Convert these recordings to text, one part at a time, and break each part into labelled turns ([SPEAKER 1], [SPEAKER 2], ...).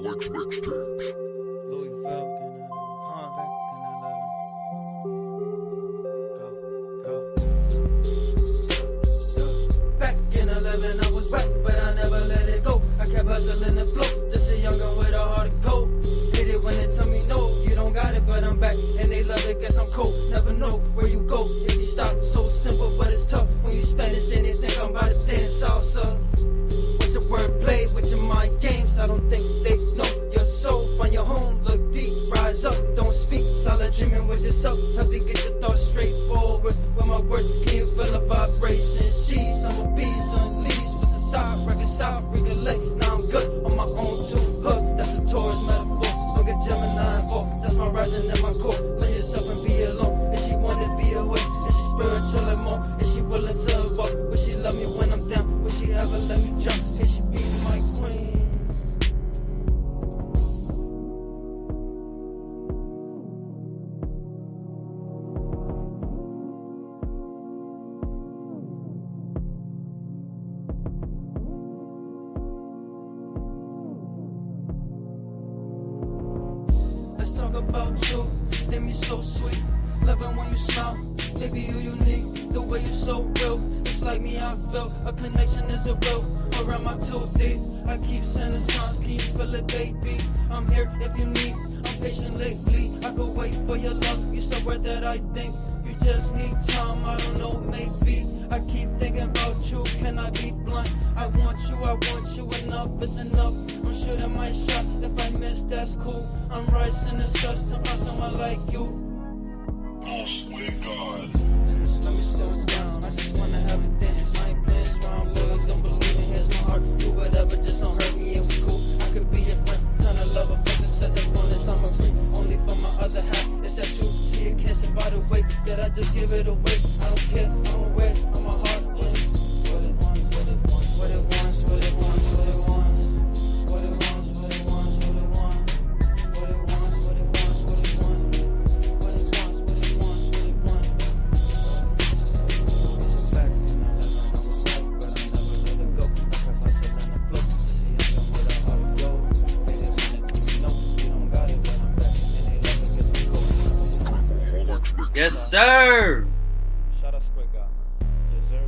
[SPEAKER 1] Alex mixtapes.
[SPEAKER 2] Louisville, back in 11, I was whack, but I never let it go. I kept hustling the flow, just a young gun with a heart of gold. Hate it when they tell me no, you don't got it, but I'm back, and they love it, guess I'm cold. Never know where you go if you stop. So simple, but it's tough when you Spanish and they think I'm about to dance salsa. What's the word play with your mind games? I don't think they know your soul. Find your home, look deep, rise up, don't speak. Solid dreaming with yourself, help you get your thoughts straightforward. With my words, can you feel the vibration? She's some of bees unleashed. What's inside, reconcile, regulate. Now I'm good on my own two hooks. That's a Taurus metaphor. Look at Gemini involved. That's my rising and my core. Let yourself and be alone. If she wanna be away, if she spiritual and more, if she willing to walk, will she love me when I'm down? Will she ever let me jump? Can she be my queen? Let's talk about you, make me so sweet. Loving when you smile, baby you unique. The way you so real, it's like me I feel. A connection is a real, around my 2D. I keep sending signs, can you feel it baby? I'm here if you need, I'm patient lately. I could wait for your love, you so worth that I think. You just need time, I don't know, maybe. I keep thinking about you, can I be blunt? I want you enough is enough. I'm shooting my shot, if I miss, that's cool. I'm rising and such to find someone like you.
[SPEAKER 1] Oh, sweet God.
[SPEAKER 2] Let me slow it down, I just wanna have a dance. I ain't playing strong, loyal, don't believe it, here's my heart. Do whatever, just don't hurt me, it was cool. I could be your friend, turn a lover, fuck the set the bonus, I'm a free. Only for my other half, it's that true. She a cancer by the way, that I just give it away. I don't care, I'm aware, on my heart, yeah. What it wants, what it wants, what it wants, what it wants, what it wants. What it wants, what it wants, what it wants. What it wants, what it wants, what it wants. What it wants, what it wants, what it wants. Back in 11, I was back, but I never let it go. I kept hustling the flow. See, I'm done with a heart of gold. Hate it when they tell me no, you don't got it, but I'm back, and they love it 'cause I'm cold.
[SPEAKER 1] Alex mixtapes.
[SPEAKER 3] Yes, sir.
[SPEAKER 2] Shout out Squid God, man. Yes, sir.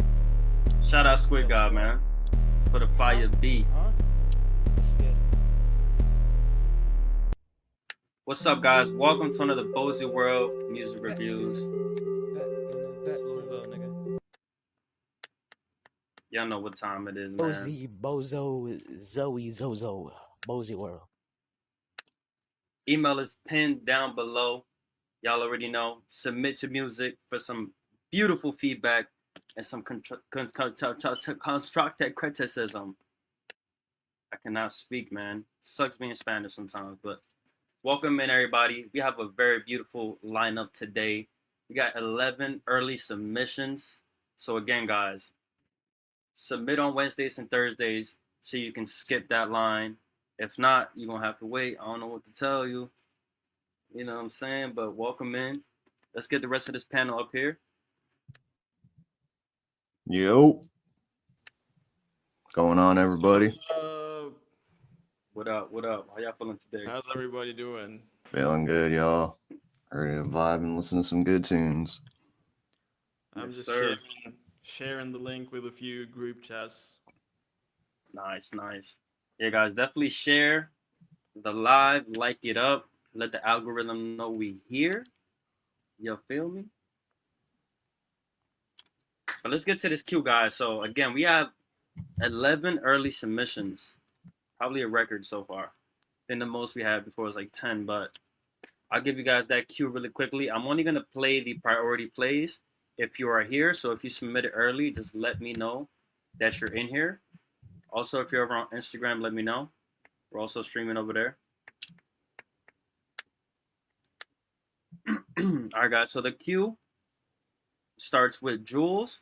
[SPEAKER 3] Shout out Squid God, man, for the fire beat.
[SPEAKER 2] Huh? Let's get it.
[SPEAKER 3] What's up, guys? Welcome to another Bozy World Music Reviews.
[SPEAKER 2] Back, Louisville, nigga.
[SPEAKER 3] Y'all know what time it is, man.
[SPEAKER 4] Bozy, Bozo, Zoe, Zozo, Bozy World.
[SPEAKER 3] Email is pinned down below. Y'all already know. Submit your music for some beautiful feedback and some constructive criticism. I cannot speak, man. Sucks being Spanish sometimes, but welcome in, everybody. We have a very beautiful lineup today. We got 11 early submissions. So again, guys, submit on Wednesdays and Thursdays so you can skip that line. If not, you're going to have to wait. I don't know what to tell you. You know what I'm saying? But welcome in. Let's get the rest of this panel up here.
[SPEAKER 5] Yo. Going on, everybody?
[SPEAKER 3] What up? What up? How y'all feeling today?
[SPEAKER 6] How's everybody doing?
[SPEAKER 5] Feeling good, y'all. Ready to vibe and listen to some good tunes.
[SPEAKER 6] I'm
[SPEAKER 3] Yes,
[SPEAKER 6] just
[SPEAKER 3] sir.
[SPEAKER 6] sharing the link with a few group chats.
[SPEAKER 3] Nice, nice. Yeah, guys, definitely share the live, like it up, let the algorithm know we here. You feel me? But let's get to this queue, guys. So again, we have 11 early submissions. Probably a record so far. I think the most we had before was like 10, but I'll give you guys that queue really quickly. I'm only going to play the priority plays if you are here. So if you submit it early, just let me know that you're in here. Also, if you're over on Instagram, let me know. We're also streaming over there. All right, guys. So the queue starts with Jules.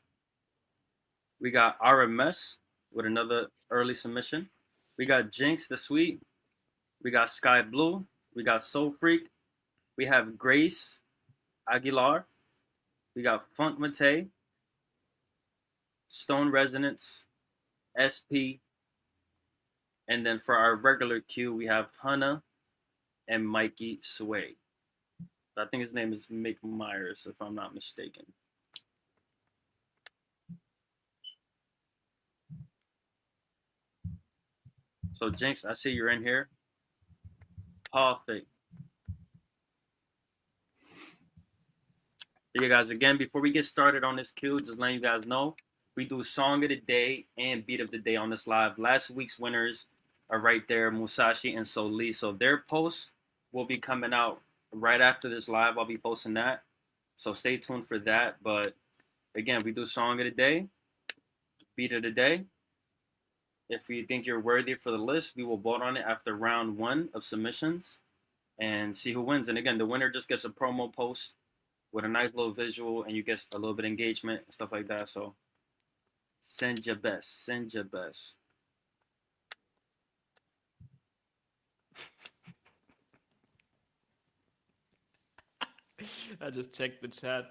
[SPEAKER 3] We got RMS with another early submission. We got Jinx the Sweet. We got Sky Blue. We got Soul Freak. We have Grace Aguilar. We got Funk Mate. Stone Resonance. SP. And then for our regular queue, we have Hannah and Mikey Sway. I think his name is Mick Myers, if I'm not mistaken. So Jinx, I see you're in here. Perfect. So you guys, again, before we get started on this queue, just letting you guys know, we do song of the day and beat of the day on this live. Last week's winners are right there, Musashi and Soli. So their posts will be coming out right after this live. I'll be posting that. So stay tuned for that. But again, we do song of the day, beat of the day. If you think you're worthy for the list, we will vote on it after round 1 of submissions and see who wins. And again, the winner just gets a promo post with a nice little visual, and you get a little bit of engagement and stuff like that. So send your best. Send your best.
[SPEAKER 6] I just checked the chat.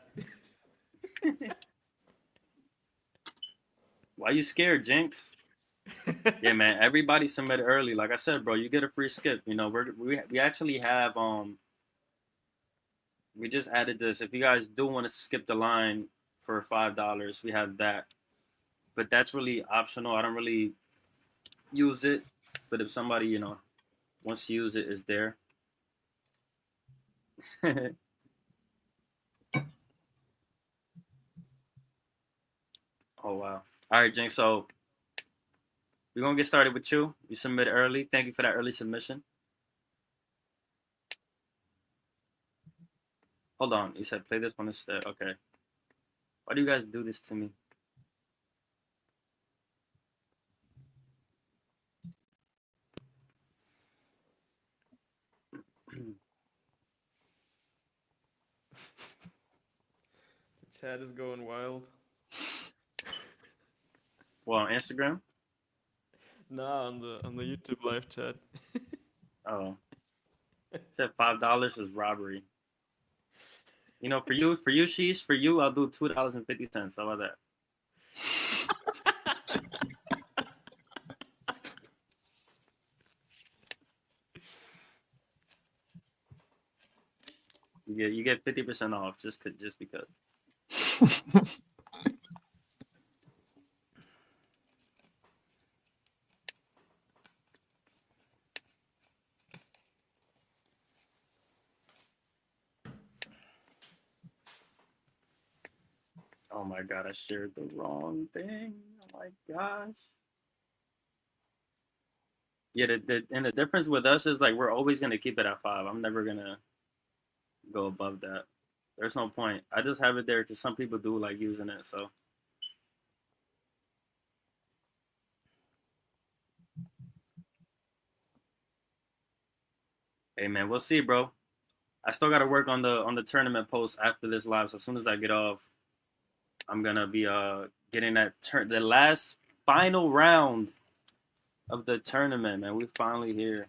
[SPEAKER 3] Why you scared, Jinx? Yeah, man. Everybody submit early. Like I said, bro, you get a free skip. You know, we actually have we just added this. If you guys do want to skip the line for $5, we have that. But that's really optional. I don't really use it. But if somebody, wants to use it, it's there. Oh wow. All right, Jinx. So we're gonna get started with you. You submitted early. Thank you for that early submission. Hold on. You said play this one instead. Okay. Why do you guys do this to me?
[SPEAKER 6] The chat is going wild.
[SPEAKER 3] Well, on Instagram?
[SPEAKER 6] Nah, on the YouTube live chat.
[SPEAKER 3] Oh. Said $5 is robbery. You know, for you, Sheesh, for you, I'll do $2.50. How about that? You get 50% off just because. Oh my god, I shared the wrong thing. Oh my gosh. Yeah, and the difference with us is like we're always gonna keep it at 5. I'm never gonna go above that. There's no point. I just have it there because some people do like using it. So hey man, we'll see, bro. I still gotta work on the tournament post after this live. So as soon as I get off, I'm gonna be getting the last final round of the tournament, man. We're finally here.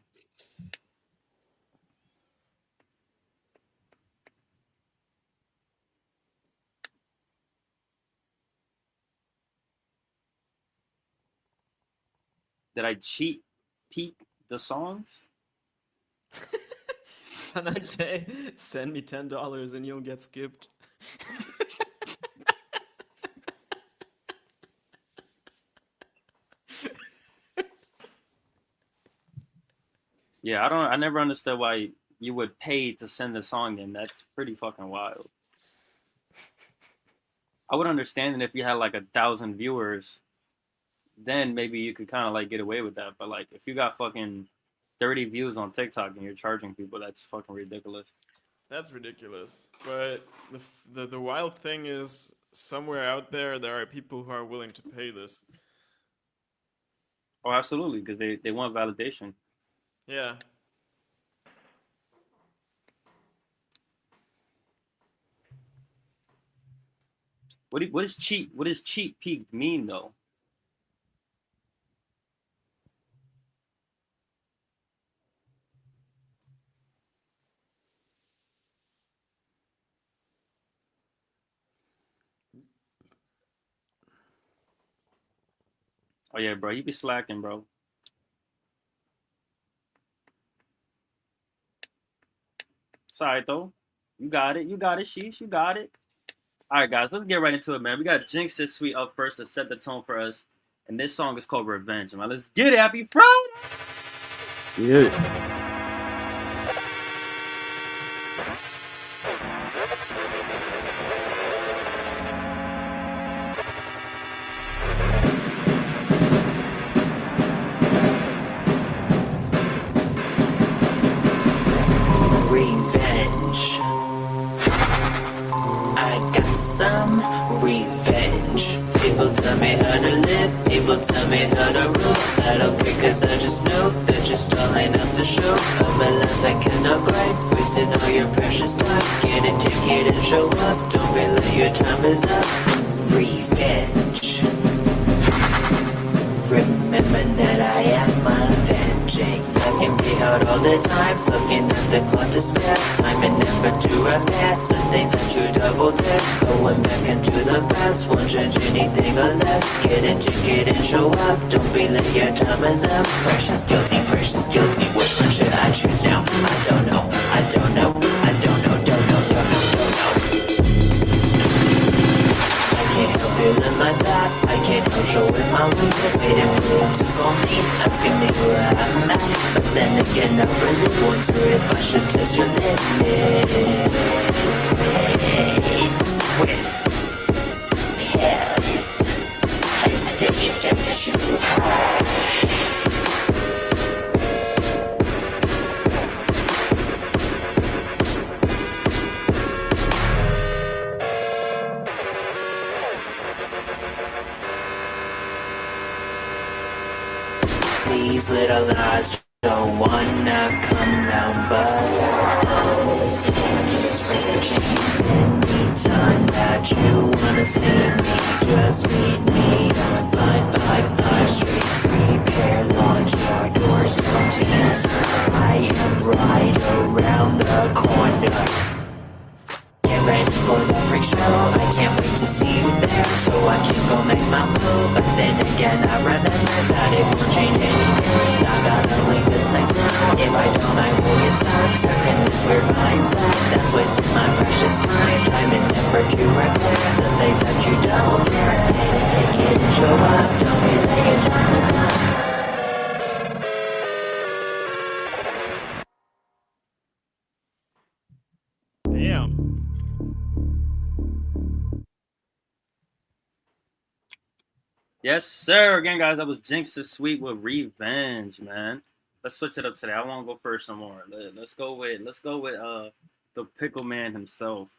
[SPEAKER 3] Did I cheat peek the songs?
[SPEAKER 6] Jay, send me $10 and you'll get skipped.
[SPEAKER 3] Yeah, I never understood why you would pay to send the song in. That's pretty fucking wild. I would understand it if you had like 1,000 viewers, then maybe you could kind of like get away with that. But like if you got fucking 30 views on TikTok and you're charging people, that's fucking ridiculous.
[SPEAKER 6] That's ridiculous. But the wild thing is, somewhere out there are people who are willing to pay this.
[SPEAKER 3] Oh, absolutely, because they want validation.
[SPEAKER 6] Yeah.
[SPEAKER 3] What does cheap peaked mean though? Oh yeah, bro, you be slacking, bro. It's all right though. You got it. You got it, Sheesh. You got it. All right, guys, let's get right into it, man. We got Jinx's Sweet up first to set the tone for us. And this song is called Revenge, man. Let's get it. Happy Friday!
[SPEAKER 5] Yeah.
[SPEAKER 7] Revenge. I got some revenge. People tell me how to live, people tell me how to rule. I don't care cause I just know that you're stalling out the show. I'm alive, I cannot grind, wasting all your precious time. Get a ticket and show up, don't be late, your time is up. Revenge. Remember that I am avenging. I can be out all the time, looking at the clock to spare time and never to repair the things that you double dip. Going back into the past, won't change anything unless get a ticket and show up. Don't be late, your time is up. Precious guilty, which one should I choose now? I don't know, I don't know, I don't know, don't know, don't know, don't know. Can't help feeling like that. I can't help showing my weakness. Waiting for you to call me, asking me where I'm at. But then again, I really wonder if I should test your limits with pills. I say you get the shit too high. These little lies don't wanna come out, but I always can just change. Anytime that you wanna see me, just meet me on 555 Street. Prepare, lock your doors, don't answer. I am right around the corner. Get ready for the freak show, I can't wait to see you there. So I can go make my move, but then again I remember that it won't change anything. I gotta leave this place now, if I don't I will get stuck in this weird mindset. That's wasting my precious time, time and effort to repair the things that you double dare. Take it and show up, don't be late, your time is up.
[SPEAKER 6] Damn.
[SPEAKER 3] Yes, sir. Again, guys, that was Jinx's Sweet with Revenge, man. Let's switch it up today. I want to go first some more. Let's go with the Pickle Man himself.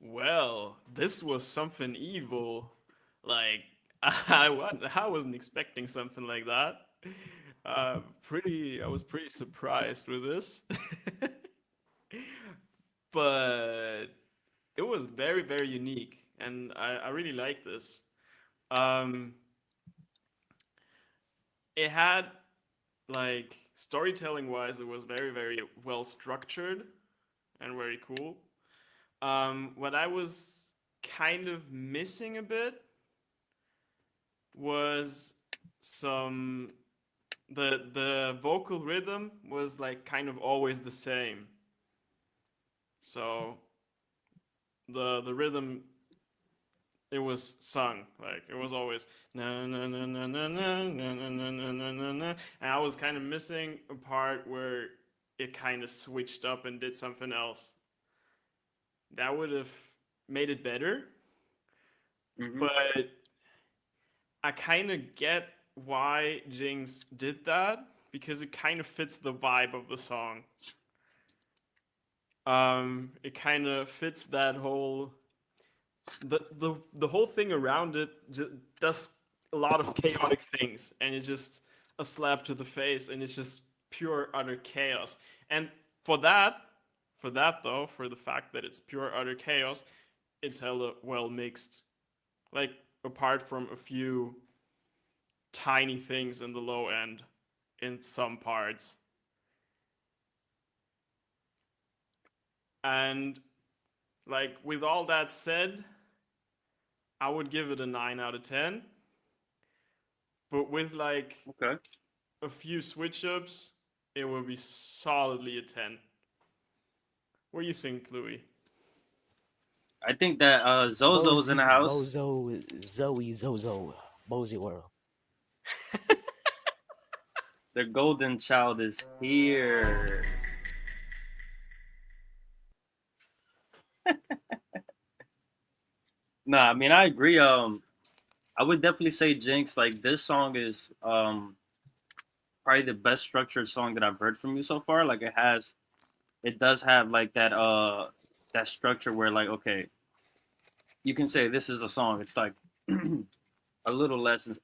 [SPEAKER 6] Well, this was something evil. Like I wasn't expecting something like that. I was pretty surprised with this. But it was very, very unique, and I really like this. Um, it had, like, storytelling wise, it was very, very well structured and very cool. What I was kind of missing a bit was some the vocal rhythm was like kind of always the same. So the rhythm, it was sung like it was always na na na na na na na na na na na na na, and I was kind of missing a part where it kind of switched up and did something else. That would have made it better,
[SPEAKER 3] Mm-hmm.
[SPEAKER 6] but I kind of get why Jinx did that because it kind of fits the vibe of the song. It kind of fits that whole the whole thing around it does a lot of chaotic things, and it's just a slap to the face, and it's just pure utter chaos. And for that, though, for the fact that it's pure utter chaos, it's hella well mixed. Like apart from a few tiny things in the low end in some parts. And like with all that said, I would give it a 9 out of 10. But with like
[SPEAKER 3] Okay.
[SPEAKER 6] a few switch ups, it would be solidly a 10. What do you think, Louis?
[SPEAKER 3] I think that Zozo's in the house.
[SPEAKER 4] Zozo, Bozy World.
[SPEAKER 3] The golden child is here. Nah, I mean I agree. I would definitely say Jinx. Like this song is probably the best structured song that I've heard from you so far. Like it does have like that structure where like okay, you can say this is a song. It's like a little less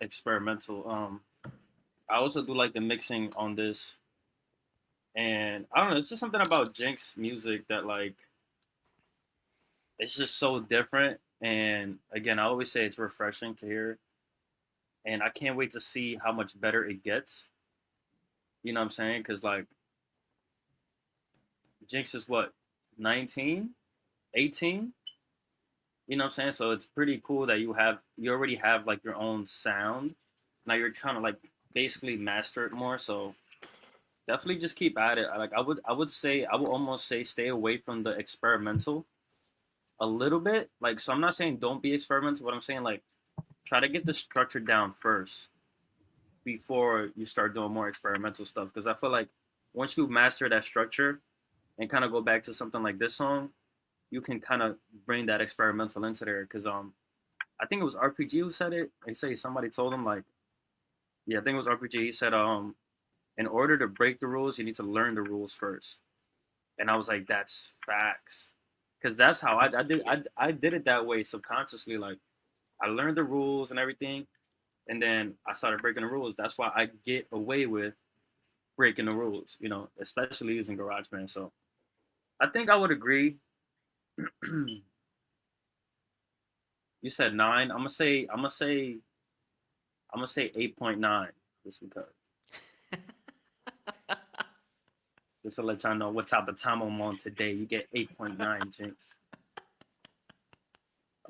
[SPEAKER 3] experimental. I also do like the mixing on this, and I don't know. It's just something about Jinx music that like it's just so different. And again, I always say it's refreshing to hear, and I can't wait to see how much better it gets. You know what I'm saying? Because like Jinx is what 19, 18. You know what I'm saying? So it's pretty cool that you already have like your own sound. Now you're trying to like basically master it more. So definitely just keep at it. Like I would almost say stay away from the experimental a little bit. Like so I'm not saying don't be experimental, but I'm saying like try to get the structure down first before you start doing more experimental stuff. Because I feel like once you master that structure and kind of go back to something like this song, you can kind of bring that experimental into there. Because I think it was RPG who said it. They say somebody told him like, yeah, I think it was RPG. He said in order to break the rules, you need to learn the rules first. And I was like, that's facts. Because that's how I did it that way subconsciously. Like I learned the rules and everything, and then I started breaking the rules. That's why I get away with breaking the rules, you know, especially using GarageBand. So I think I would agree. You said 9. I'm gonna say 8.9 just because. Just to let y'all know what type of time I'm on today. You get 8.9, Jinx.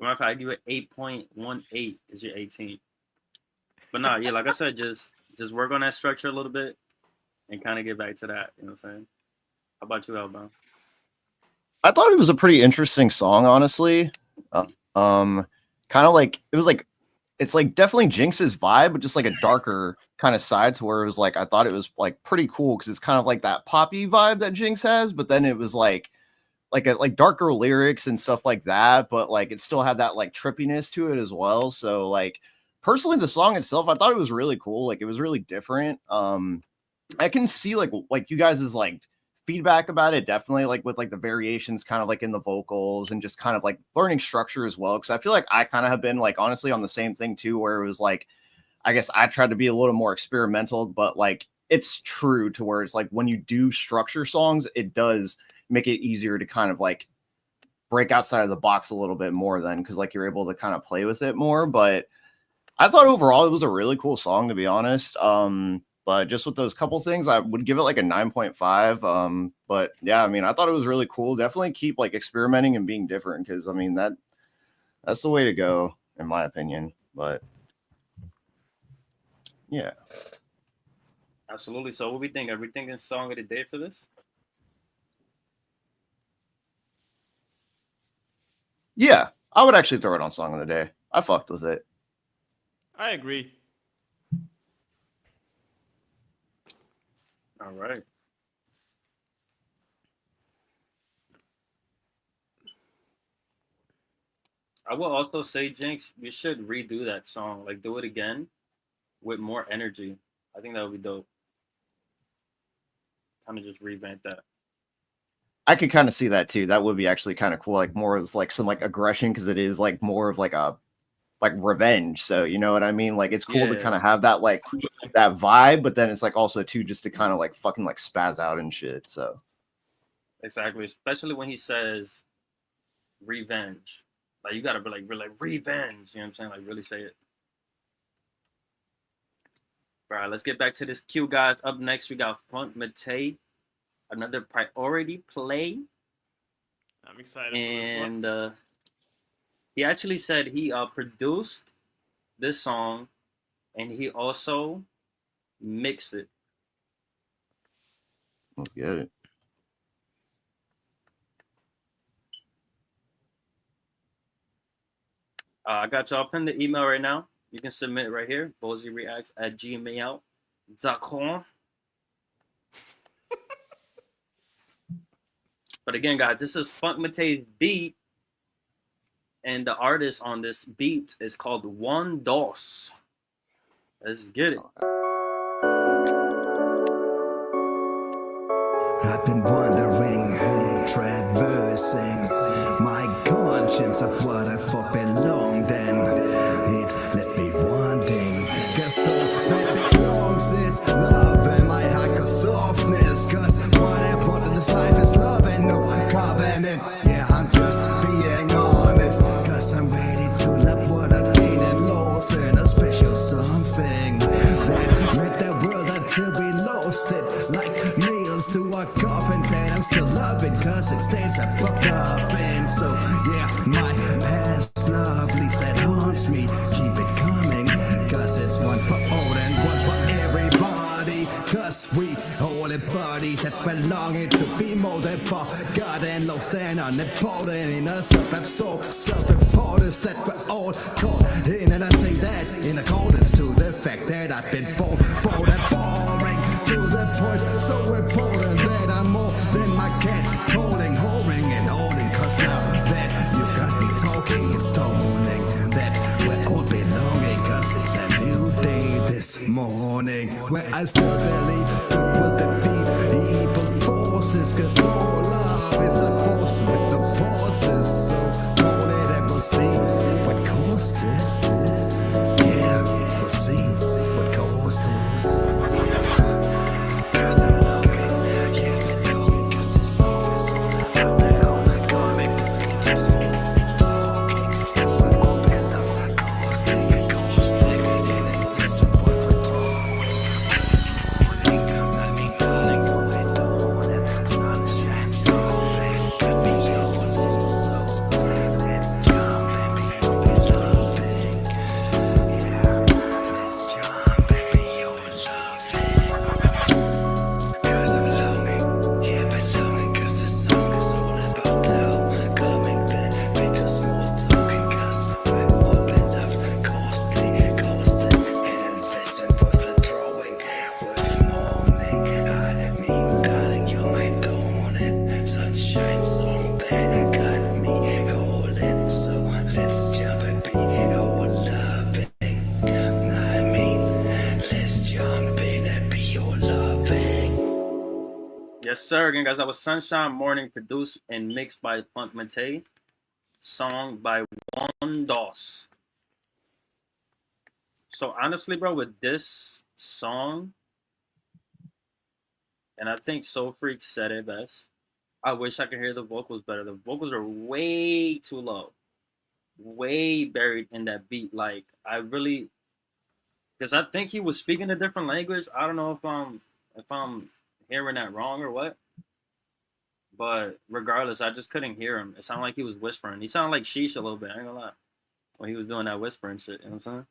[SPEAKER 3] Matter of fact, I give it 8.18 is your 18. But nah, yeah, like I said, just work on that structure a little bit and kind of get back to that. You know what I'm saying? How about you, Alban?
[SPEAKER 5] I thought it was a pretty interesting song, honestly. Kind of like it was like it's like definitely Jinx's vibe, but just like a darker kind of side to where it was like I thought it was like pretty cool because it's kind of like that poppy vibe that Jinx has, but then it was like darker lyrics and stuff like that, but like it still had that like trippiness to it as well. So like personally, the song itself, I thought it was really cool. Like it was really different. I can see like you guys is like feedback about it definitely like with like the variations kind of like in the vocals and just kind of like learning structure as well, because I feel like I kind of have been like honestly on the same thing too, where it was like I guess I tried to be a little more experimental, but like it's true to where it's like when you do structure songs, it does make it easier to kind of like break outside of the box a little bit more then, because like you're able to kind of play with it more. But I thought overall it was a really cool song, to be honest. But just with those couple things, I would give it like a 9.5. But yeah, I mean, I thought it was really cool. Definitely keep like experimenting and being different, because I mean that's the way to go, in my opinion. But yeah.
[SPEAKER 3] Absolutely. So what we think? Are we thinking song of the day for this?
[SPEAKER 5] Yeah, I would actually throw it on song of the day. I fucked with it.
[SPEAKER 6] I agree.
[SPEAKER 3] All right. I will also say, Jinx, you should redo that song. Like, do it again with more energy. I think that would be dope. Kind of just revamp that.
[SPEAKER 5] I could kind of see that too. That would be actually kind of cool. Like more of like some like aggression, because it is like more of like a like revenge. So you know what I mean? Like it's cool to kind of have that like that vibe, but then it's like also too just to kind of like fucking like spaz out and shit. So
[SPEAKER 3] Exactly, especially when he says revenge. Like you gotta be like revenge. You know what I'm saying? Like really say it. All right, let's get back to this queue, guys. Up next, we got Front Mate, another priority play.
[SPEAKER 6] I'm excited for this one.
[SPEAKER 3] And he actually said he produced this song and he also mixed it.
[SPEAKER 5] let's get it.
[SPEAKER 3] I got y'all pinned the email right now. You can submit it right here. BozyReacts@gmail.com. But again, guys, this is Funk Mate's beat, and the artist on this beat is called One Dos. Let's get it.
[SPEAKER 8] I've been wondering, traversing my conscience of what I thought belonged, and it left me wanting. Guess all that belongs is love and my hacker softness. Cause what I want in this life is love and no covenant. Yeah, I'm just being honest. Cause I'm ready to love what I've gained and lost in a special something that made that world until we lost it. Like nails to a coffin that I'm still loving, cause it stains up for nothing. So yeah, my past love leaves that haunts me. Keep it coming, cause it's one for all and one for everybody. Cause we all embody that belonging to be more than forgotten, lost and unimportant in a self-absorbed self-importance that we're all caught in. And I say that in accordance to the fact that I've been born and boring to the point so important that I'm more than my cat holding, whoring and holding. Cause now that you got me talking, it's toning that we're all belonging. Cause it's a new day this morning where I still believe we will defeat evil forces. Cause all love is a force with the forces. So hold it and we'll see what caused it. Yeah, we'll see what caused it.
[SPEAKER 3] Yes, sir. Again, guys, that was Sunshine Morning, produced and mixed by Funk Mate. Song by One Dos. So honestly, bro, with this song, and I think Soul Freak said it best, I wish I could hear the vocals better. The vocals are way too low. Way buried in that beat. Like, I really, because I think he was speaking a different language. I don't know if I'm hearing that wrong or what. But regardless, I just couldn't hear him. It sounded like he was whispering. He sounded like Sheesh a little bit. I ain't gonna lie. When he was doing that whispering shit, you know what I'm saying?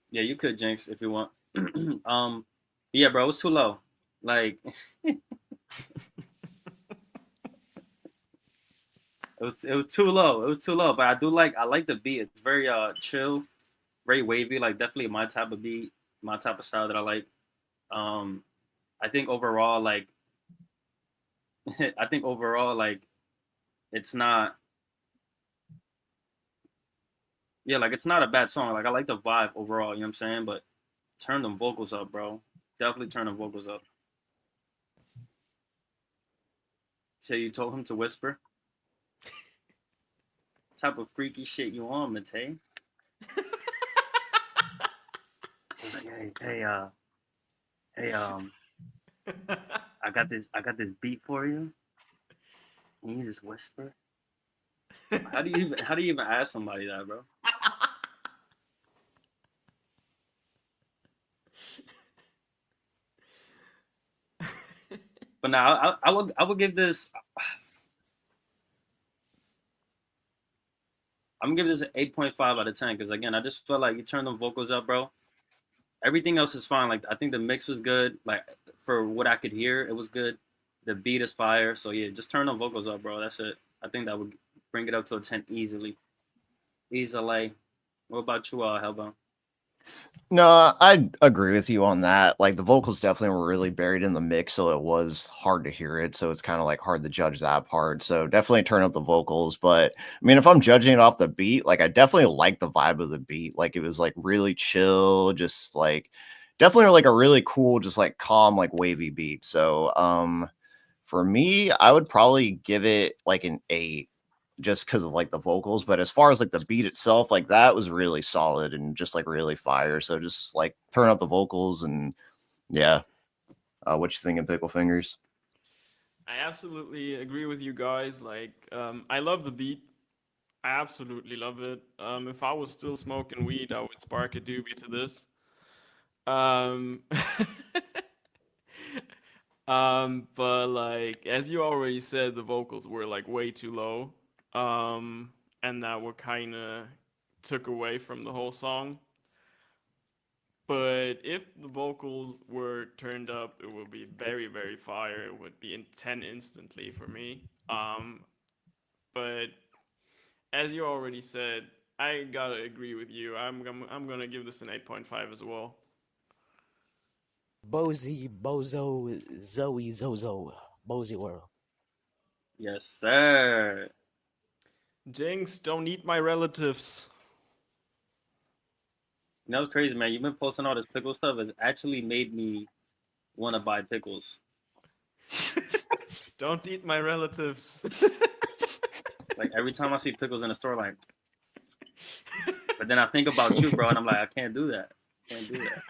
[SPEAKER 3] Yeah, you could Jinx if you want. Yeah, bro, it was too low. Like, it was too low. It was too low. But I like the beat. It's very chill, very wavy. Like definitely my type of beat, my type of style that I like. I think overall, like, it's not. Yeah, like it's not a bad song. Like I like the vibe overall. You know what I'm saying? But turn them vocals up, bro. Definitely turn them vocals up. So you told him to whisper. What type of freaky shit you on, Mate? I was like, hey, I got this beat for you. Can you just whisper? How do you even ask somebody that, bro? But now I will give this. I'm gonna give this an 8.5 out of 10 because again, I just felt like you turned the vocals up, bro. Everything else is fine. Like I think the mix was good. Like for what I could hear, it was good. The beat is fire. So yeah, just turn the vocals up, bro. That's it. I think that would bring it up to a 10 easily. Easily. What about you, Hellbound?
[SPEAKER 5] No, I agree with you on that. Like the vocals definitely were really buried in the mix, so it was hard to hear it. So it's kind of like hard to judge that part. So definitely turn up the vocals. But I mean, if I'm judging it off the beat, like I definitely like the vibe of the beat. Like it was like really chill, just like definitely like a really cool, just like calm, like wavy beat. So for me, I would probably give it like an 8 just because of like the vocals. But as far as like the beat itself, like that was really solid and just like really fire. So just like turn up the vocals and yeah. What you thinking, Pickle Fingers?
[SPEAKER 6] I absolutely agree with you guys. Like, I love the beat. I absolutely love it. If I was still smoking weed, I would spark a doobie to this. Um, but like as you already said, the vocals were like way too low. And that what kind of took away from the whole song. But if the vocals were turned up, it would be very, very fire. It would be in 10 instantly for me. But as you already said, I gotta agree with you. I'm gonna give this an 8.5 as well.
[SPEAKER 4] Bozy, Bozo, Zoe, Zozo, Bozy World.
[SPEAKER 3] Yes, sir.
[SPEAKER 6] Jinx, don't eat my relatives.
[SPEAKER 3] And that was crazy, man. You've been posting all this pickle stuff. Has actually made me want to buy pickles.
[SPEAKER 6] Don't eat my relatives.
[SPEAKER 3] Like every time I see pickles in the store, like. But then I think about you, bro, and I'm like, I can't do that. Can't do that.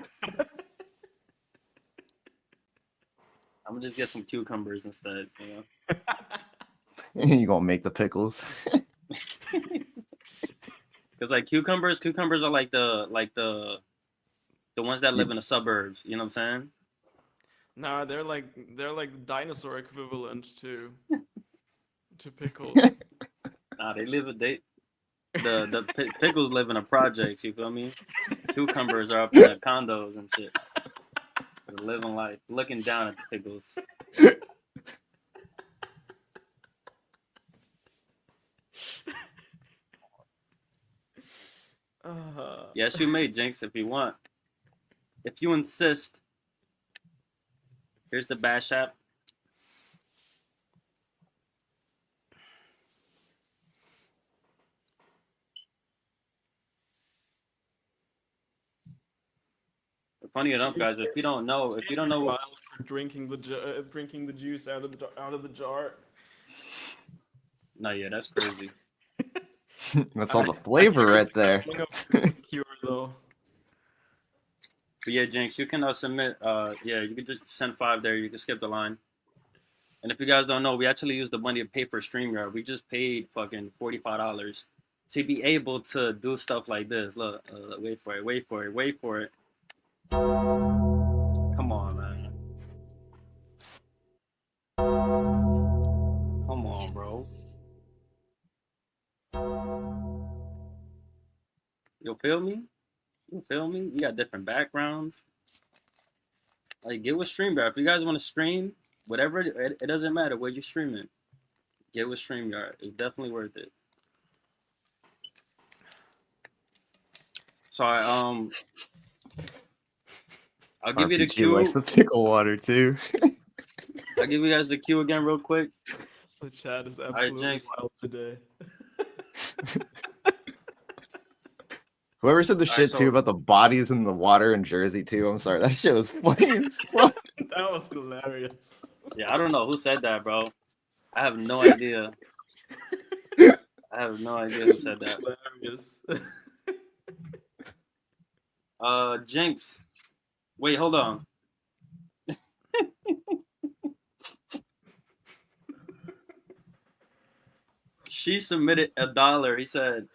[SPEAKER 3] I'm gonna just get some cucumbers instead, you know.
[SPEAKER 5] You gonna make the pickles?
[SPEAKER 3] Because like cucumbers are like the ones that live in the suburbs. You know what I'm saying?
[SPEAKER 6] Nah, they're like the dinosaur equivalent to pickles.
[SPEAKER 3] Nah, the pickles live in the projects. You feel me? Cucumbers are up in the condos and shit. They're living life, looking down at the pickles. Yes, you may, Jinx, if you want. If you insist. Here's the Bash app. Funny enough, guys, if you don't know what
[SPEAKER 6] for drinking the juice out of the jar.
[SPEAKER 3] No, yeah, that's crazy.
[SPEAKER 5] That's all the flavor right there.
[SPEAKER 6] Cure though.
[SPEAKER 3] But yeah, Jinx, you can submit. Yeah, you can just send 5 there. You can skip the line. And if you guys don't know, we actually used the money to pay for StreamYard. We just paid fucking $45 to be able to do stuff like this. Look, wait for it. Come on, man. Come on, bro. You feel me? We got different backgrounds. Like, get with StreamYard. If you guys want to stream, whatever, it doesn't matter where you're streaming. Get with StreamYard. It's definitely worth it. So I'll give you the cue.
[SPEAKER 5] Likes the pickle water too.
[SPEAKER 3] I'll give you guys the cue again real quick.
[SPEAKER 6] The chat is absolutely wild today.
[SPEAKER 5] Whoever said the shit too about the bodies in the water in Jersey too. I'm sorry, that shit was funny as fuck.
[SPEAKER 6] That was hilarious.
[SPEAKER 3] Yeah, I don't know who said that, bro. I have no idea. Who said that.
[SPEAKER 6] Hilarious.
[SPEAKER 3] Jinx. Wait, hold on. She submitted $1. He said,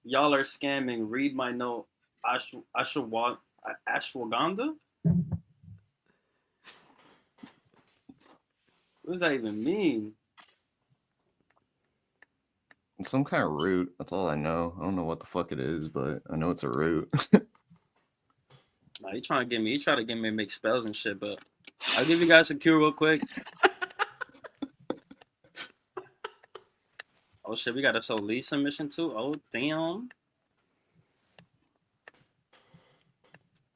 [SPEAKER 3] "Y'all are scamming. Read my note. Ashwagandha? What does that even mean?"
[SPEAKER 5] It's some kind of root. That's all I know. I don't know what the fuck it is, but I know it's a root.
[SPEAKER 3] Nah, he trying to get me. He trying to get me to make spells and shit. But I'll give you guys a cue real quick. Oh shit, we got a Solis submission too. Oh damn.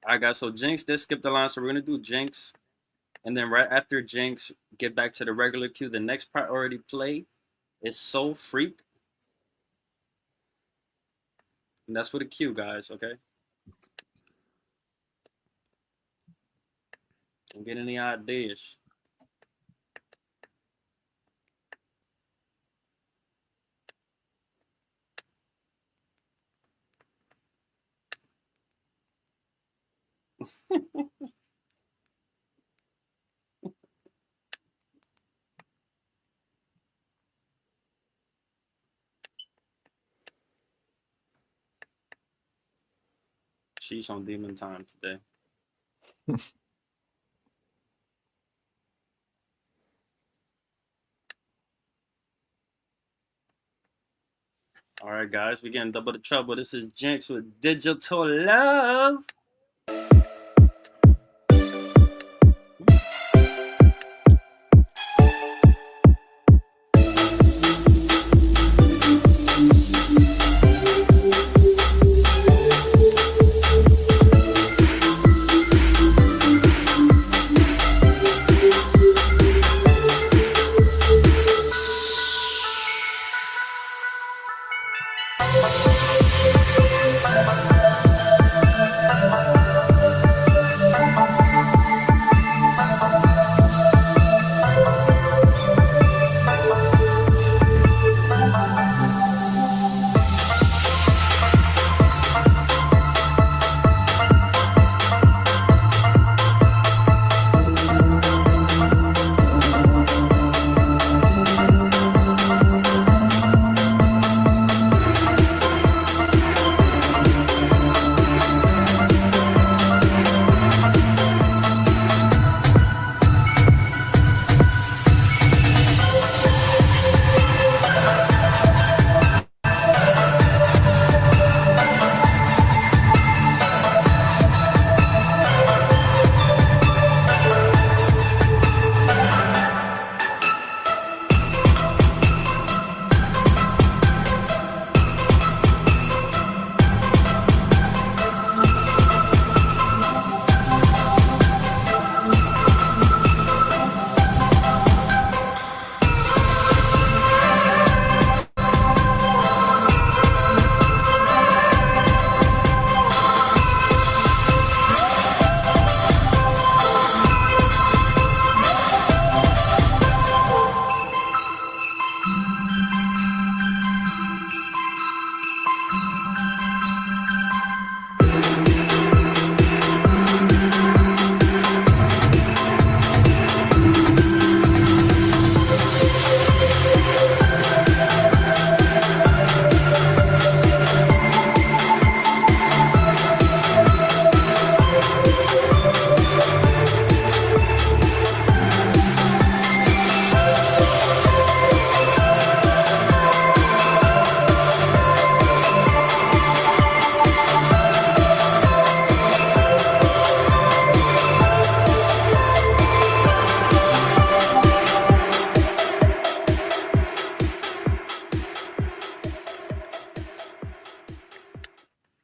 [SPEAKER 3] All right, guys. So Jinx did skip the line, so we're gonna do Jinx, and then right after Jinx, get back to the regular queue. The next priority play is Soul Freak, and that's with a Q, guys. Okay. Don't get any ideas. She's on demon time today. All right, guys, we getting double the trouble. This is Jinx with Digital Love.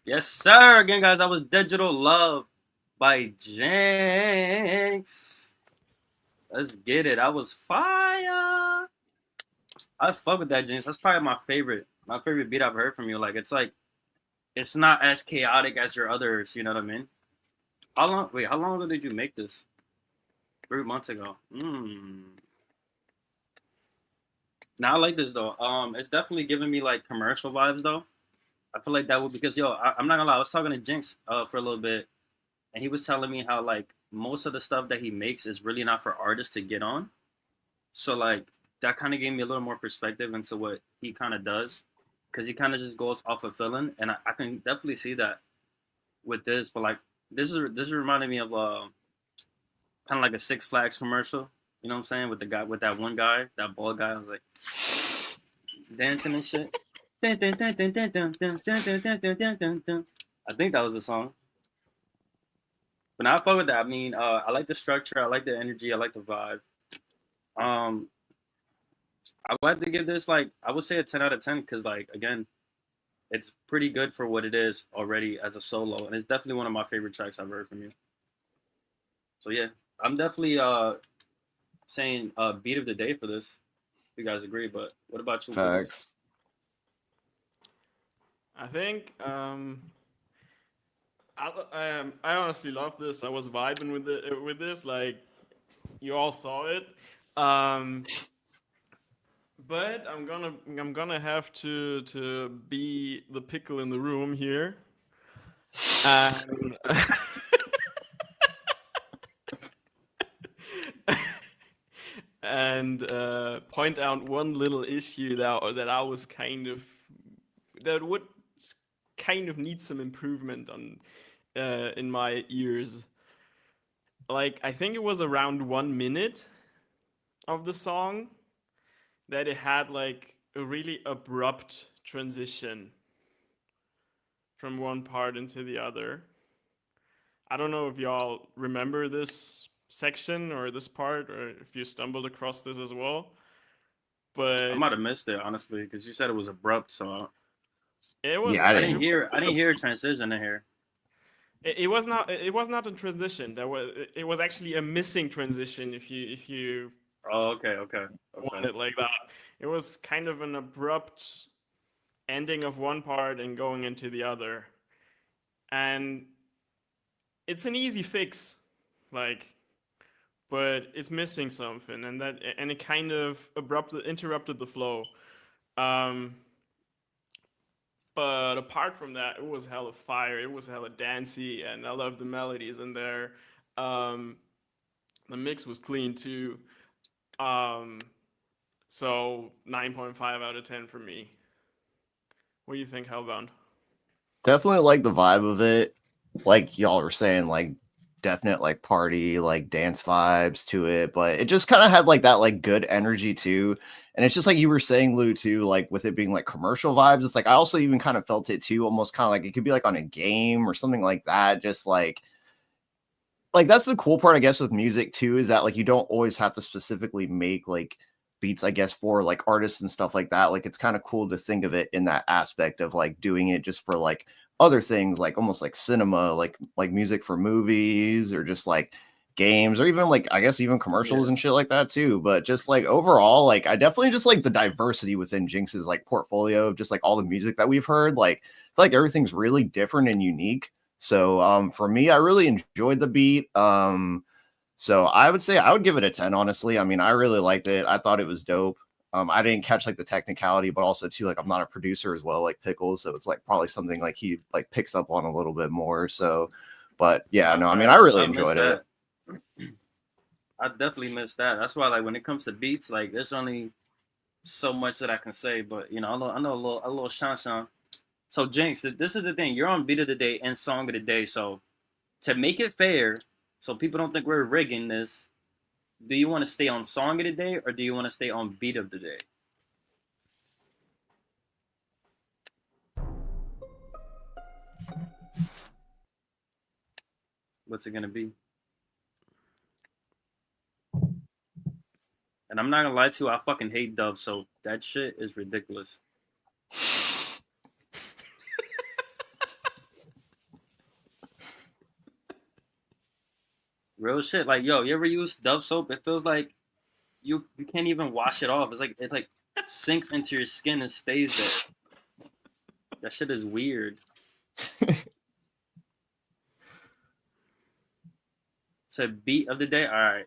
[SPEAKER 3] Yes, sir. Again, guys, that was Digital Love by Jinx. Let's get it. That was fire. I fuck with that, Jinx. That's probably my favorite beat I've heard from you. Like, it's not as chaotic as your others. You know what I mean? How long? Wait, how long ago did you make this? 3 months ago. Now I like this though. It's definitely giving me like commercial vibes though. I feel like that would because I'm not gonna lie. I was talking to Jinx for a little bit, and he was telling me how like most of the stuff that he makes is really not for artists to get on. So like that kind of gave me a little more perspective into what he kind of does, because he kind of just goes off of feeling, and I can definitely see that with this. But like this reminded me of kind of like a Six Flags commercial. You know what I'm saying? With the guy, with that one guy, that bald guy. I was like dancing and shit. I think that was the song. But now I fuck with that. I mean, I like the structure, I like the energy, I like the vibe. Um, I would like to give this like I would say a 10 out of 10 because like again, it's pretty good for what it is already as a solo, and it's definitely one of my favorite tracks I've heard from you. So yeah, I'm definitely saying beat of the day for this. If you guys agree, but what about you? Pickles?
[SPEAKER 5] Facts.
[SPEAKER 6] I think I honestly love this. I was vibing with this. Like you all saw it. Um, but I'm gonna have to be the pickle in the room here. And and point out one little issue that I was that would kind of need some improvement on in my ears. Like I think it was around 1 minute of the song that it had like a really abrupt transition from one part into the other. I don't know if y'all remember this section or this part, or if you stumbled across this as well.
[SPEAKER 3] I
[SPEAKER 6] But
[SPEAKER 3] might have missed it honestly because you said it was abrupt, so
[SPEAKER 6] it was
[SPEAKER 5] Yeah, I
[SPEAKER 3] I
[SPEAKER 5] didn't.
[SPEAKER 3] didn't hear I didn't hear a transition in here.
[SPEAKER 6] it was not a transition. It was actually a missing transition if you
[SPEAKER 3] Oh, okay.
[SPEAKER 6] want it like that. It was kind of an abrupt ending of one part and going into the other. And it's an easy fix, like, but it's missing something, and it kind of abruptly interrupted the flow. Um, but apart from that, it was hella fire. It was hella dancey, and I love the melodies in there. Um, the mix was clean too. Um, so 9.5 out of 10 for me. What do you think, Hellbound?
[SPEAKER 5] Definitely like the vibe of it. Like y'all were saying, like definite like party, like dance vibes to it, but it just kind of had like that like good energy too. And it's just like you were saying, Lou, too, like with it being like commercial vibes. It's like I also even kind of felt it too, almost kind of like it could be like on a game or something like that. Just like that's the cool part, I guess, with music too, is that like you don't always have to specifically make like beats, I guess, for like artists and stuff like that. Like it's kind of cool to think of it in that aspect of like doing it just for like other things, like almost like cinema, like music for movies or just like games or even like I guess even commercials
[SPEAKER 3] Yeah.
[SPEAKER 5] and shit like that too. But just like overall, like I definitely just like the diversity within Jinx's like portfolio of just like all the music that we've heard. Like I feel like everything's really different and unique. So for me, I really enjoyed the beat. So I would say I would give it a 10, honestly. I mean, I really liked it. I thought it was dope. I didn't catch like the technicality, but also too, like I'm not a producer as well, like Pickles. So it's like probably something like he like picks up on a little bit more. So, but yeah, no, I mean, I really enjoyed it.
[SPEAKER 3] I definitely missed that. That's why, like, when it comes to beats, like, there's only so much that I can say. But you know, I know a little Shan. So Jinx, this is the thing. You're on beat of the day and song of the day. So to make it fair, so people don't think we're rigging this, do you want to stay on song of the day or do you want to stay on beat of the day? What's it gonna be? And I'm not gonna lie to you, I fucking hate Dove, so that shit is ridiculous. Real shit. Like, yo, you ever use Dove soap? It feels like you can't even wash it off. It's like it like sinks into your skin and stays there. That shit is weird. It's a beat of the day. All right,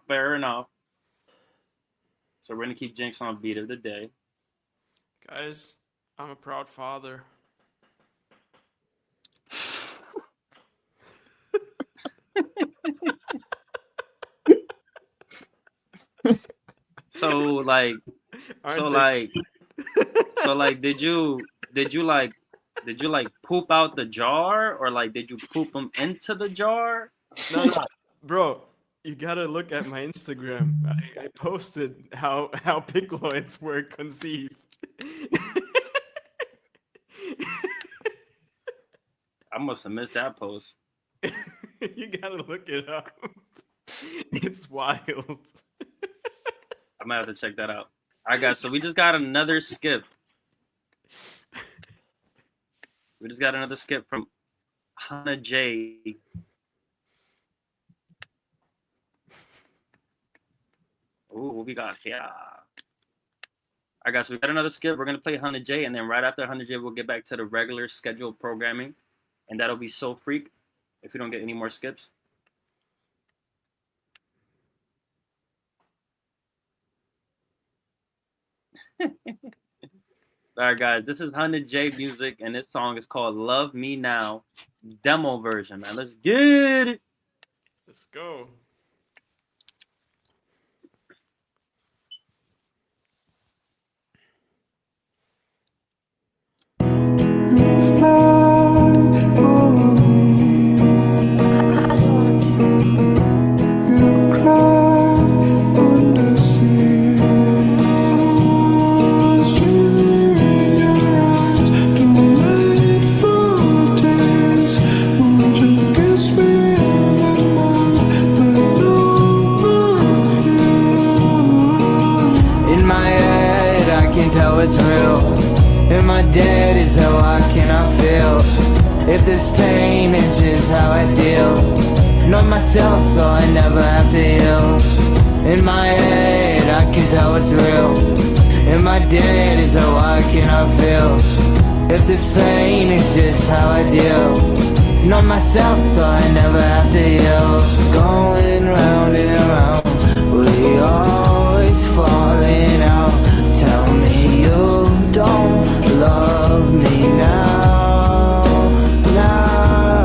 [SPEAKER 3] fair enough. So we're gonna keep Jinx on beat of the day.
[SPEAKER 6] Guys, I'm a proud father.
[SPEAKER 3] So like, so
[SPEAKER 6] Aren't they?
[SPEAKER 3] like, did you like poop out the jar or like did you poop them into the jar?
[SPEAKER 6] No, bro, you gotta look at my Instagram. I posted how pickloids were conceived.
[SPEAKER 3] I must have missed that post.
[SPEAKER 6] You gotta look it up. It's wild.
[SPEAKER 3] I might have to check that out. All right, guys. So we just got another skip. We just got another skip from Hannah J. Ooh, what we got here? All right, guys. So we got another skip. We're gonna play Hannah J, and then right after Hannah J, we'll get back to the regular scheduled programming, and that'll be So Freak. If we don't get any more skips. All right, guys, this is Hannah J music, and this song is called Love Me Now, demo version, man. Let's get it.
[SPEAKER 6] Let's go.
[SPEAKER 7] It's real. Am I dead? Is how I cannot feel. If this pain is just how I deal. Know myself so I never have to heal. In my head I can tell it's real. Am I dead? Is how I cannot feel. If this pain is just how I deal. Know myself so I never have to heal. Going round and round, we always falling out. Tell me you don't love me now, now.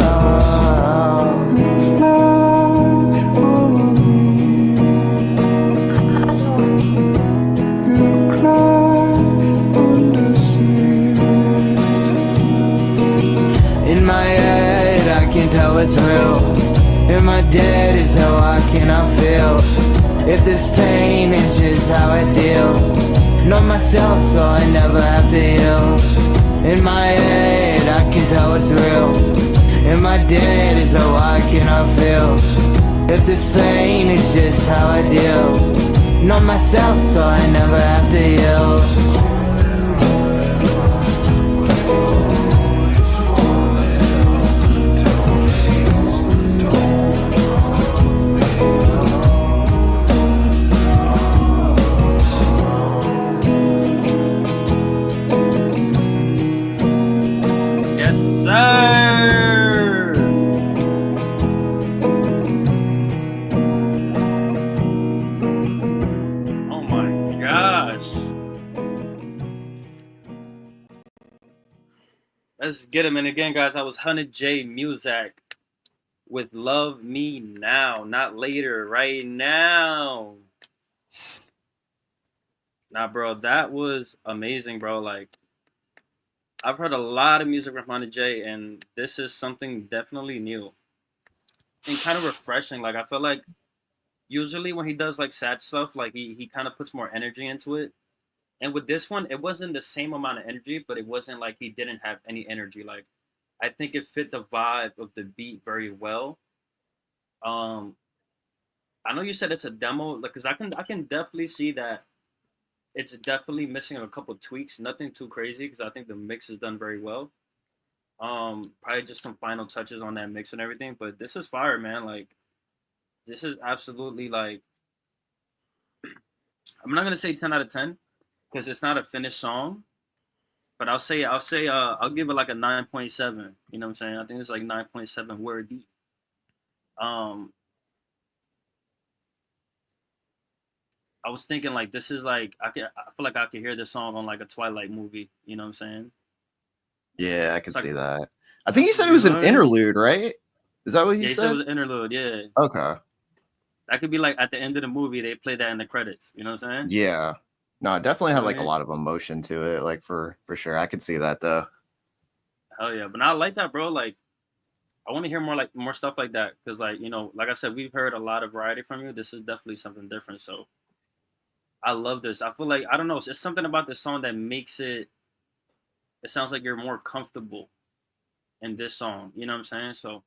[SPEAKER 7] You cry under seas. In my head I can tell it's real. Am I dead? Is how I cannot feel. If this pain is just how I deal. Know myself so I never have to heal. In my head I can tell it's real. Am I dead? Is how I cannot feel. If this pain is just how I deal. Know myself so I never have to heal.
[SPEAKER 3] Let's get him. And again, guys, I was Hannah J Music with Love Me Now, not later, right now. Nah, bro, that was amazing, bro. Like, I've heard a lot of music from Hannah J, and this is something definitely new and kind of refreshing. Like, I feel like usually when he does like sad stuff, like he kind of puts more energy into it. And with this one, it wasn't the same amount of energy, but it wasn't like he didn't have any energy. Like, I think it fit the vibe of the beat very well. I know you said it's a demo, because I can definitely see that it's definitely missing a couple tweaks. Nothing too crazy, because I think the mix is done very well. Probably just some final touches on that mix and everything. But this is fire, man. Like, this is absolutely like, I'm not gonna say 10 out of 10. Because it's not a finished song, but I'll give it like a 9.7. You know what I'm saying? I think it's like 9.7 worthy. I was thinking like this is like I feel like I could hear this song on like a Twilight movie. You know what I'm saying?
[SPEAKER 5] Yeah, I can
[SPEAKER 3] It's
[SPEAKER 5] see
[SPEAKER 3] like,
[SPEAKER 5] that. I think he said it was an interlude, right? Is that what
[SPEAKER 3] yeah,
[SPEAKER 5] he
[SPEAKER 3] he said
[SPEAKER 5] said?
[SPEAKER 3] it was an interlude. Yeah,
[SPEAKER 5] Okay.
[SPEAKER 3] that could be like at the end of the movie they play that in the credits. You know what I'm saying?
[SPEAKER 5] Yeah. No, it definitely had
[SPEAKER 3] You know what
[SPEAKER 5] like
[SPEAKER 3] I
[SPEAKER 5] a
[SPEAKER 3] mean?
[SPEAKER 5] lot of emotion to it, like for sure. I could see that though.
[SPEAKER 3] Hell yeah, but I like that, bro. Like, I want to hear more stuff like that, because like, you know, like I said, we've heard a lot of variety from you. This is definitely something different. So I love this. I feel like, I don't know, it's something about this song that makes it sounds like you're more comfortable in this song. You know what I'm saying? So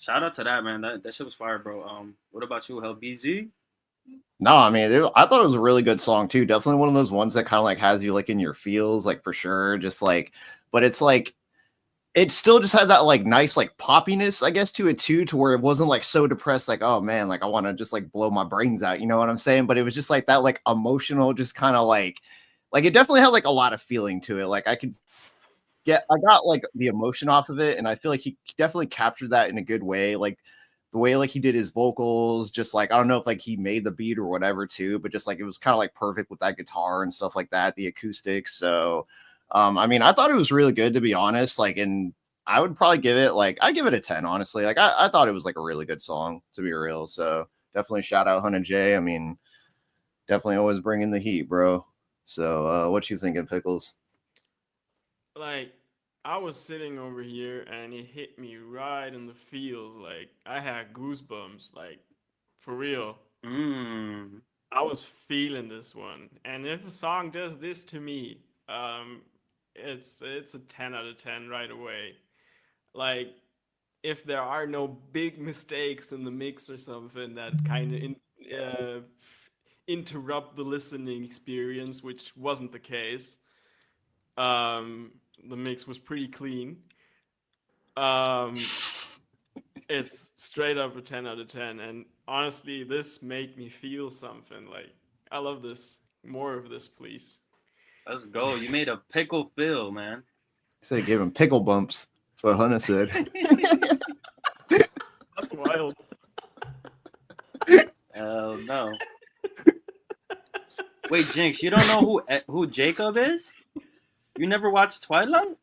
[SPEAKER 3] Shout out to that, man. That shit was fire, bro. What about you, Hell BZ?
[SPEAKER 5] No, I mean, I thought it was a really good song too. Definitely one of those ones that kind of like has you like in your feels, like for sure. Just like, but it's like it still just had that like nice like poppiness, I guess, to it too, to where it wasn't like so depressed, like, oh man, like I want to just like blow my brains out, you know what I'm saying? But it was just like that like emotional, just kind of like it definitely had like a lot of feeling to it. Like I got like the emotion off of it, and I feel like he definitely captured that in a good way. Like the way like he did his vocals, just like I don't know if like he made the beat or whatever too, but just like it was kind of like perfect with that guitar and stuff like that, the acoustics. So I mean, I thought it was really good, to be honest. Like, and I would probably give it like I give it a 10, honestly. Like I thought it was like a really good song, to be real. So definitely shout out Hunter J. I mean, definitely always bringing the heat, bro. So what you thinking, Pickles?
[SPEAKER 6] Like, I was sitting over here and it hit me right in the feels. Like, I had goosebumps. Like, for real. I was feeling this one. And if a song does this to me, it's a 10 out of 10 right away. Like, if there are no big mistakes in the mix or something that kind of interrupt the listening experience, which wasn't the case. The mix was pretty clean. It's straight up a 10 out of 10. And honestly, this made me feel something. Like, I love this. More of this, please.
[SPEAKER 3] Let's go. You made a pickle feel, man.
[SPEAKER 5] He said he gave him pickle bumps. That's what Hunter said.
[SPEAKER 6] That's wild.
[SPEAKER 3] Hell no. Wait, Jinx, you don't know who Jacob is? You never watched Twilight?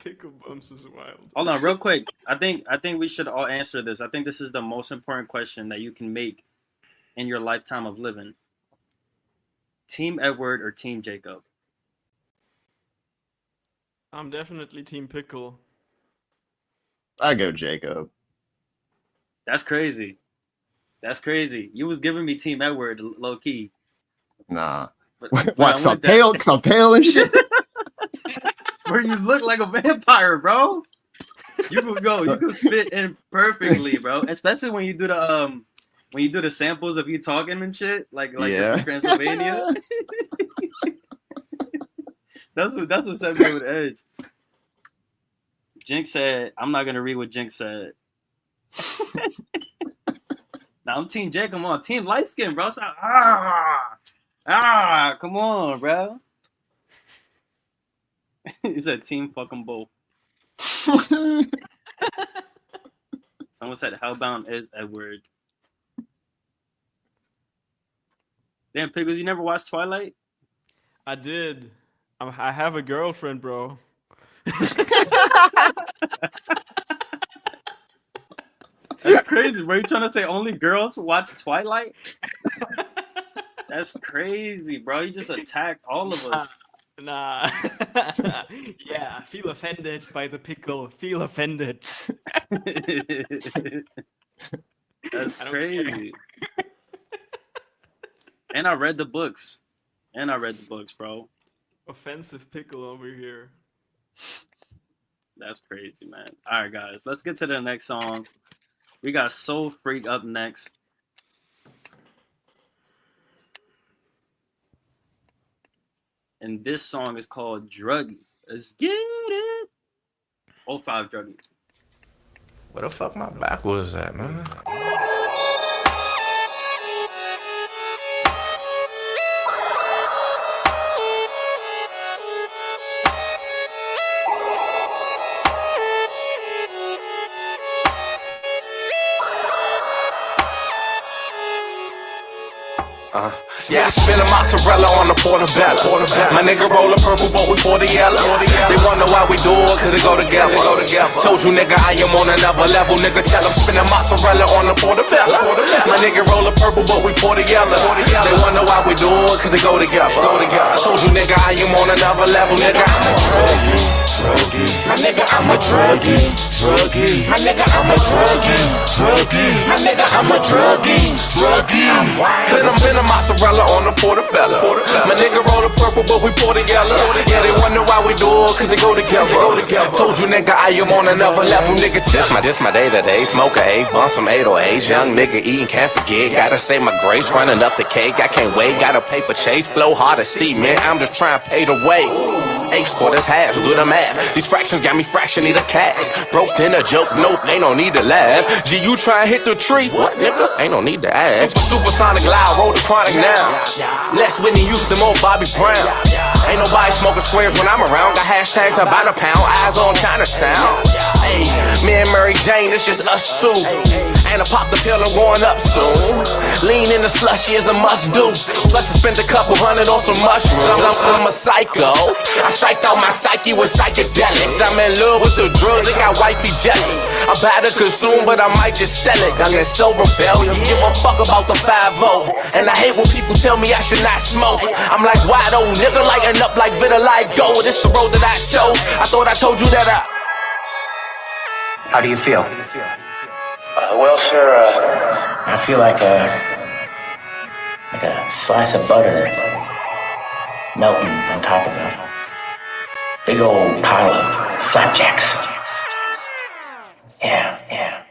[SPEAKER 6] Pickle bumps is wild.
[SPEAKER 3] Hold on, real quick. I think we should all answer this. I think this is the most important question that you can make in your lifetime of living. Team Edward or Team Jacob?
[SPEAKER 6] I'm definitely Team Pickle.
[SPEAKER 5] I go Jacob.
[SPEAKER 3] That's crazy. That's crazy. You was giving me Team Edward low key.
[SPEAKER 5] Nah.
[SPEAKER 3] But
[SPEAKER 5] What?
[SPEAKER 3] I
[SPEAKER 5] Cause I'm
[SPEAKER 3] went
[SPEAKER 5] pale? Cause I'm pale and shit.
[SPEAKER 3] Where you look like a vampire, bro. You could fit in perfectly, bro. Especially when you do the samples of you talking and shit, like
[SPEAKER 5] Yeah.
[SPEAKER 3] in Transylvania. that's what set me over the edge. Jinx said, "I'm not gonna read what Jinx said." Now I'm Team J. Come on, Team Light Skin, bro. Stop. Come on, bro. He said Team fucking both. Someone said Hellbound is Edward. Damn, Pickles, you never watched Twilight?
[SPEAKER 6] I did. I have a girlfriend, bro.
[SPEAKER 3] That's crazy, bro. You trying to say only girls watch Twilight? That's crazy, bro. You just attacked all of us.
[SPEAKER 6] Nah. Yeah, feel offended by the pickle. Feel offended.
[SPEAKER 3] That's crazy. And I read the books. Bro.
[SPEAKER 6] Offensive pickle over here.
[SPEAKER 3] That's crazy, man. All right, guys. Let's get to the next song. We got Soul Freak up next. And this song is called Druggy. Let's get it. 05 Druggy.
[SPEAKER 9] Where the fuck my backwards at, man?
[SPEAKER 10] Yeah, spilling mozzarella on the portobello. My nigga roll a purple, but we pour the yellow. They wonder why we do it, cause it go together. Told you nigga I am on another level. Nigga tell them spinning mozzarella on the portobello. My nigga roll a purple, but we pour the yellow. They wonder why we do it, cause it go together. I told you nigga I am on another level. Nigga I'm a druggie. My nigga, I'm a druggie. My nigga, I'm a druggie. My nigga, I'm a druggie. Cause I'm spinning mozzarella on the portobello. My nigga roll the purple, but we pour the yellow. Yeah, they wonder why we do it, cause they go together. Told you, nigga, I am on another level, nigga. This my day to day. Smoke a eight, bun some 808s. Young nigga eating, can't forget. Gotta say my grace, running up the cake. I can't wait, got a paper chase. Flow hard to see, man. I'm just trying to pay the way. Eights, quarters, halves, do the math. These fractions got me fraction, need a cash. Broke in a joke, nope, ain't no need to laugh. G, you try and hit the tree, what nigga? Ain't no need to ask. Supersonic loud, roll the chronic now. Less Whitney Houston, more Bobby Brown. Ain't nobody smoking squares when I'm around. Got hashtags about a pound, eyes on Chinatown. Hey, me and Mary Jane, it's just us two. And I pop the pill, I'm going up soon. Lean in the slushy is a must do. Plus I spent a couple hundred on some mushrooms. I'm a psycho. I psyched out my psyche with psychedelics. I'm in love with the drugs, they got wifey jealous. I'm about to consume, but I might just sell it. Young and so rebellious, give a fuck about the 5-0. And I hate when people tell me I should not smoke. I'm like, why don't nigga lighten up like vitiligo? Gold? It's the road that I chose. I thought I told you that
[SPEAKER 11] How do you feel?
[SPEAKER 12] Well, sir,
[SPEAKER 11] I feel like a slice of butter melting on top of a big old pile of flapjacks. Yeah.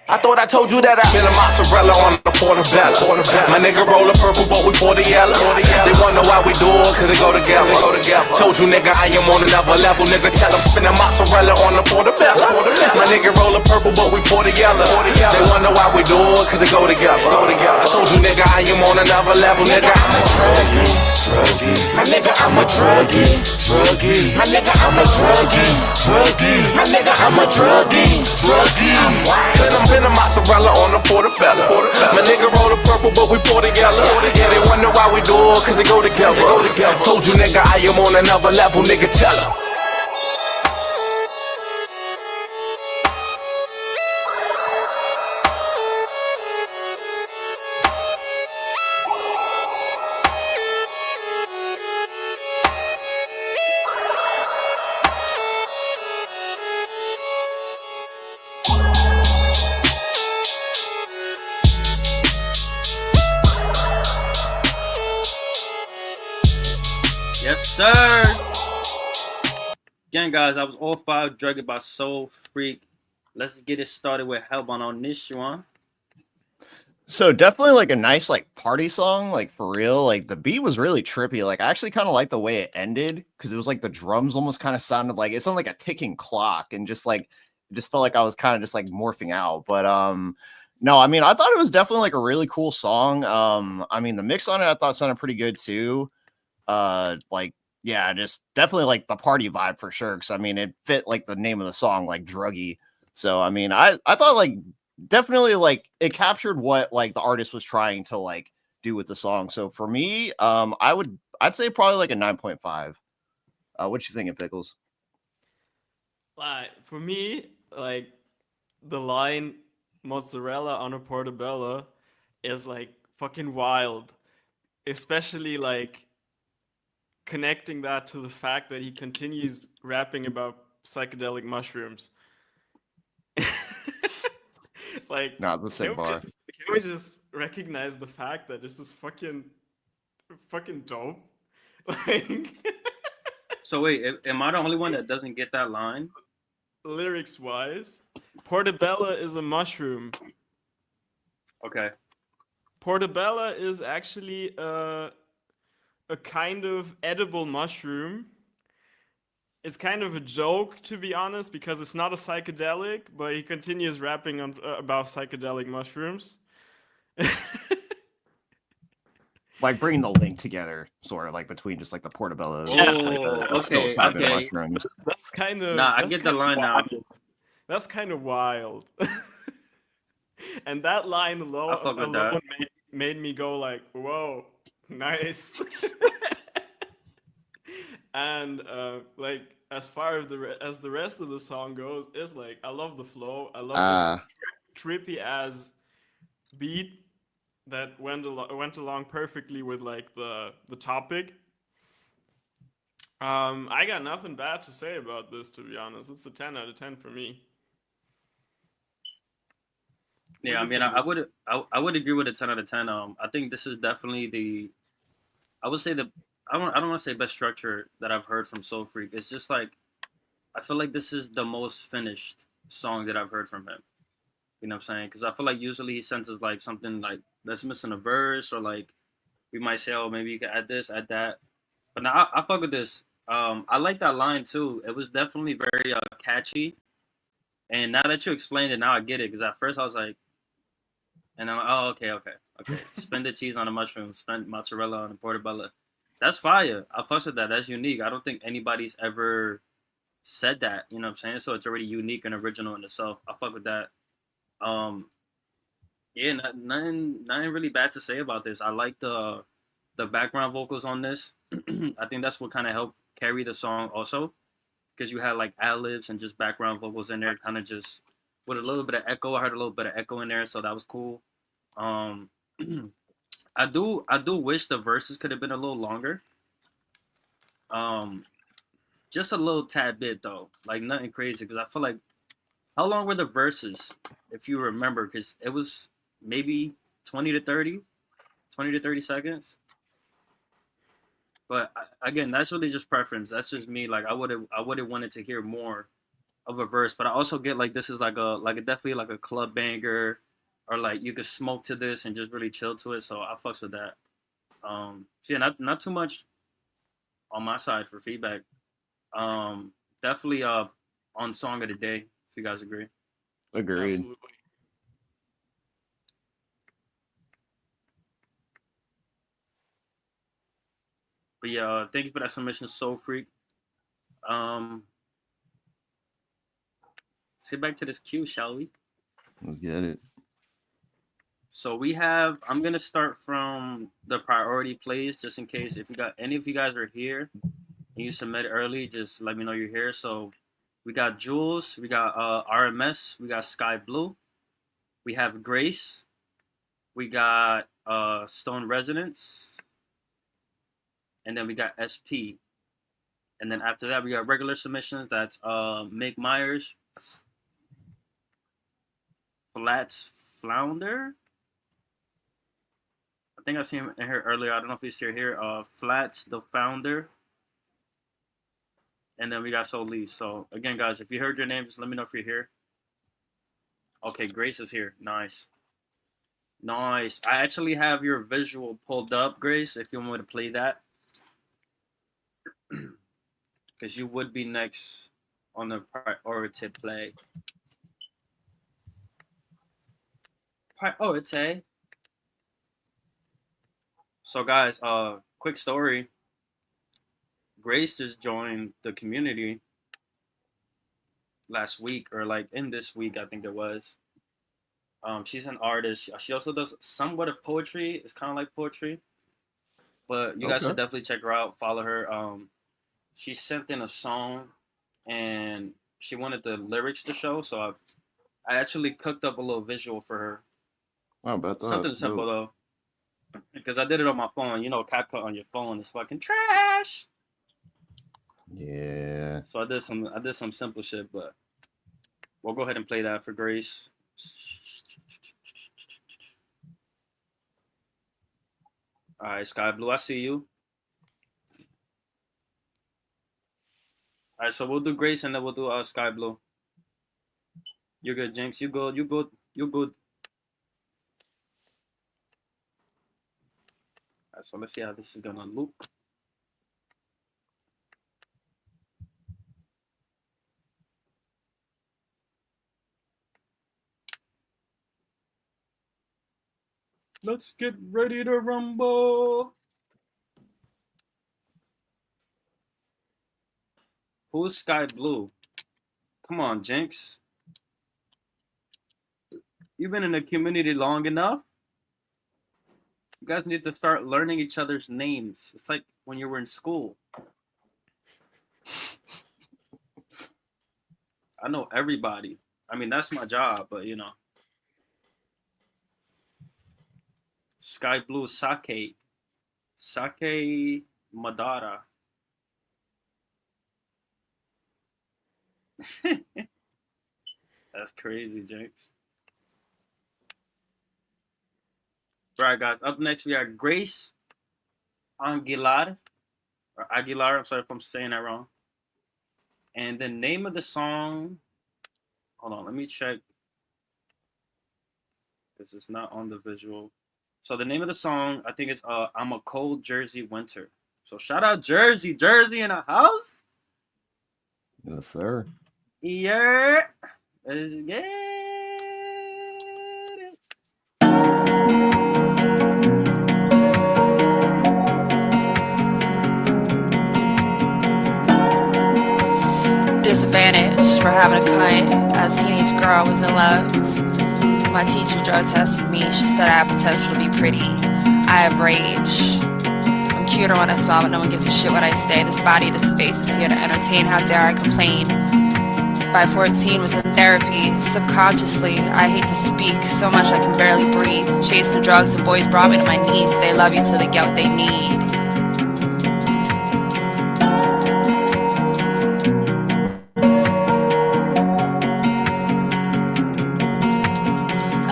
[SPEAKER 10] I thought I told you that I been a mozzarella on the portobello. My nigga roll the purple, but we pour the yellow. They wonder why we do it, cause they go together. Told you, nigga, I am on another level. Nigga, tell them spinning mozzarella on the portobello. My nigga roll the purple, but we pour the yellow. They wonder why we do it, cause they go together. I told you, nigga, I am on another level. Nigga, I'm a druggie. My nigga, I'm a druggie. My nigga, I'm a druggie. My nigga, I'm a druggie. Cause I'm spinning mozzarella on the portobello. My nigga roll the purple, but we pour the yellow. Yeah, they wonder why we do it, cause they go together. Told you, nigga, I am on another level, nigga, tell her.
[SPEAKER 3] Yes, sir. Again, guys, I was all five drugged by Soul Freak. Let's get it started with Hellbound on this one.
[SPEAKER 5] So definitely like a nice like party song, like for real. Like the beat was really trippy. Like I actually kind of like the way it ended because it was like the drums almost kind of sounded like it sounded like a ticking clock, and just like it just felt like I was kind of just like morphing out. But no, I mean I thought it was definitely like a really cool song. I mean the mix on it I thought sounded pretty good too. Like yeah, just definitely like the party vibe for sure. Because I mean it fit like the name of the song, like druggy. So I mean I thought like definitely like it captured what like the artist was trying to like do with the song. So for me, I'd say probably like a 9.5. What you thinking, Pickles?
[SPEAKER 6] Like for me, like the line mozzarella on a portobello is like fucking wild, especially like connecting that to the fact that he continues rapping about psychedelic mushrooms. Like,
[SPEAKER 5] not the same bar.
[SPEAKER 6] Can we just recognize the fact that this is fucking dope? Like,
[SPEAKER 3] so wait, am I the only one that doesn't get that line?
[SPEAKER 6] Lyrics wise, portobello is a mushroom.
[SPEAKER 3] Okay.
[SPEAKER 6] Portobello is actually a kind of edible mushroom. It's kind of a joke, to be honest, because it's not a psychedelic, but he continues rapping on about psychedelic mushrooms.
[SPEAKER 5] Like bringing the link together, sort of like between just like the portobello.
[SPEAKER 3] Oh,
[SPEAKER 5] and just, like, the mushrooms.
[SPEAKER 6] That's kind of.
[SPEAKER 3] Nah, I get the line now.
[SPEAKER 6] That's kind of wild. And that line alone made me go like, "Whoa, nice." And like as far as the rest of the song goes, it's like I love the flow. I love this trippy ass beat that went along perfectly with like the topic. I got nothing bad to say about this, to be honest. It's a 10 out of 10 for me. What
[SPEAKER 3] Yeah,
[SPEAKER 6] do
[SPEAKER 3] I
[SPEAKER 6] you
[SPEAKER 3] mean,
[SPEAKER 6] think?
[SPEAKER 3] I would agree with a 10 out of 10. I think this is definitely the I would say the I don't want to say best structure that I've heard from Soul Freak. It's just like I feel like this is the most finished song that I've heard from him. You know what I'm saying? Because I feel like usually he senses like something like that's missing a verse or like we might say, oh, maybe you can add this, add that. But now I fuck with this. I like that line too. It was definitely very catchy. And now that you explained it, now I get it. Because at first I was like, and I'm like, oh, okay. Spend the cheese on the mushroom, spend mozzarella on the portobello. That's fire. I fucks with that. That's unique. I don't think anybody's ever said that. You know what I'm saying? So it's already unique and original in itself. I fuck with that. Um, yeah, nothing really bad to say about this. I like the background vocals on this. I think that's what kind of helped carry the song also, because you had like ad libs and just background vocals in there, kind of just with a little bit of echo. I heard a little bit of echo in there, so that was cool. Um, I do wish the verses could have been a little longer. Um, just a little tad bit though, like nothing crazy. Because I feel like how long were the verses, if you remember? Because it was maybe 20 to 30, 20 to 30 seconds. But again, that's really just preference. That's just me. Like I would have wanted to hear more of a verse, but I also get like this is like a definitely like a club banger, or like you could smoke to this and just really chill to it. So I fucks with that. So yeah, not too much on my side for feedback. Um, definitely on song of the day, if you guys agree.
[SPEAKER 5] Agreed.
[SPEAKER 6] Absolutely.
[SPEAKER 3] But yeah, thank you for that submission, Soul Freak. Um, let's get back to this queue, shall we?
[SPEAKER 5] Let's get it.
[SPEAKER 3] So we have. I'm gonna start from the priority plays, just in case if you got any of you guys are here and you submit early, just let me know you're here. So we got Jules, we got RMS, we got Sky Blue, we have Grace, we got Stone Residence, and then we got SP. And then after that, we got regular submissions. That's Mick Myers, Flats Flounder. I think I seen him in here earlier. I don't know if he's still here. Flats the Founder. And then we got Solis. So again, guys, if you heard your name, just let me know if you're here. Okay, Grace is here. Nice. Nice. I actually have your visual pulled up, Grace, if you want me to play that. Because you would be next on the priority play. Priority. So guys, quick story. Grace just joined the community last week, or like in this week, I think it was. She's an artist. She also does somewhat of poetry. It's kind of like poetry, but you guys should definitely check her out. Follow her. She sent in a song, and she wanted the lyrics to show. So I actually cooked up a little visual for her.
[SPEAKER 5] Oh, bet that.
[SPEAKER 3] Something simple though, because I did it on my phone. You know, CapCut on your phone is fucking trash.
[SPEAKER 5] Yeah.
[SPEAKER 3] So I did some simple shit, but we'll go ahead and play that for Grace. All right, Sky Blue, I see you. All right, so we'll do Grace and then we'll do Sky Blue. You're good, Jinx. You good. You good. You good. All right, so let's see how this is gonna look. Let's get ready to rumble. Who's Sky Blue? Come on, Jinx. You've been in the community long enough. You guys need to start learning each other's names. It's like when you were in school. I know everybody. I mean, that's my job, but you know. Sky Blue Sake. Sake Madara. That's crazy, Jinx. All right, guys. Up next, we got Grace Aguilar. Or Aguilar. I'm sorry if I'm saying that wrong. And the name of the song. Hold on, let me check. This is not on the visual. So the name of the song, I think, is "I'm a Cold Jersey Winter." So shout out Jersey, Jersey in the house.
[SPEAKER 5] Yes, sir.
[SPEAKER 3] Yeah, let's get it.
[SPEAKER 13] Disadvantage for having a cunt. As a teenage girl, I was in love. My teacher drug tested me. She said I have potential to be pretty. I have rage. I'm cuter when I smile, but no one gives a shit what I say. This body, this face is here to entertain. How dare I complain? By 14, was in therapy. Subconsciously, I hate to speak so much I can barely breathe. Chasing drugs and boys brought me to my knees. They love you till they get what they need.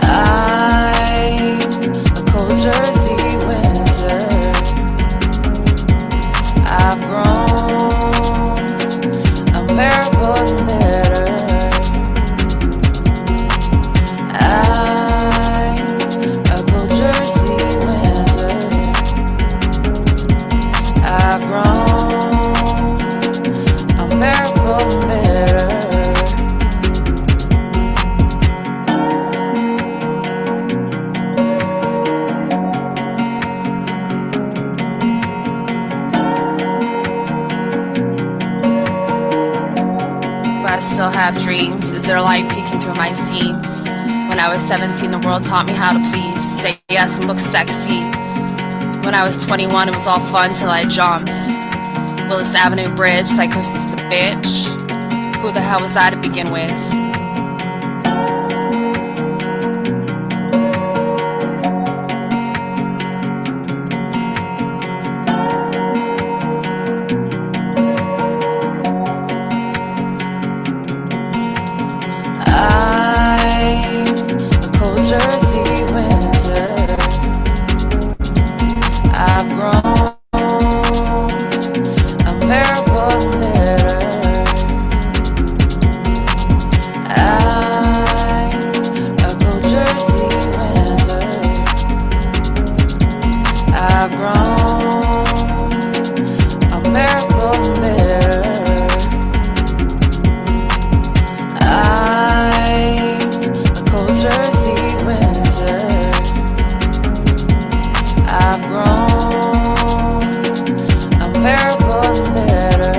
[SPEAKER 13] I'm a cold Jersey winter. I've grown unbearable and bitter. I'm a cold Jersey winter. I've grown unbearable and bitter. I still have dreams. Is there light peeking through my seams? When I was 17, the world taught me how to please. Say yes and look sexy. When I was 21, it was all fun till I jumped. Willis Avenue Bridge, psychosis the bitch. Who the hell was I to begin with? I'm a cold Jersey winter. I've grown unbearable and bitter. I'm a cold Jersey winter. I've grown unbearable and bitter. I'm a cold Jersey winter. I've grown unbearable and bitter.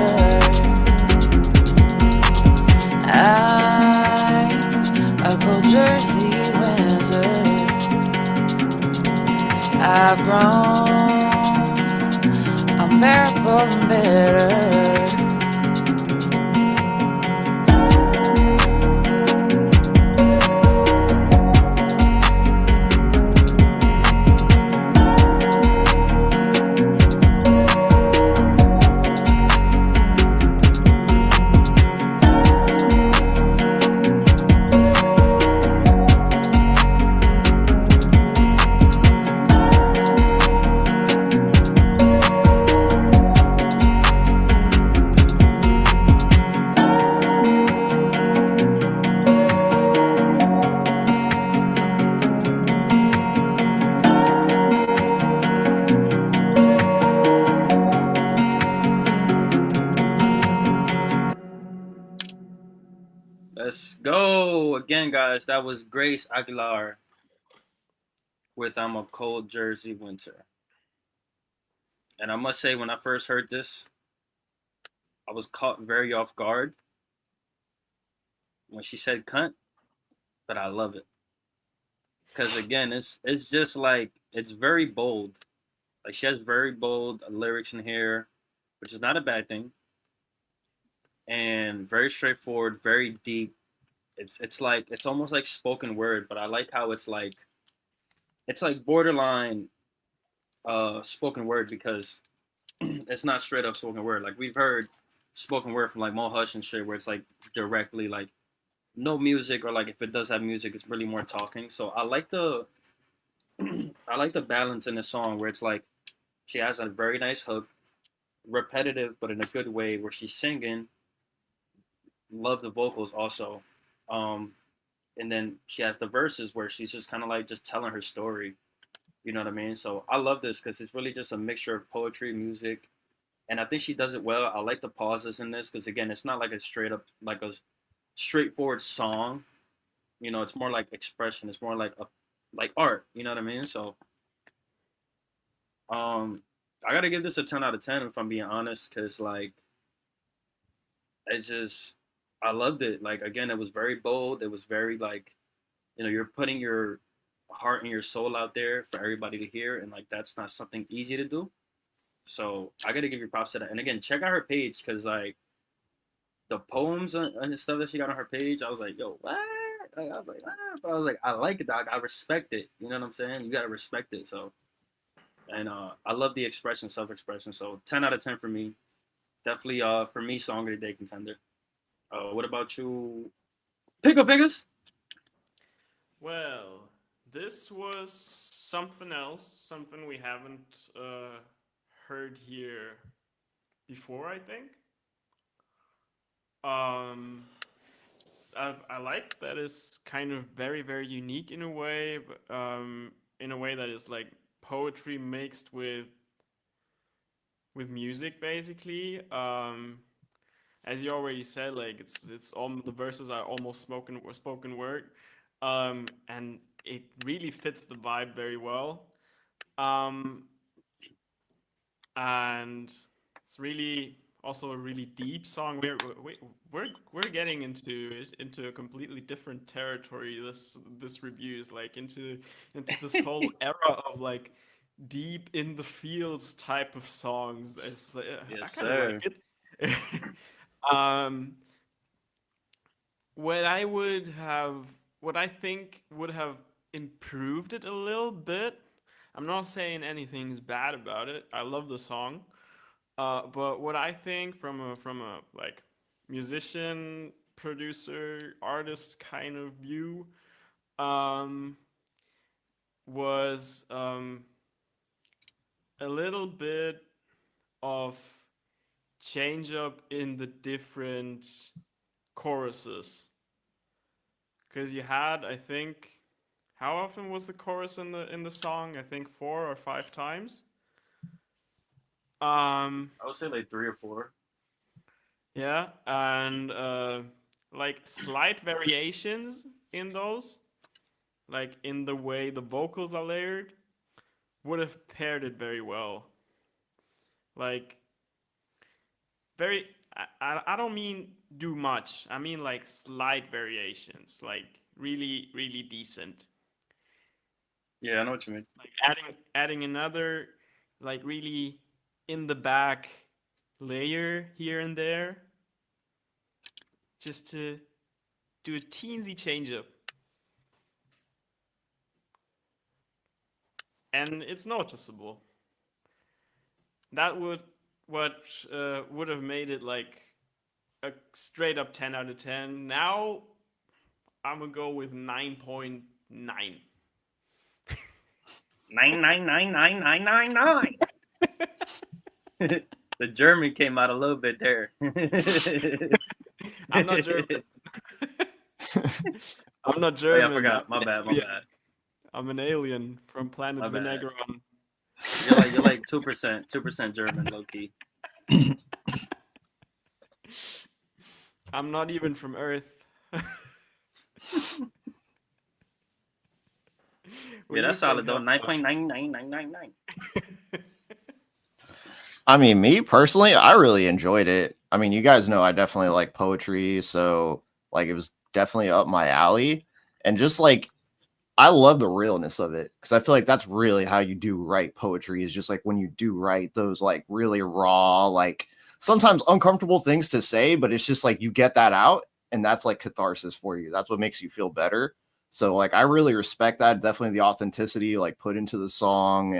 [SPEAKER 13] I'm a cold Jersey winter. I've grown unbearable and bitter.
[SPEAKER 3] Let's go again, guys. That was Grace Aguilar with "I'm a Cold Jersey Winter." And I must say, when I first heard this, I was caught very off guard when she said "cunt," but I love it because again, it's just like it's very bold. Like she has very bold lyrics in here, which is not a bad thing, and very straightforward, very deep. It's like it's almost like spoken word, but I like how it's like borderline spoken word because it's not straight up spoken word. Like we've heard spoken word from like Mo Hush and shit, where it's like directly like no music, or like if it does have music, it's really more talking. So I like the I like the balance in the song where it's like she has a very nice hook, repetitive but in a good way, where she's singing. Love the vocals also, um, and then she has the verses where she's just kind of like just telling her story. You know what I mean? So I love this because it's really just a mixture of poetry, music, and I think she does it well. I like the pauses in this because again, it's not like a straight up like a straightforward song. You know, it's more like expression. It's more like art. You know what I mean? So I gotta give this a 10 out of 10 if I'm being honest, because like it's just I loved it. Like again, it was very bold. It was very like you're putting your heart and your soul out there for everybody to hear, and like that's not something easy to do. So I gotta give you props to that. And again, check out her page because like the poems and the stuff that she got on her page, I was like, yo, what? Like, I was like, ah, but I was like, I like it, dog. I respect it. You know what I'm saying? You gotta respect it. So, and I love the expression, self-expression. So 10 out of 10 for me. Definitely, for me, song of the day contender. What about you, Pickle Fingers?
[SPEAKER 6] Well, this was something else, something we haven't heard here before, I think. I like that is kind of very, very unique in a way, in a way that is like poetry mixed with music, basically. As you already said, like it's all the verses are almost spoken word, and it really fits the vibe very well. Um, and it's really also a really deep song. We're getting into a completely different territory. This review is like into this whole era of like deep in the fields type of songs. It's,
[SPEAKER 3] Yes,
[SPEAKER 6] I kind of
[SPEAKER 3] sir.
[SPEAKER 6] like it. um, what I would have, what I think would have improved it a little bit. I'm not saying anything's bad about it. I love the song. But what I think from a like musician, producer, artist kind of view, um, was a little bit of change up in the different choruses. Because you had, I think, how often was the chorus in the song? I think 4 or 5 times.
[SPEAKER 3] I would say like 3 or 4.
[SPEAKER 6] Yeah, and like slight variations in those, like in the way the vocals are layered, would have paired it very well. Like very, I don't mean do much. I mean like slight variations, like really really decent.
[SPEAKER 3] Yeah, I know what you mean.
[SPEAKER 6] Like adding another like really in the back layer here and there, just to do a teensy change up. And it's noticeable. That would have made it like a straight up 10 out of 10. Now I'm gonna go with 9.9.
[SPEAKER 3] 9999999. The German came out a little bit there.
[SPEAKER 6] I'm not German. I'm not
[SPEAKER 3] Oh,
[SPEAKER 6] German.
[SPEAKER 3] yeah, I forgot. My bad.
[SPEAKER 6] I'm an alien from planet
[SPEAKER 3] My bad.
[SPEAKER 6] Vinegron.
[SPEAKER 3] You're like 2% German, low key.
[SPEAKER 6] I'm not even from Earth.
[SPEAKER 3] Yeah, that's solid though. 9.99999.
[SPEAKER 5] I mean, me personally, I really enjoyed it. I mean, you guys know I definitely like poetry, so like it was definitely up my alley. And just like I love the realness of it because I feel like that's really how you do write poetry is just like when you do write those like really raw, like sometimes uncomfortable things to say, but it's just like you get that out and that's like catharsis for you. That's what makes you feel better. So like I really respect that. Definitely the authenticity like put into the song.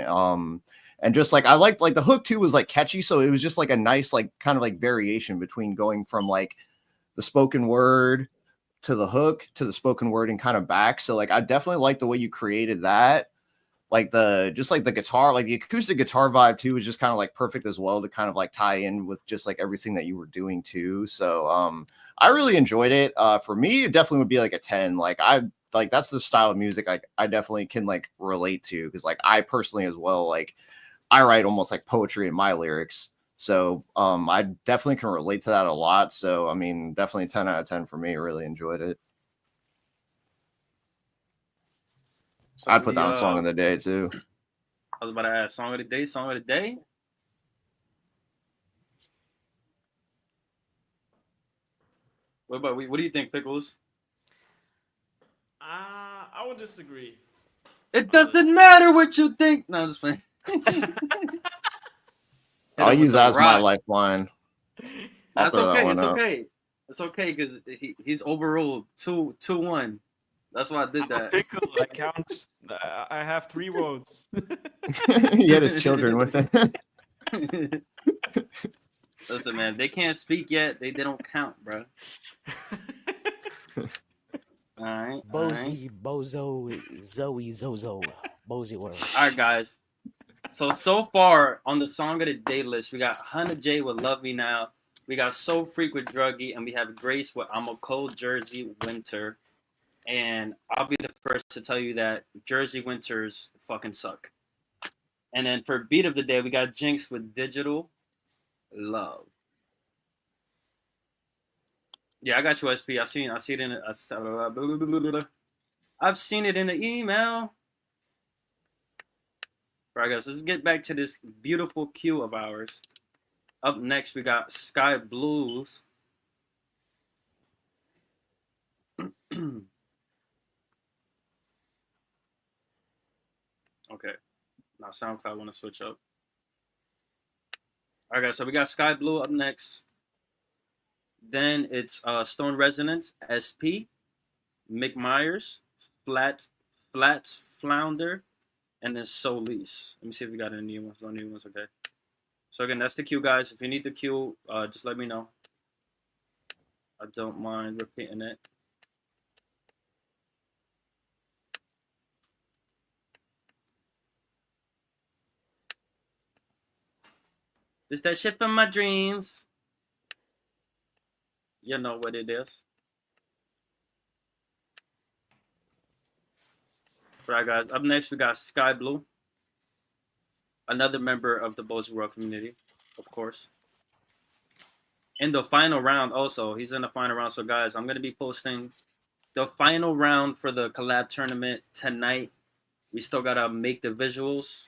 [SPEAKER 5] And just like I liked like the hook too was like catchy, so it was just like a nice like kind of like variation between going from like the spoken word to the hook to the spoken word and kind of back. So like I definitely like the way you created that. Like the just like the guitar, like the acoustic guitar vibe too was just kind of like perfect as well to kind of like tie in with just like everything that you were doing too. So I really enjoyed it. For me, it definitely would be like a 10. Like that's the style of music like I definitely can like relate to, because like I personally as well, like I write almost like poetry in my lyrics. So I definitely can relate to that a lot. So I mean, definitely 10 out of 10 for me. Really enjoyed it.
[SPEAKER 3] So
[SPEAKER 5] I'd put down a song of the day too.
[SPEAKER 3] I was about to ask song of the day. Song of the day. What do you think, Pickles?
[SPEAKER 6] I would disagree.
[SPEAKER 3] It doesn't matter what you think. No, I'm just playing.
[SPEAKER 5] I'll use that as my lifeline.
[SPEAKER 3] That's okay. It's okay. It's okay because he's overruled 2-1. That's why I did that.
[SPEAKER 6] Pickle, I count. I have 3 votes.
[SPEAKER 5] He had his children with him.
[SPEAKER 3] Listen, man, they can't speak yet. They don't count, bro. All right.
[SPEAKER 4] Bozy, Bozo, Zoe, Zozo. Bozy word.
[SPEAKER 3] All right, guys. So far on the song of the day list, we got Hannah J with Love Me Now. We got So Freak with Druggy. And we have Grace with I'm a Cold Jersey Winter. And I'll be the first to tell you that Jersey winters fucking suck. And then for beat of the day, we got Jinx with Digital Love. Yeah, I got you, SP. I see it in I've seen it in the email. All right, guys, let's get back to this beautiful queue of ours. Up next, we got Sky Blues. Okay. Now SoundCloud want to switch up. All right, guys, so we got Sky Blue up next. Then it's Stone Resonance, SP, Mick Myers, Flats Flounder, and then Solis. Let me see if we got any new ones. No new ones, okay. So again, that's the queue, guys. If you need the queue, just let me know. I don't mind repeating it. This that shit from my dreams. You know what it is. All right, guys. Up next, we got Sky Blue. Another member of the Bozy World community, of course. In the final round also. He's in the final round. So, guys, I'm going to be posting the final round for the collab tournament tonight. We still got to make the visuals.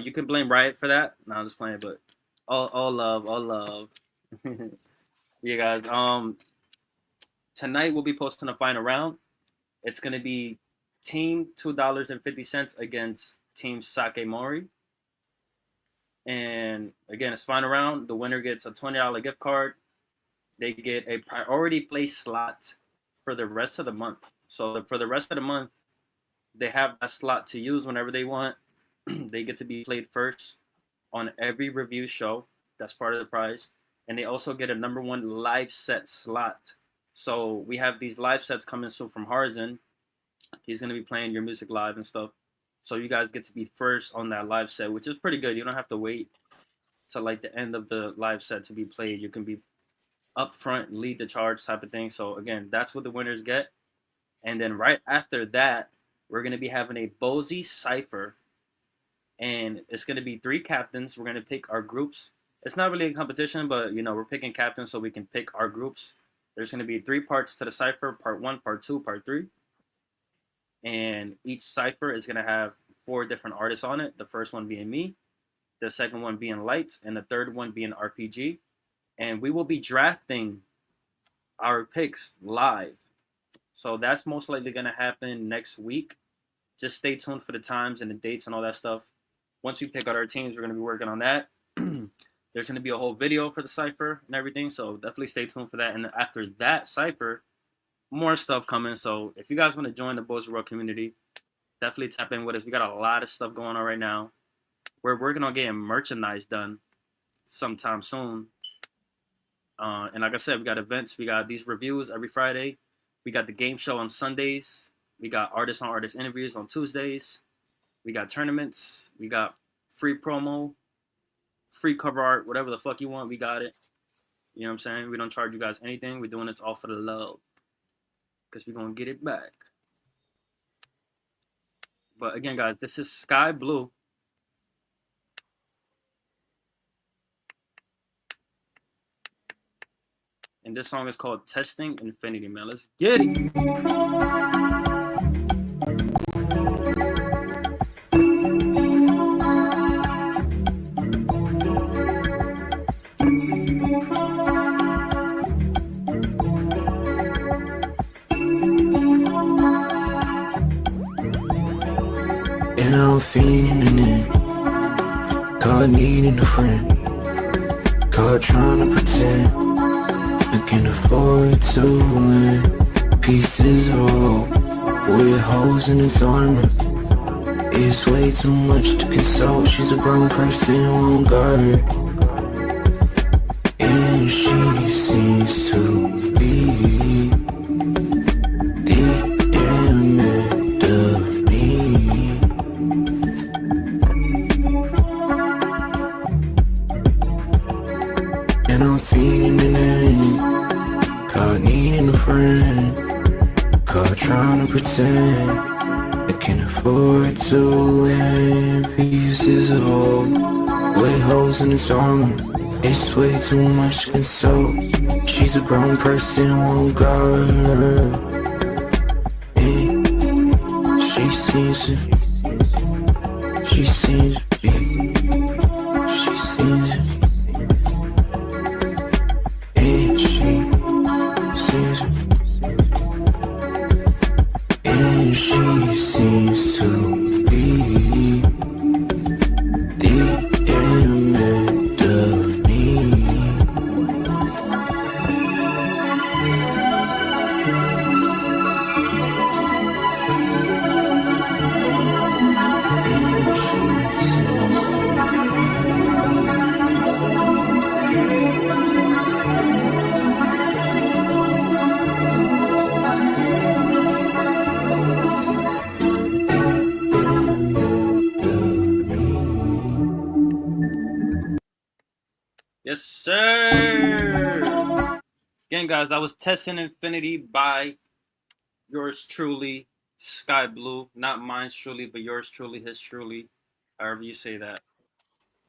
[SPEAKER 3] You can blame Riot for that. No, I'm just playing, but all love. Yeah, guys. Tonight we'll be posting the final round. It's gonna be Team $2.50 against Team Sake Mori. And again, it's final round. The winner gets a $20 gift card. They get a priority place slot for the rest of the month. So for the rest of the month, they have that slot to use whenever they want. They get to be played first on every review show. That's part of the prize. And they also get a #1 live set slot. So we have these live sets coming soon from Harzin. He's going to be playing your music live and stuff. So you guys get to be first on that live set, which is pretty good. You don't have to wait till like the end of the live set to be played. You can be up front, lead the charge type of thing. So again, that's what the winners get. And then right after that, we're going to be having a Bozy Cypher. And it's going to be 3 captains. We're going to pick our groups. It's not really a competition, but, you know, we're picking captains so we can pick our groups. There's going to be 3 parts to the cipher, part 1, part 2, part 3. And each cipher is going to have 4 different artists on it. The first one being me, the second one being Light, and the third one being RPG. And we will be drafting our picks live. So that's most likely going to happen next week. Just stay tuned for the times and the dates and all that stuff. Once we pick out our teams, we're going to be working on that. There's going to be a whole video for the cipher and everything, so definitely stay tuned for that. And after that cipher, more stuff coming. So if you guys want to join the Bozy World community, definitely tap in with us. We got a lot of stuff going on right now. we're working on getting merchandise done sometime soon. And like I said, we got events. We got these reviews every Friday. We got the game show on Sundays. We got artist on artist interviews on Tuesdays. We got tournaments. We got free promo, free cover art, whatever the fuck you want. We got it. You know what I'm saying? We don't charge you guys anything. We're doing this all for the love. Because we're going to get it back. But again, guys, this is Sky Blue. And this song is called Testing Infinity, man. Let's get it.
[SPEAKER 7] And I'm feeding in it. Caught needing a friend. Caught trying to pretend I can afford to win. Pieces roll with holes in its armor. It's way too much to console. She's a grown person, won't guard her. And she seems to be the image of me. And I'm feeding in it. Caught needing a friend. Caught trying to pretend I can't afford to live. Pieces of old with holes in its armor. It's way too much to console. She's a grown person, won't guard her. And she seems to be. She seems to be. And she seems and she seems to be the image of me.
[SPEAKER 3] Yes, sir. Again, guys, that was Testing Infinity by yours truly, Sky Blue. Not mine truly, but yours truly, his truly. However you say that.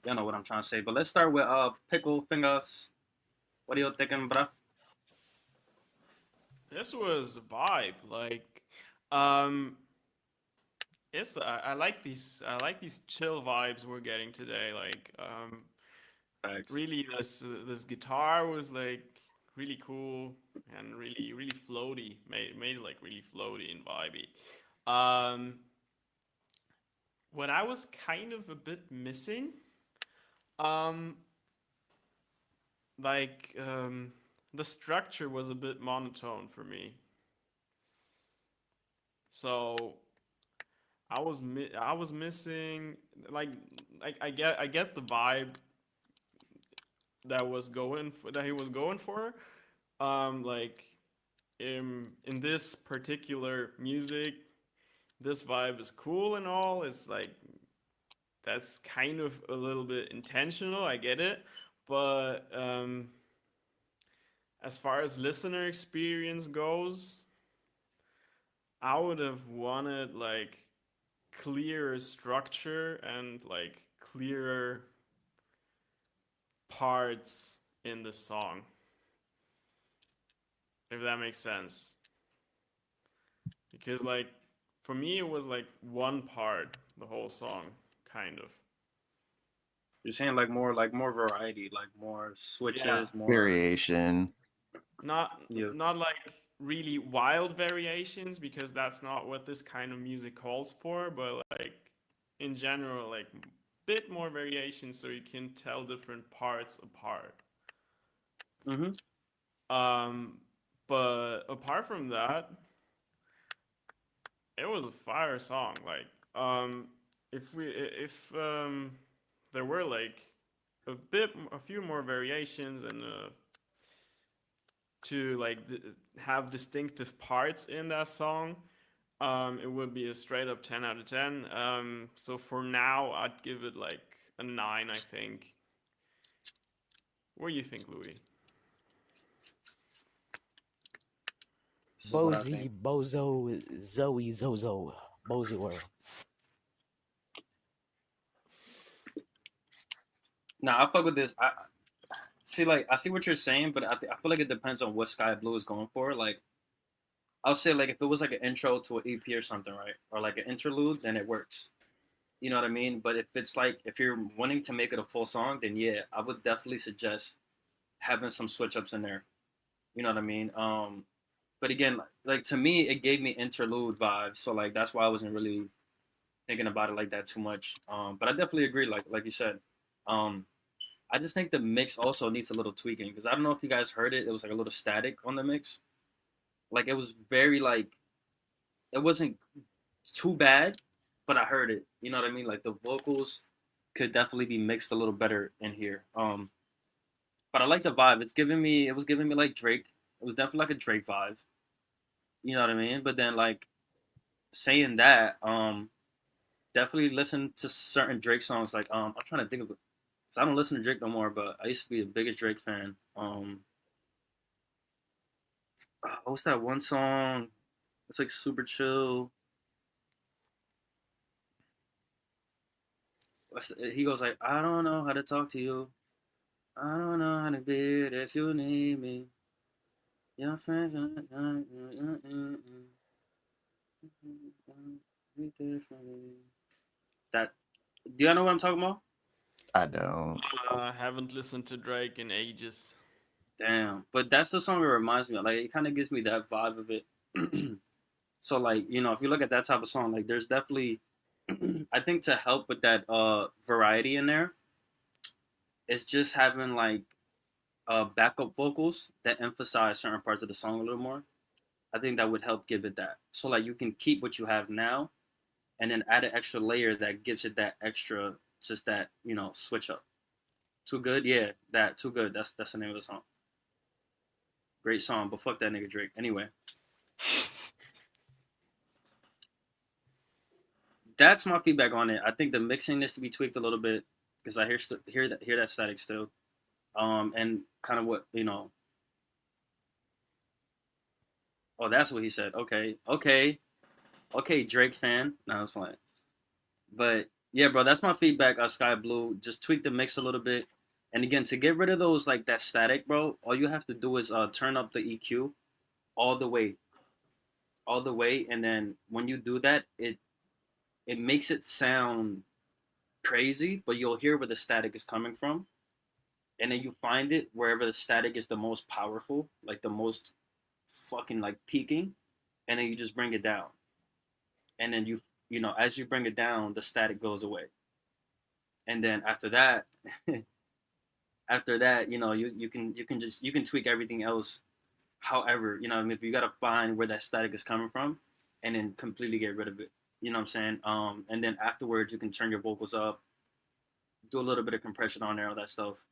[SPEAKER 3] Y'all know what I'm trying to say. But let's start with Pickle Fingers. What are you thinking, bruh?
[SPEAKER 6] This was a vibe. Like, um, it's I like these chill vibes we're getting today. Like,
[SPEAKER 3] Thanks.
[SPEAKER 6] really this guitar was like really cool and really floaty. Made it like really floaty and vibey. What I was kind of a bit missing, um, like the structure was a bit monotone for me. So I was missing like I get the vibe that he was going for. Like in this particular music, this vibe is cool and all. It's like that's kind of a little bit intentional. I get it, but as far as listener experience goes, I would have wanted like clearer structure and like clearer parts in the song, if that makes sense. Because like for me it was like one part the whole song, kind of.
[SPEAKER 3] You're saying like more variety, like more switches,
[SPEAKER 6] Yeah.
[SPEAKER 3] more
[SPEAKER 5] Variation.
[SPEAKER 6] Not
[SPEAKER 3] Yeah.
[SPEAKER 6] not like really wild variations, because that's not what this kind of music calls for, but like in general, like bit more variation so you can tell different parts apart.
[SPEAKER 3] Mm-hmm.
[SPEAKER 6] But apart from that, it was a fire song. Like, if there were like a few more variations and to like have distinctive parts in that song, it would be a straight up 10 out of 10. So for now, I'd give it like a 9, I think. What do you think, Louis?
[SPEAKER 4] Bozy, Bozo, Zoe, Zozo, Bozy World.
[SPEAKER 3] Nah, I fuck with this. I see, like, I see what you're saying, but I feel like it depends on what Sky Blue is going for. Like, I'll say, like, if it was like an intro to an EP or something, right, or like an interlude, then it works. You know what I mean? But if it's like if you're wanting to make it a full song, then yeah, I would definitely suggest having some switch ups in there. You know what I mean? But again, like to me, it gave me interlude vibes, so like that's why I wasn't really thinking about it like that too much. But I definitely agree, like you said. Um, I just think the mix also needs a little tweaking because I don't know if you guys heard it. It was like a little static on the mix. Like it was very like it wasn't too bad, but I heard it. You know what I mean? Like the vocals could definitely be mixed a little better in here. But I like the vibe. It was giving me like Drake. It was definitely like a Drake vibe. You know what I mean? But then like saying that, definitely listen to certain Drake songs. Like I'm trying to think of it. 'Cause I don't listen to Drake no more, but I used to be the biggest Drake fan. What's that one song? It's like super chill. He goes like, I don't know how to talk to you. I don't know how to be it if you need me. Your friends that. Do y'all know what I'm talking about?
[SPEAKER 5] I don't.
[SPEAKER 6] I haven't listened to Drake in ages.
[SPEAKER 3] Damn, but that's the song it reminds me of. Like it kind of gives me that vibe of it. So like if you look at that type of song, like there's definitely, I think to help with that variety in there, it's just having like backup vocals that emphasize certain parts of the song a little more. I think that would help give it that. So like you can keep what you have now, and then add an extra layer that gives it that extra, just that switch up. Too good, yeah, that too good. That's the name of the song. Great song, but fuck that nigga Drake. Anyway, that's my feedback on it. I think the mixing needs to be tweaked a little bit because I hear that static still, and kind of what. Oh, that's what he said. Okay, Drake fan. No, I was playing, but yeah, bro, that's my feedback on Sky Blue. Just tweak the mix a little bit, and again, to get rid of those like that static, bro, all you have to do is turn up the EQ all the way, and then when you do that, it makes it sound crazy, but you'll hear where the static is coming from. And then you find it wherever the static is the most powerful, like the most fucking like peaking, and then you just bring it down. And then as you bring it down, the static goes away. And then after that, you can tweak everything else. However, if you gotta find where that static is coming from, and then completely get rid of it. You know what I'm saying? And then afterwards, you can turn your vocals up, do a little bit of compression on there, all that stuff.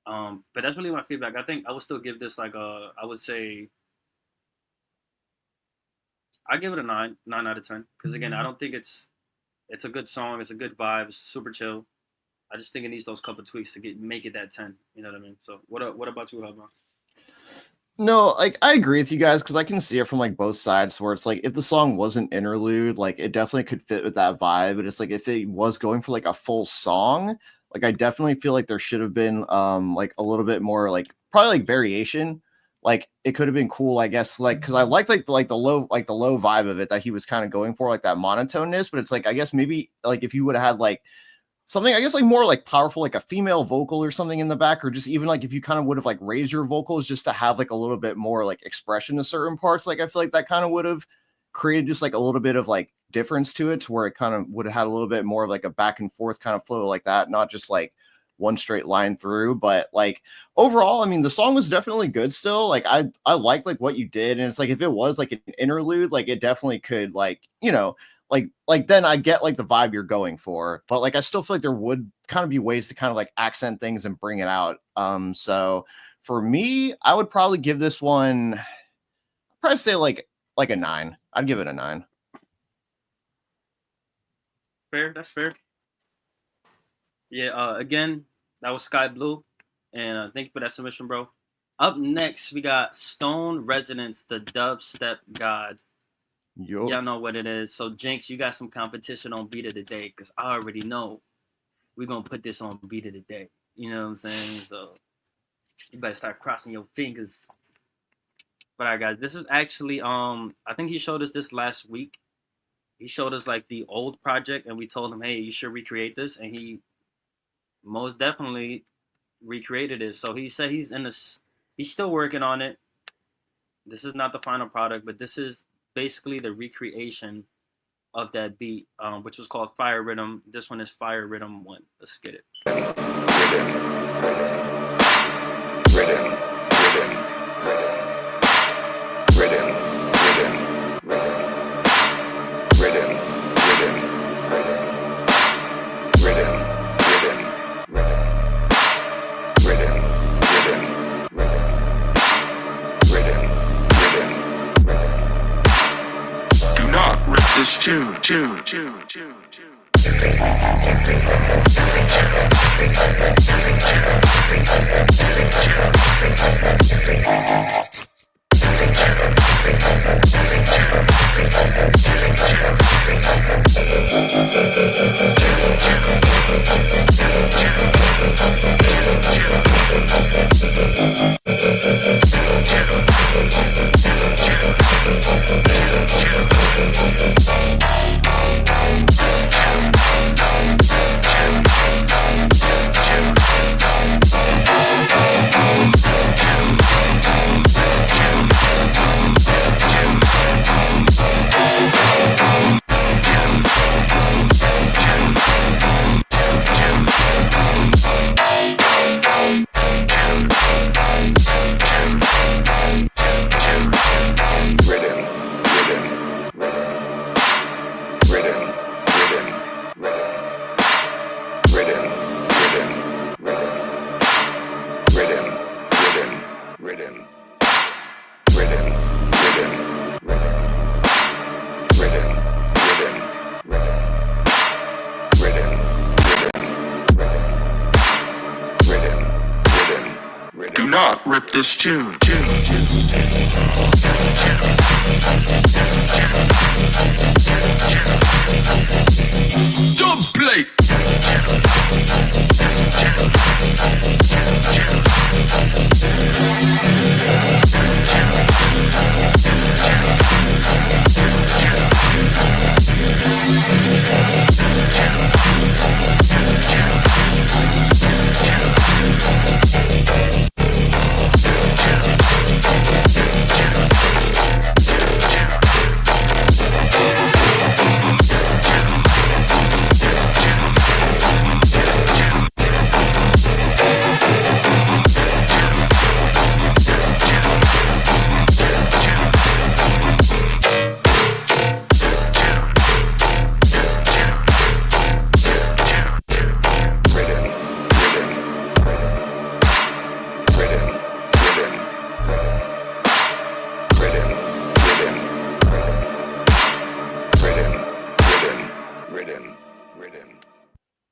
[SPEAKER 3] But that's really my feedback. I think I would still give this like I would say, I give it a 9 out of 10. Because again, I don't think it's a good song. It's a good vibe. It's super chill. I just think it needs those couple tweaks to make it that 10. You know what I mean? So what about you, Hubba?
[SPEAKER 5] No, like I agree with you guys because I can see it from like both sides where it's like if the song wasn't interlude, like it definitely could fit with that vibe. But it's like if it was going for like a full song, like I definitely feel like there should have been like a little bit more like probably like variation. Like it could have been cool, I guess, like because I like the low vibe of it that he was kind of going for, like that monotoneness. But it's like I guess maybe like if you would have had like something, I guess, like more like powerful, like a female vocal or something in the back, or just even like if you kind of would have like raised your vocals just to have like a little bit more like expression to certain parts, like I feel like that kind of would have created just like a little bit of like difference to it, to where it kind of would have had a little bit more of like a back and forth kind of flow like that, not just like one straight line through. But like overall, I mean, the song was definitely good still. Like I liked like what you did, and it's like if it was like an interlude, like it definitely could like like then I get like the vibe you're going for, but like I still feel like there would kind of be ways to kind of like accent things and bring it out. So for me, I would probably give this one, I'd probably say like a 9. I'd give it a 9.
[SPEAKER 3] Fair, that's fair. Yeah, again, that was Sky Blue. And thank you for that submission, bro. Up next, we got Stone Residence, the dubstep god.
[SPEAKER 5] Yo.
[SPEAKER 3] Y'all know what it is. So, Jinx, you got some competition on Beat of the Day because I already know we're going to put this on Beat of the Day. You know what I'm saying? So, you better start crossing your fingers. But, all right, guys, this is actually, I think he showed us this last week. He showed us, like, the old project, and we told him, hey, you should recreate this. And he most definitely recreated it. So, he said he's still working on it. This is not the final product, but this is basically the recreation of that beat, which was called Fire Rhythm. This one is Fire Rhythm 1. Let's get it.
[SPEAKER 10] This tune. Do not rip this tune. Dub plate.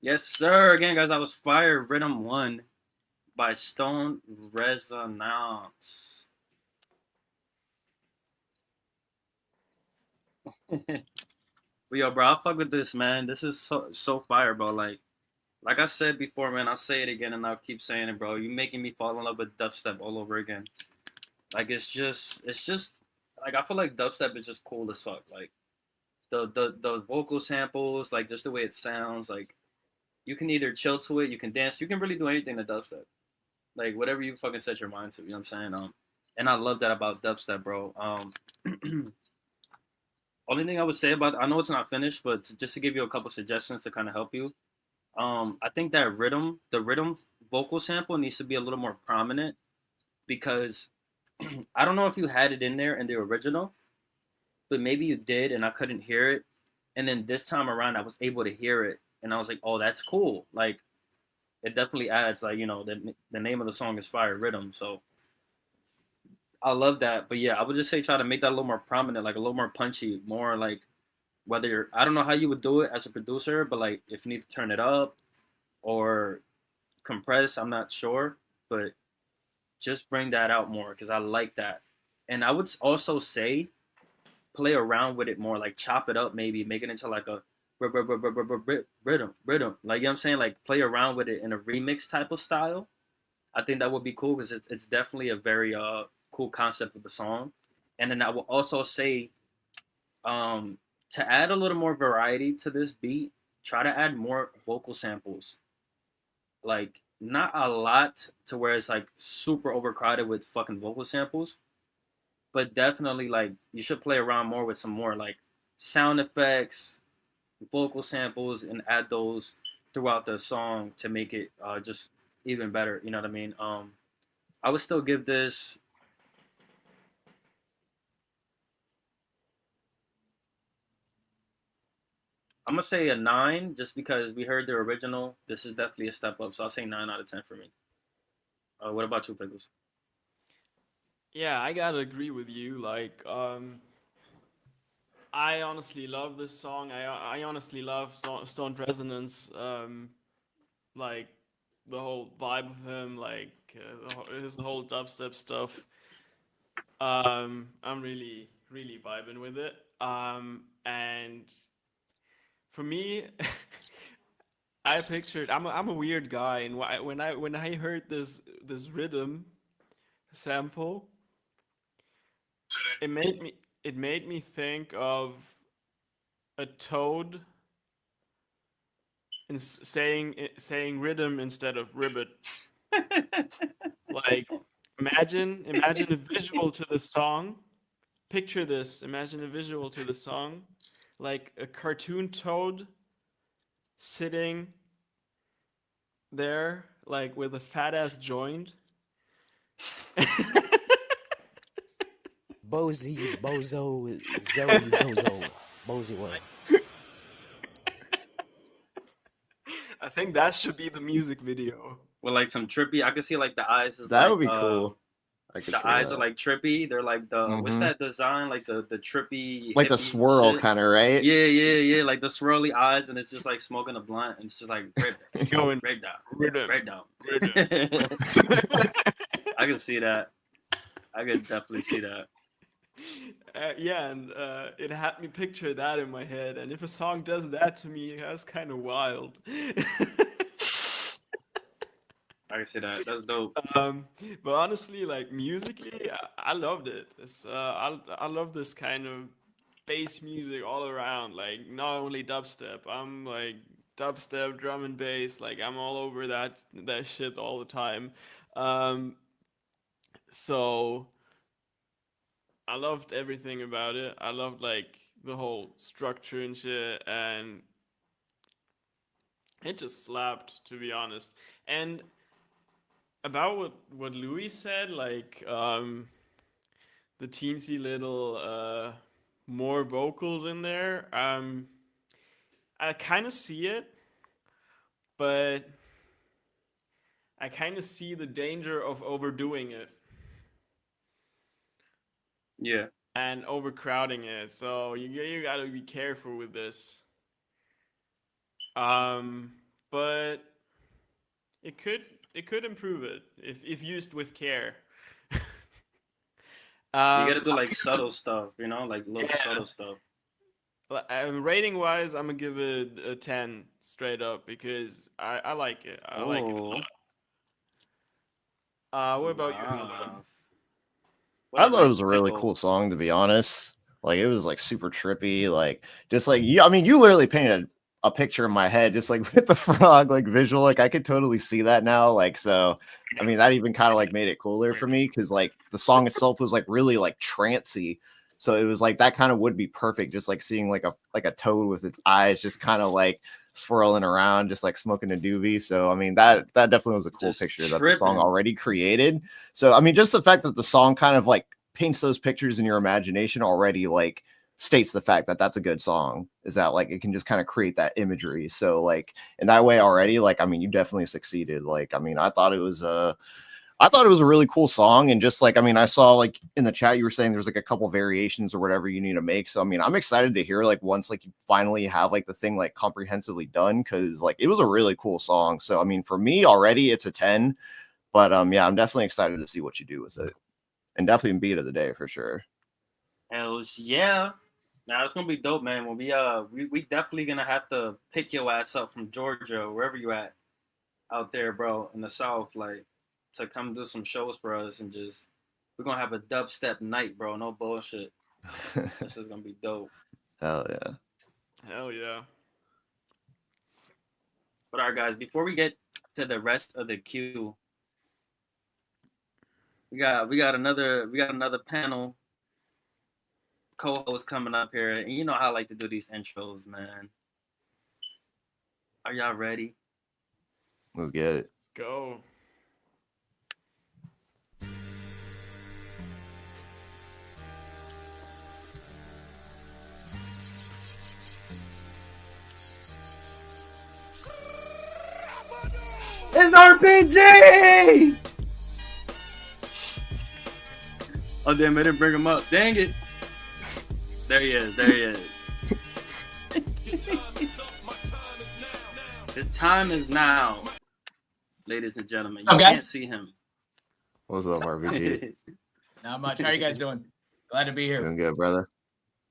[SPEAKER 3] Yes, sir. Again, guys, that was Fire Rhythm 1 by Stone Resonance. But yo, bro, I fuck with this, man. This is so fire, bro. Like I said before, man, I'll say it again and I'll keep saying it, bro. You making me fall in love with dubstep all over again. Like it's just like I feel like dubstep is just cool as fuck. Like the vocal samples, like just the way it sounds, like you can either chill to it, you can dance, you can really do anything to dubstep. Like whatever you fucking set your mind to, you know what I'm saying? And I love that about dubstep, bro. Only thing I would say about, I know it's not finished, but just to give you a couple suggestions to kind of help you. I think that the rhythm vocal sample needs to be a little more prominent because I don't know if you had it in there in the original, but maybe you did and I couldn't hear it. And then this time around, I was able to hear it, and I was like, oh, that's cool. Like, it definitely adds, like, the name of the song is Fire Rhythm, so I love that. But yeah, I would just say try to make that a little more prominent, like a little more punchy, more like whether you're, I don't know how you would do it as a producer, but like if you need to turn it up or compress, I'm not sure, but just bring that out more because I like that. And I would also say play around with it more, like chop it up, maybe make it into like a rhythm, like, you know what I'm saying, like play around with it in a remix type of style. I think that would be cool because it's definitely a very cool concept of the song. And then I will also say, to add a little more variety to this beat, try to add more vocal samples. Like, not a lot to where it's like super overcrowded with fucking vocal samples, but definitely like you should play around more with some more like sound effects, vocal samples, and add those throughout the song to make it just even better. You know what I mean? I would still give this. I'm gonna say a 9, just because we heard the original. This is definitely a step up, so I'll say 9 out of 10 for me. What about you, Pickles?
[SPEAKER 6] Yeah, I gotta agree with you. Like, I honestly love this song. I honestly love Stone Resonance. Like the whole vibe of him, like his whole dubstep stuff. I'm really really vibing with it. And for me, I pictured I'm a weird guy, and when I heard this rhythm sample, it made me think of a toad and saying rhythm instead of ribbit. Like, imagine a visual to the song. Picture this. Imagine a visual to the song, like a cartoon toad sitting there, like with a fat ass joint.
[SPEAKER 4] Bozy, bozo, Zoe, zozo, Bozy one.
[SPEAKER 6] I think that should be the music video.
[SPEAKER 3] With like some trippy, I could see like the eyes is
[SPEAKER 5] That
[SPEAKER 3] like
[SPEAKER 5] would be cool. I could
[SPEAKER 3] the
[SPEAKER 5] see
[SPEAKER 3] eyes
[SPEAKER 5] that.
[SPEAKER 3] are like trippy. They're like the what's
[SPEAKER 5] Mhm.
[SPEAKER 3] that design? Like the trippy,
[SPEAKER 5] Like the
[SPEAKER 3] hippie
[SPEAKER 5] swirl
[SPEAKER 3] shit.
[SPEAKER 5] kind of, right?
[SPEAKER 3] Yeah. Like the swirly eyes, and it's just like smoking a blunt, and it's just like
[SPEAKER 6] Going
[SPEAKER 3] breakdown.
[SPEAKER 6] rhythm.
[SPEAKER 3] I can see that. I could definitely see that.
[SPEAKER 6] Yeah, and it had me picture that in my head. And if a song does that to me, that's kind of wild.
[SPEAKER 3] I can see that. That's dope.
[SPEAKER 6] But honestly, like musically, I loved it. I love this kind of bass music all around. Like not only dubstep, I'm like dubstep, drum and bass. Like I'm all over that shit all the time. So I loved everything about it. I loved like the whole structure and shit, and it just slapped, to be honest. And about what Louis said, like the teensy little more vocals in there. I kind of see it, but I kind of see the danger of overdoing it.
[SPEAKER 3] Yeah.
[SPEAKER 6] And overcrowding it. So you gotta be careful with this. But it could improve it if used with care.
[SPEAKER 3] You gotta do like subtle stuff, like little subtle stuff.
[SPEAKER 6] Rating wise, I'm gonna give it a 10 straight up because I like it. I like it a lot. What about you, Hilda?
[SPEAKER 5] I thought it was a really cool song, to be honest. Like, it was like super trippy, like just like you. I mean, you literally painted a picture in my head, just like with the frog, like visual. Like I could totally see that now. Like, so I mean, that even kind of like made it cooler for me because like the song itself was like really like trancy. So it was like that kind of would be perfect, just like seeing like a toad with its eyes just kind of like swirling around, just like smoking a doobie. So I mean, that definitely was a cool picture that the song already created. So I mean, just the fact that the song kind of like paints those pictures in your imagination already like states the fact that that's a good song, is that like it can just kind of create that imagery. So like in that way already, like I mean, you definitely succeeded. Like I mean, I thought it was a really cool song. And just like I mean, I saw like in the chat you were saying there's like a couple variations or whatever you need to make. So I mean, I'm excited to hear like once like you finally have like the thing like comprehensively done, because like it was a really cool song. So I mean, for me already it's a 10. But yeah, I'm definitely excited to see what you do with it. And definitely beat of the day for sure.
[SPEAKER 3] Hells yeah. Now it's gonna be dope, man. When we definitely gonna have to pick your ass up from Georgia or wherever you at out there, bro, in the South, like to come do some shows for us and just we're gonna have a dubstep night, bro. No bullshit. This is gonna be dope.
[SPEAKER 5] Hell yeah.
[SPEAKER 6] Hell yeah.
[SPEAKER 3] But all right, guys, before we get to the rest of the queue, we got another panel co-host coming up here, and you know how I like to do these intros, man. Are y'all ready?
[SPEAKER 5] Let's get it.
[SPEAKER 6] Let's go.
[SPEAKER 3] It's RPG! Oh damn, I didn't bring him up. Dang it. There he is. The time is now. Ladies and gentlemen. You can't see him.
[SPEAKER 5] What's up, RPG?
[SPEAKER 14] Not much. How you guys doing? Glad to be here.
[SPEAKER 5] Doing good, brother.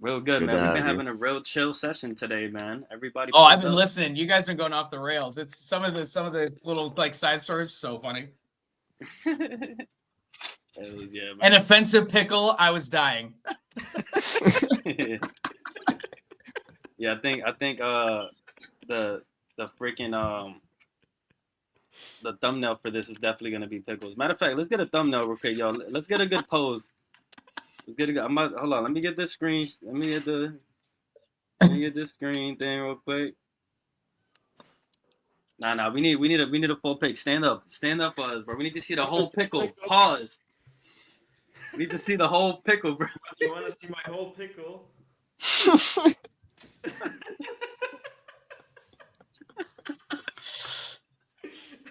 [SPEAKER 3] Real good, man. We've been having a real chill session today, man. Everybody.
[SPEAKER 14] Oh, I've been listening. You guys been going off the rails. It's some of the little like side stories. So funny.
[SPEAKER 3] Yeah,
[SPEAKER 14] an offensive pickle. I was dying.
[SPEAKER 3] Yeah, I think the freaking the thumbnail for this is definitely gonna be pickles. Matter of fact, let's get a thumbnail real quick, y'all. Let's get a good pose. Let's get a good. Hold on. Let me get this screen. Let me get this screen thing real quick. Nah. We need a full pic. Stand up for us, bro. We need to see the whole pickle. Pause. We need to see the whole pickle, bro.
[SPEAKER 6] You want to see my whole pickle?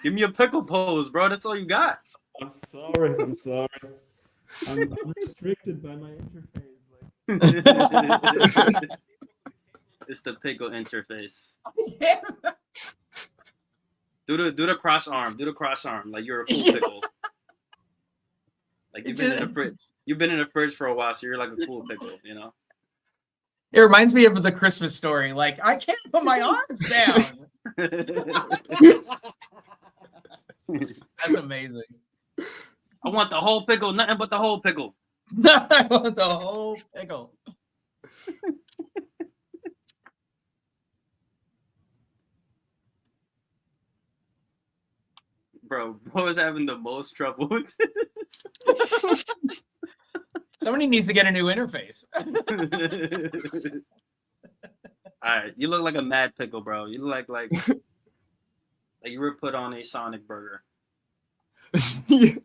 [SPEAKER 3] Give me a pickle pose, bro. That's all you got.
[SPEAKER 6] I'm sorry. I'm restricted by my interface.
[SPEAKER 3] It's the pickle interface.
[SPEAKER 14] Yeah.
[SPEAKER 3] Do the cross arm. Do the cross arm like you're a cool pickle. Like you've been in the fridge. You've been in the fridge for a while, so you're like a cool pickle, you know.
[SPEAKER 14] It reminds me of the Christmas Story. Like I can't put my arms down. That's amazing.
[SPEAKER 3] I want the whole pickle, nothing but the whole pickle.
[SPEAKER 14] I want the whole pickle.
[SPEAKER 3] Bro, I was having the most trouble with this.
[SPEAKER 14] Somebody needs to get a new interface.
[SPEAKER 3] All right, you look like a mad pickle, bro. You look like you were put on a Sonic burger.
[SPEAKER 5] Yeah.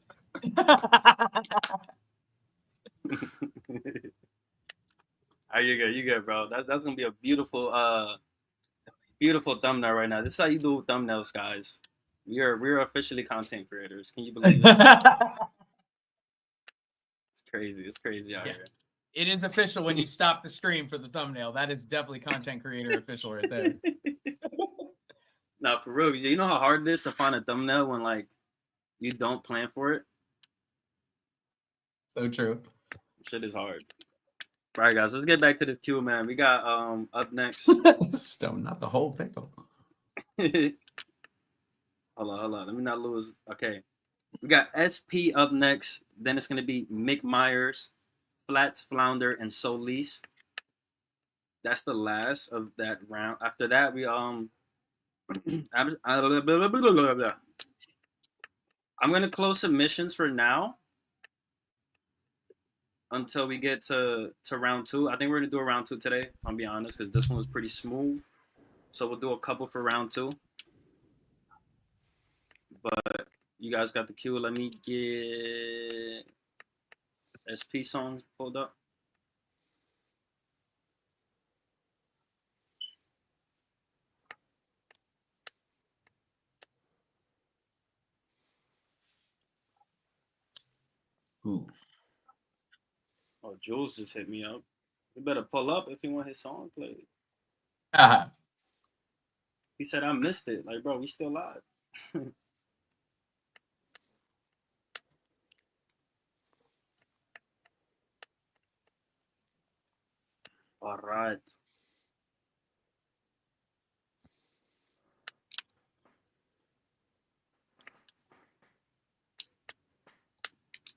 [SPEAKER 3] Are you good? You good, bro? That's gonna be a beautiful thumbnail right now. This is how you do thumbnails, guys. We're officially content creators. Can you believe it? It's crazy out here.
[SPEAKER 14] It is official when you stop the stream for the thumbnail. That is definitely content creator official right there.
[SPEAKER 3] Nah, for real. You know how hard it is to find a thumbnail when like you don't plan for it?
[SPEAKER 14] So true.
[SPEAKER 3] Shit is hard. All right, guys, let's get back to this queue, man. We got up next.
[SPEAKER 14] Stone, not the whole pickle.
[SPEAKER 3] Hold on. Let me not lose. Okay. We got SP up next. Then it's gonna be Mick Myers, Flats, Flounder, and Solis. That's the last of that round. After that, we I'm gonna close submissions for now until we get to round 2. I think we're gonna do a round 2 today. I'll be honest, because this one was pretty smooth. So we'll do a couple for round 2. But you guys got the queue. Let me get SP songs pulled up.
[SPEAKER 15] Who?
[SPEAKER 3] Oh, Jules just hit me up. You better pull up if you want his song played. He said I missed it. Like, bro, we still live. All right.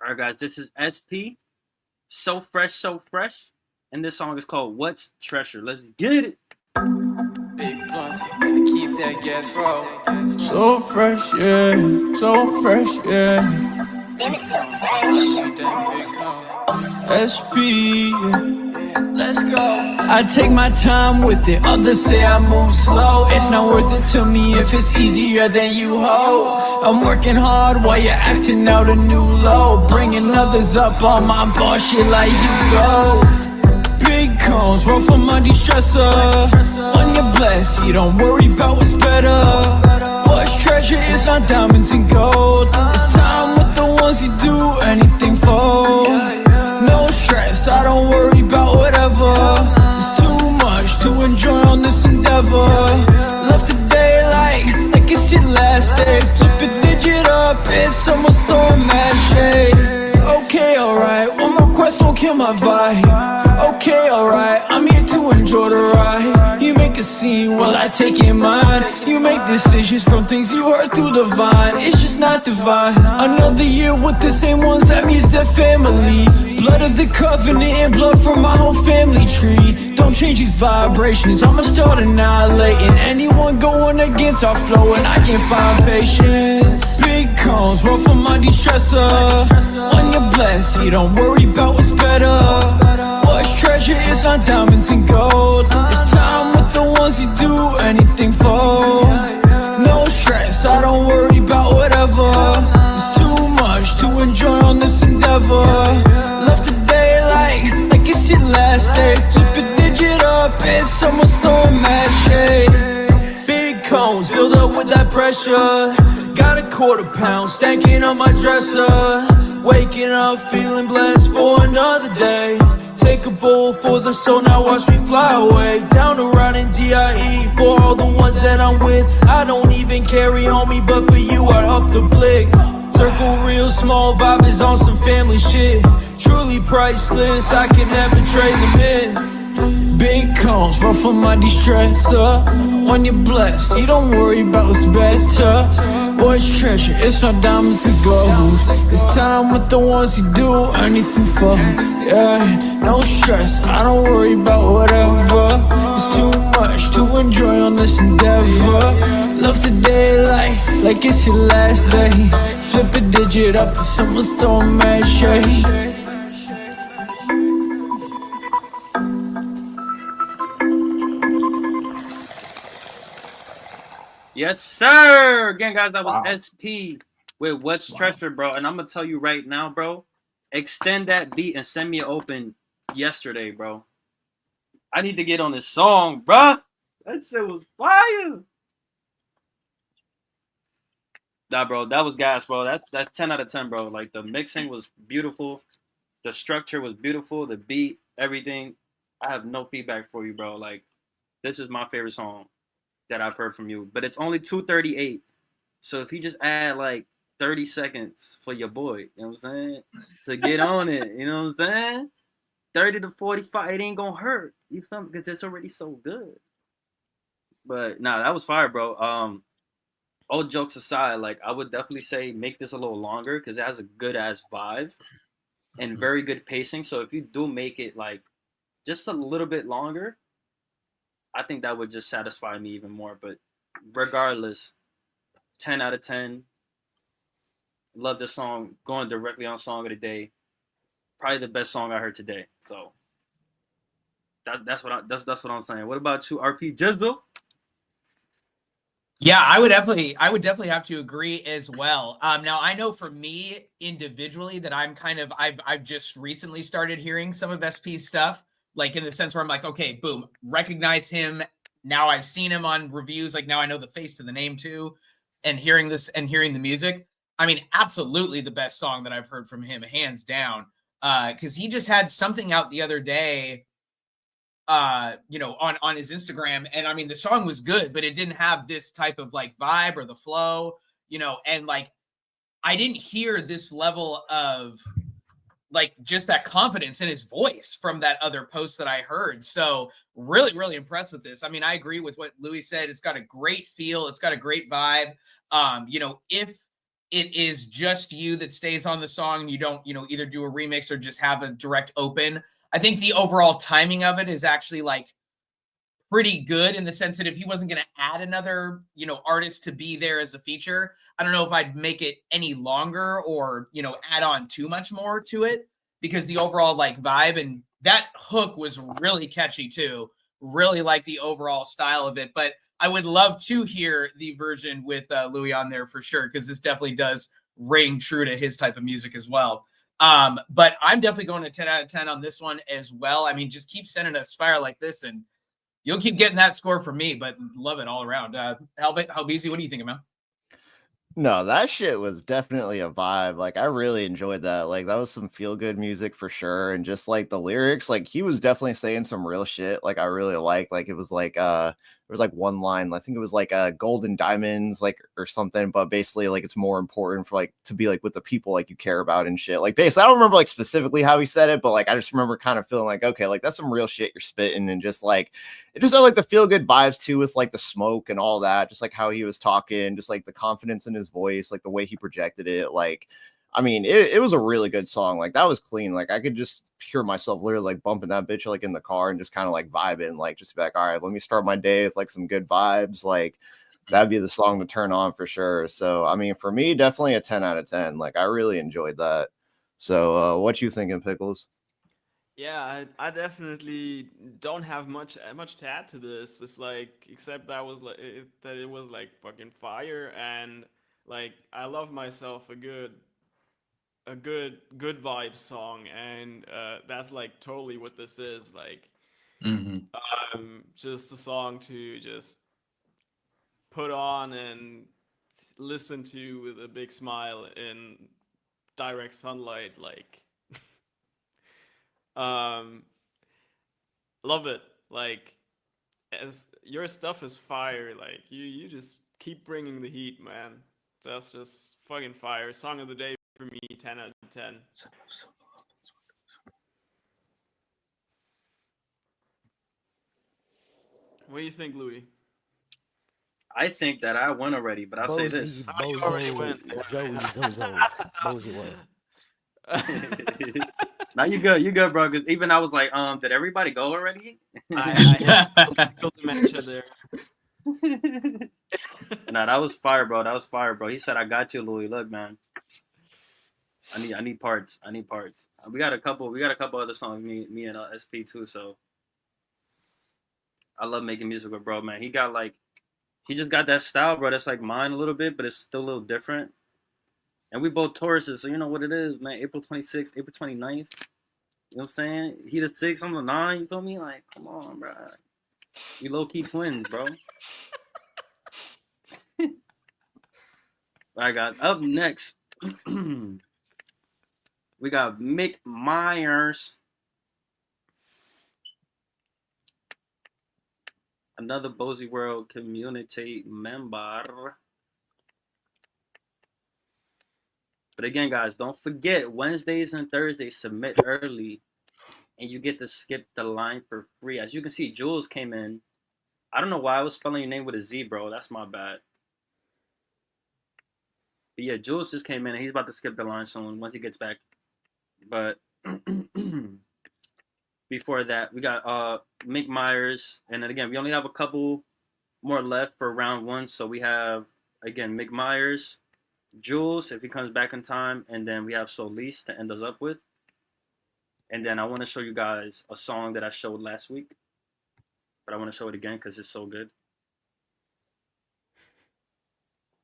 [SPEAKER 3] All right, guys. This is SP. So fresh, so fresh. And this song is called What's Treasure. Let's get it.
[SPEAKER 2] Big blunts, gotta keep that gas roll.
[SPEAKER 16] So fresh, yeah. So fresh, yeah.
[SPEAKER 2] Damn it, so
[SPEAKER 16] SP, yeah. Let's go. I take my time with it. Others say I move slow. It's not worth it to me if it's easier than you hold. I'm working hard while you're acting out a new low. Bringing others up on my boss shit like you go. Big cones, roll for my de-stressor. When you're blessed, you don't worry about what's better. What's treasure is not diamonds and gold. It's time with the ones you do anything for. No stress, I don't worry about whatever. There's too much to enjoy on this endeavor. Left the day like it's your last day. Flip a digit up, it's almost storm mad shade. Okay, alright, one more quest won't kill my vibe. Okay, alright, I'm here to enjoy the ride. You make a scene while I take in mine. You make decisions from things you heard through the vine. It's just not divine. Another year with the same ones, that means they're family. Blood of the covenant and blood from my whole family tree. Don't change these vibrations, I'ma start annihilating anyone going against our flow, and I can't find patience. Big cones, roll for my de-stressor. When you're blessed, you don't worry about what's better. What's treasure is not diamonds and gold. It's time with the ones you do anything for. No stress, I don't worry about whatever. There's too much to enjoy on this endeavor. Left the day like it's your last day. Flip a digit up, it's almost storm mad shade. Big cones filled up with that pressure. Got a £quarter stanking on my dresser. Waking up feeling blessed for another day. Take a bowl for the soul, now watch me fly away. Down the ride in DIE for all the ones that I'm with. I don't even carry homie, but for you I up the blick. Circle real small, vibe is on some family shit. Truly priceless, I can never trade them in. Big cones, rough on my de-stressor. When you're blessed, you don't worry about what's better. What's treasure? It's not diamonds and gold. It's time with the ones you do anything for. Yeah, no stress, I don't worry about whatever. It's too much to enjoy on this endeavor. Love the day like it's your last day. Flip a digit up if someone's throwing mad shade.
[SPEAKER 3] Yes, sir. Again, guys, that was SP with What's Treasure, bro. And I'm gonna tell you right now, bro. Extend that beat and send me an open yesterday, bro. I need to get on this song, bro. That shit was fire. Nah, bro, that was gas, bro. That's 10 out of 10, bro. Like the mixing was beautiful, the structure was beautiful, the beat, everything. I have no feedback for you, bro. Like this is my favorite song that I've heard from you. But it's only 2:38. So if you just add like 30 seconds for your boy, you know what I'm saying? To get on it, you know what I'm saying? 30 to 45, it ain't gonna hurt. You feel me? Because it's already so good. But nah, that was fire, bro. All jokes aside, like I would definitely say make this a little longer because it has a good ass vibe and very good pacing. So if you do make it like just a little bit longer, I think that would just satisfy me even more. But regardless, 10 out of 10. Love this song. Going directly on Song of the Day. Probably the best song I heard today. So that's what I'm saying. What about you, RP Jizzle?
[SPEAKER 14] Yeah, I would definitely have to agree as well. Now I know for me individually that I've just recently started hearing some of SP's stuff, like in the sense where I'm like, okay, boom, recognize him. Now I've seen him on reviews. Like now I know the face to the name too, and hearing this and hearing the music. I mean, absolutely the best song that I've heard from him, hands down. Because he just had something out the other day, you know, on his Instagram, and I mean, the song was good, but it didn't have this type of like vibe or the flow, you know, and like I didn't hear this level of like just that confidence in his voice from that other post that I heard. So really, really impressed with this. I mean, I agree with what Louis said. It's got a great feel. It's got a great vibe. You know, if it is just you that stays on the song and you don't, you know, either do a remix or just have a direct open, I think the overall timing of it is actually like pretty good in the sense that if he wasn't going to add another, you know, artist to be there as a feature, I don't know if I'd make it any longer or, you know, add on too much more to it, because the overall like vibe and that hook was really catchy too. Really like the overall style of it, but I would love to hear the version with Louis on there for sure, because this definitely does ring true to his type of music as well. But I'm definitely going to 10 out of 10 on this one as well. I mean, just keep sending us fire like this and you'll keep getting that score from me, but love it all around. How busy? What do you think, man?
[SPEAKER 5] No, that shit was definitely a vibe. Like, I really enjoyed that. Like, that was some feel good music for sure. And just like the lyrics, like he was definitely saying some real shit. Like, I really liked. Like, it was like there was like one line, I think it was like golden diamonds, like or something, but basically like it's more important for like to be like with the people like you care about and shit. Like basically, I don't remember like specifically how he said it, but like I just remember kind of feeling like, okay, like that's some real shit you're spitting, and just like it just had like the feel good vibes too, with like the smoke and all that, just like how he was talking, just like the confidence in his voice, like the way he projected it. Like, I mean, it was a really good song. Like that was clean. Like I could just hear myself literally like bumping that bitch like in the car and just kind of like vibing, like just be like, all right, let me start my day with like some good vibes. Like that'd be the song to turn on for sure. So I mean, for me, definitely a 10 out of 10. Like I really enjoyed that. So what you thinking, Pickles?
[SPEAKER 6] Yeah, I definitely don't have much to add to this. It's like, except that was like that it was like fucking fire, and like I love myself a good vibe song, and that's like totally what this is. Like, just a song to just put on and listen to with a big smile in direct sunlight. Like, um, love it. Like, as your stuff is fire. Like, you just keep bringing the heat, man. That's just fucking fire. Song of the day for me, 10 out of 10. What do you think, Louis?
[SPEAKER 3] I think that I won already, but I'll say
[SPEAKER 4] Bozy,
[SPEAKER 3] this.
[SPEAKER 6] You already went.
[SPEAKER 4] Zoe, Zozo. Bozy won.
[SPEAKER 3] Now you good, bro. Because even I was like, did everybody go already?
[SPEAKER 6] I had to dementia there.
[SPEAKER 3] Nah, that was fire, bro. That was fire, bro. He said, "I got you, Louis. Look, man. I need parts. I need parts. We got a couple. We got a couple other songs. Me and SP too. So I love making music with bro, man. He just got that style, bro. That's like mine a little bit, but it's still a little different. And we both Tauruses, so you know what it is, man. April 26th, April 29th. You know what I'm saying? He the 6, I'm the 9. You feel me? Like, come on, bro. We low key twins, bro. I got up next. We got Mick Myers. Another Bozy World community member. But again, guys, don't forget Wednesdays and Thursdays submit early, and you get to skip the line for free. As you can see, Jules came in. I don't know why I was spelling your name with a Z, bro. That's my bad. But yeah, Jules just came in, and he's about to skip the line soon once he gets back. But before that, we got Mick Myers, and then again, we only have a couple more left for round 1. So we have again Mick Myers, Jules if he comes back in time, and then we have Solis to end us up with. And then I want to show you guys a song that I showed last week, but I want to show it again because it's so good.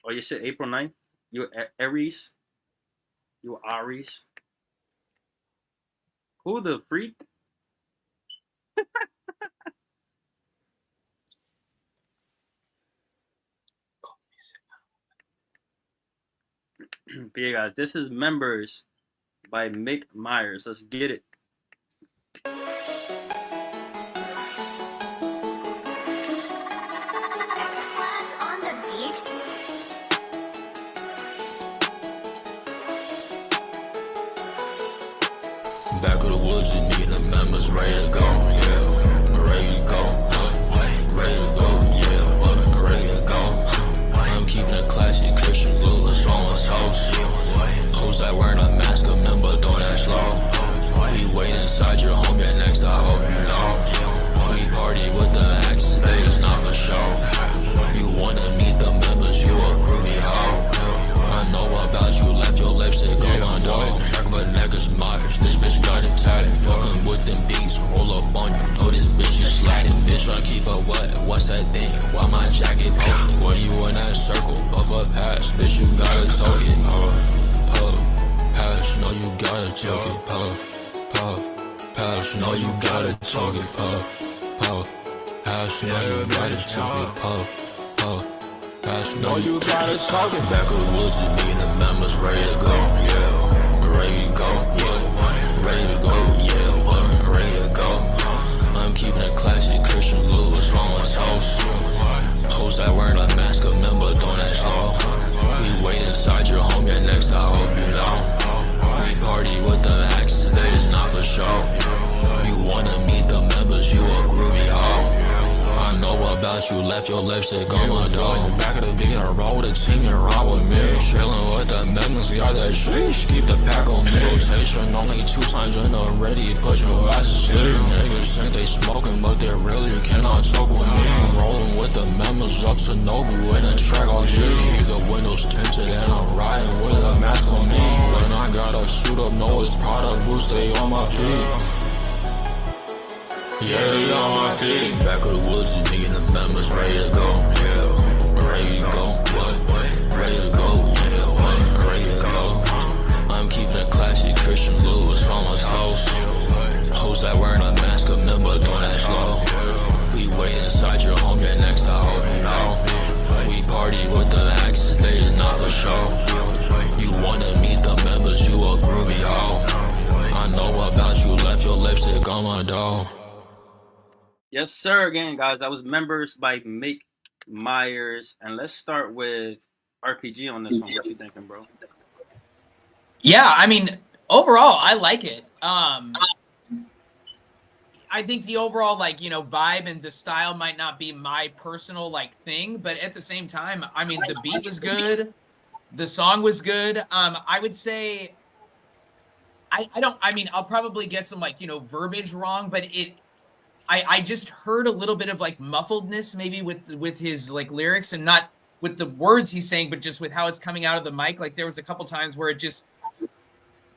[SPEAKER 3] Oh, you said April 9th? You Aries? You Aries? Who the freak? But yeah, guys, this is Members by Mick Myers. Let's get it.
[SPEAKER 15] X-Class on the beat.
[SPEAKER 9] Back of the woods with me and the members ready to go, yeah. Ready to go, ready to go, yeah. Ready to go. I'm keeping it classy, Christian Lewis on his house. Hoes that wearing a mask, remember doing that slow. We wait inside your home, yeah, next I hope you know. We party with the axes, they is not for show. You wanna meet the members, you a groovy hoe. I know about you, left your lipstick on the door. Back of a neck is Myers, this bitch got it tatted. Fucking with them beats, roll up on you. Know this bitch is sliding, bitch tryna keep her wet. What's that thing? Why my jacket poking? What you in that circle? Puff up pass, bitch you gotta talk it. Puff, pass, know you gotta talk it. Puff, pass, know you gotta talk it. Puff, pass, know you gotta talk it. Puff, pass, know you gotta talk it. Back of the woods with me and the members ready to go, yeah. Ready to go, yeah. Ready to go, yeah. Ready to go. I'm keeping it classy, Christian Lewis on his house. Hoes that wearing a mask, remember doing that slow. We wait inside your home, yeah, next I hope you know. We party with the axes, they is not for show. You wanna meet the members, you a groovy hoe. I know about you, left your lipstick on my door. Back of the vegan, I roll with a team and roll with me. Chillin' with the members, got that sheesh. Keep the pack on me. Rotation only 2 times in already. Put your eyes to sleep. Niggas think they smoking, but they really cannot talk with me. Rollin' with the members up to Noble in a track on G. Keep the windows tinted and I'm riding with a mask on me. When I got a suit up, know it's product boost, stay on my feet. Yeah, they on my feet. Back of the woods with me and the members ready to go, yeah. Ready to go, what? Ready to go, yeah. What? Ready to go. I'm keeping it classy, Christian Lewis on his house. Hoes that wearing a mask, remember doing that slow. We wait inside your home, yeah, next I hope you know. We party with the axes, they is not for show. You wanna meet the members, you a groovy hoe. I know about you, left your lipstick on my door.
[SPEAKER 3] Yes, sir. Again, guys, that was Members by Mick Myers. And let's start with RPG on this one. What you thinking, bro?
[SPEAKER 14] Yeah, I mean, overall, I like it. I think the overall, like, you know, vibe and the style might not be my personal, like, thing, but at the same time, I mean, the beat was good. The song was good. I would say, I mean, I'll probably get some, like, you know, verbiage wrong, but I just heard a little bit of like muffledness maybe with his like lyrics, and not with the words he's saying, but just with how it's coming out of the mic. Like there was a couple times where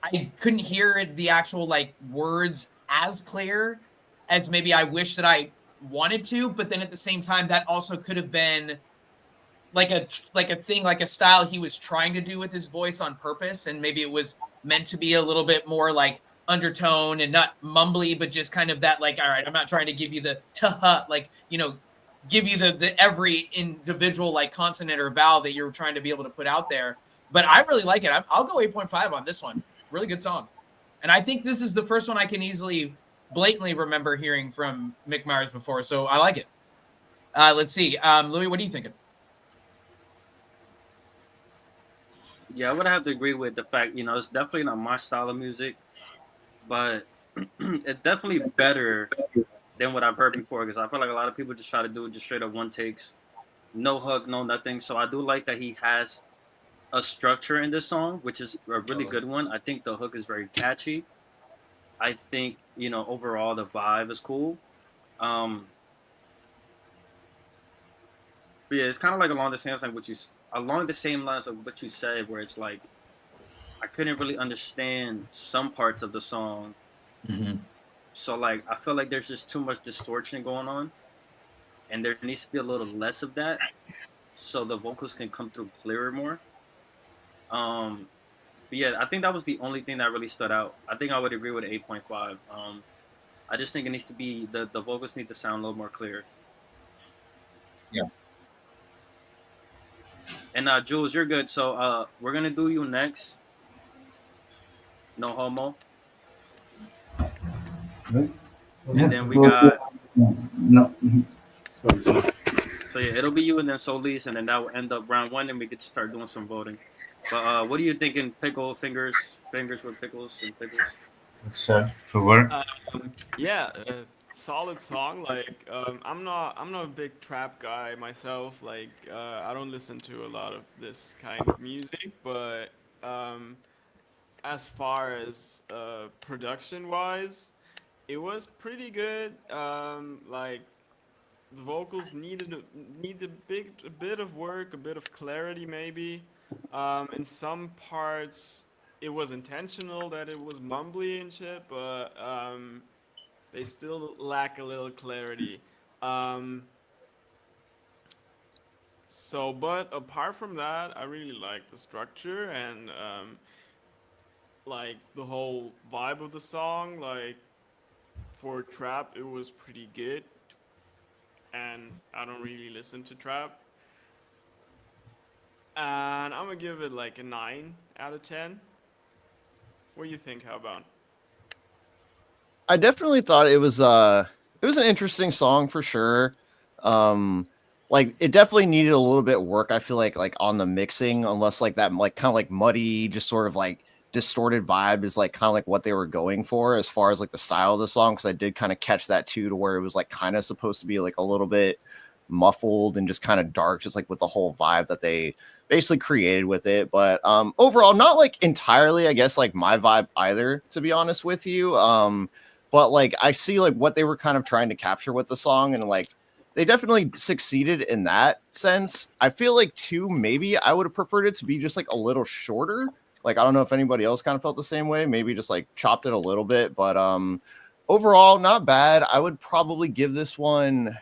[SPEAKER 14] I couldn't hear the actual like words as clear as maybe I wish that I wanted to. But then at the same time, that also could have been like a thing, like a style he was trying to do with his voice on purpose, and maybe it was meant to be a little bit more like undertone and not mumbly, but just kind of that like, all right, I'm not trying to give you the like, you know, give you the every individual like consonant or vowel that you're trying to be able to put out there. But I really like it. I'll go 8.5 on this one. Really good song. And I think this is the first one I can easily blatantly remember hearing from Mick Myers before, so I like it. Let's see. Louis, what are you thinking?
[SPEAKER 3] Yeah, I would have to agree with the fact, you know, it's definitely not my style of music, but it's definitely better than what I've heard before, because I feel like a lot of people just try to do it just straight up one takes, no hook, no nothing. So I do like that he has a structure in this song, which is a really good one. I think the hook is very catchy. I think, you know, overall the vibe is cool. But yeah, it's kind of like along the same lines of what you said, where it's like I couldn't really understand some parts of the song.
[SPEAKER 14] Mm-hmm.
[SPEAKER 3] So like I feel like there's just too much distortion going on, and there needs to be a little less of that, so the vocals can come through clearer more. But yeah, I think that was the only thing that really stood out. I think I would agree with 8.5. I just think it needs to be the vocals need to sound a little more clear.
[SPEAKER 14] Yeah.
[SPEAKER 3] And Jules, you're good. So we're gonna do you next. No homo.
[SPEAKER 17] Yeah,
[SPEAKER 3] And then we
[SPEAKER 17] so,
[SPEAKER 3] got
[SPEAKER 17] no.
[SPEAKER 3] so yeah, it'll be you and then Solis, and then that will end up round one, and we get to start doing some voting. But what are you thinking? Pickle fingers with pickles and pickles.
[SPEAKER 17] Sure. Favor.
[SPEAKER 6] Yeah, solid song. Like, I'm not a big trap guy myself. Like, I don't listen to a lot of this kind of music. But as far as production wise, it was pretty good. Like, the vocals need a bit of work, a bit of clarity maybe. In some parts, it was intentional that it was mumbly and shit, but they still lack a little clarity. But apart from that, I really like the structure and like the whole vibe of the song. Like for trap, it was pretty good, and I don't really listen to trap. And I'm gonna give it like a 9 out of 10. What do you think? How about?
[SPEAKER 5] I definitely thought it was an interesting song for sure. Like it definitely needed a little bit of work. I feel like on the mixing, unless like that like kind of like muddy, just sort of like distorted vibe is like kind of like what they were going for as far as like the style of the song. Because I did kind of catch that too, to where it was like kind of supposed to be like a little bit muffled and just kind of dark, just like with the whole vibe that they basically created with it. But overall, not like entirely, I guess, like my vibe either, to be honest with you. But like I see like what they were kind of trying to capture with the song, and like they definitely succeeded in that sense. I feel like too, maybe I would have preferred it to be just like a little shorter. Like I don't know if anybody else kind of felt the same way, maybe just like chopped it a little bit, but overall not bad. I would probably give this one,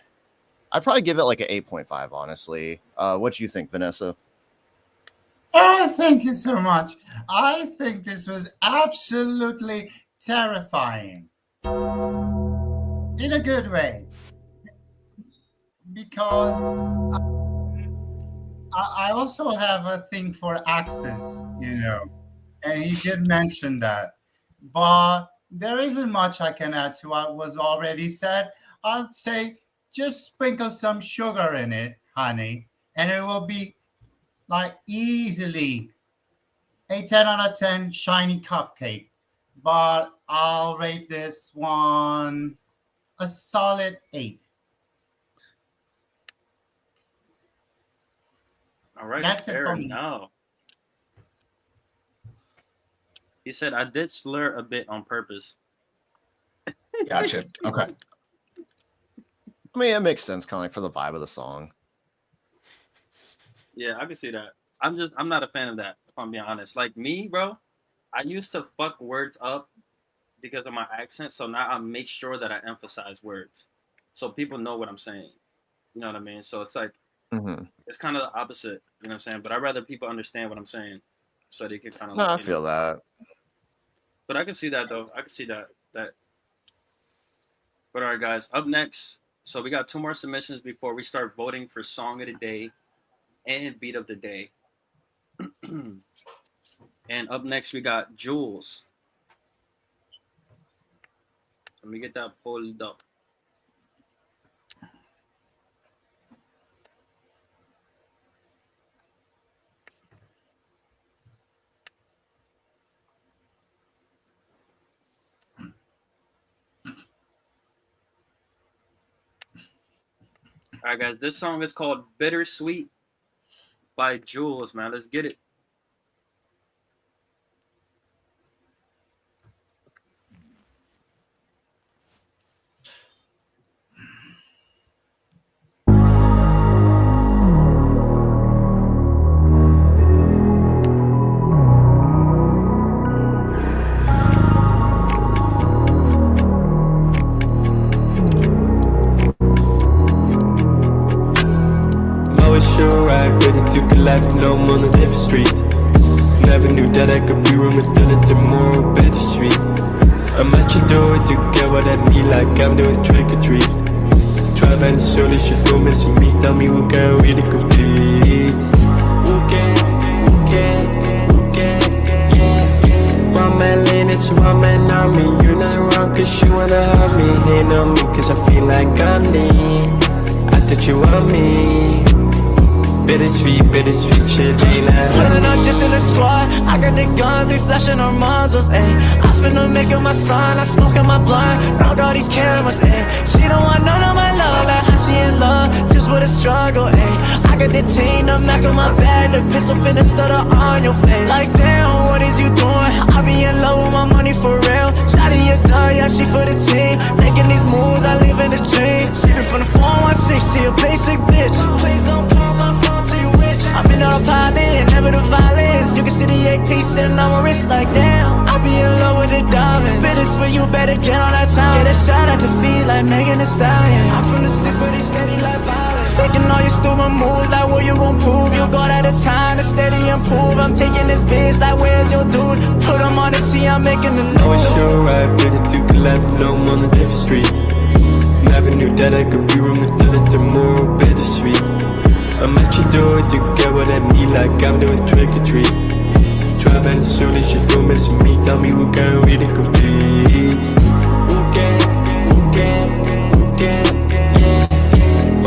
[SPEAKER 5] I'd probably give it like an 8.5, honestly. What do you think, Vanessa?
[SPEAKER 18] Oh, thank you so much. I think this was absolutely terrifying. In a good way. Because I also have a thing for Axis, and he did mention that. But there isn't much I can add to what was already said. I'd say just sprinkle some sugar in it, honey, and it will be like easily a 10 out of 10 shiny cupcake. But I'll rate this one a solid 8.
[SPEAKER 3] All right,
[SPEAKER 18] That's
[SPEAKER 3] fair
[SPEAKER 18] it for me.
[SPEAKER 3] enough. He said, I did slur a bit on purpose.
[SPEAKER 14] Gotcha. Okay.
[SPEAKER 5] I mean, it makes sense kind of like for the vibe of the song.
[SPEAKER 3] Yeah, I can see that. I'm not a fan of that, if I'm being honest. Like me, bro, I used to fuck words up because of my accent, so now I make sure that I emphasize words so people know what I'm saying. You know what I mean? So it's like, it's kind of the opposite, you know what I'm saying? But I'd rather people understand what I'm saying so they can kind of...
[SPEAKER 5] No, I feel that.
[SPEAKER 3] But I can see that, though. I can see that. But all right, guys, up next, so we got 2 more submissions before we start voting for Song of the Day and Beat of the Day. And up next, we got Jules. Let me get that pulled up. All right, guys, this song is called Bittersweet by Jules, man. Let's get it.
[SPEAKER 19] Sure, I really took a life, no, I'm on a different street. Never knew that I could be wrong until it tomorrow bittersweet. I'm at your door to get what I need, like I'm doing trick or treat. Drive and slowly, she feel missing me. Tell me who can really complete? Who that you want, man, on me. You're not wrong, cause you wanna hurt me. Hate on me, cause I feel like Gandhi. I thought you want me. Bittersweet shit, ain't like
[SPEAKER 16] Pulling up just in the squad. I got the guns, they flashing our muzzles, ayy. I finna make her my son, I smoking my blunt. Found all these cameras, ayy. She don't want none of my love, like how she in love, just with a struggle, ayy. I got the team, the Mac on my back, the pistol finna stutter on your face. Like damn, what is you doing? I be in love with my money for real. Shawty a dog, yeah, she for the team. Making these moves, I live in the dream. Shooting from the 416, she a basic bitch. Please don't call my phone. I'm in autopilot and never the violence. You can see the 8 piece sitting on my wrist like damn. I be in love with the diamond. Bittersweet, you better get on that time. Get a shot at the feet like Megan Thee Stallion. I'm from the 6, but they steady like violence. Faking all your stupid moves, like what you gon' prove? You got at a time to steady improve. I'm taking this bitch, like where's your dude? Put him on the T, I'm making the news.
[SPEAKER 19] I was sure I better took a left, no, I'm on a different street. Never knew that I could be wrong with a little more bittersweet. I'm at your door to get what I need, like I'm doing trick or treat. 12 and soon as you feel missing me, tell me who can really compete. Who can, yeah.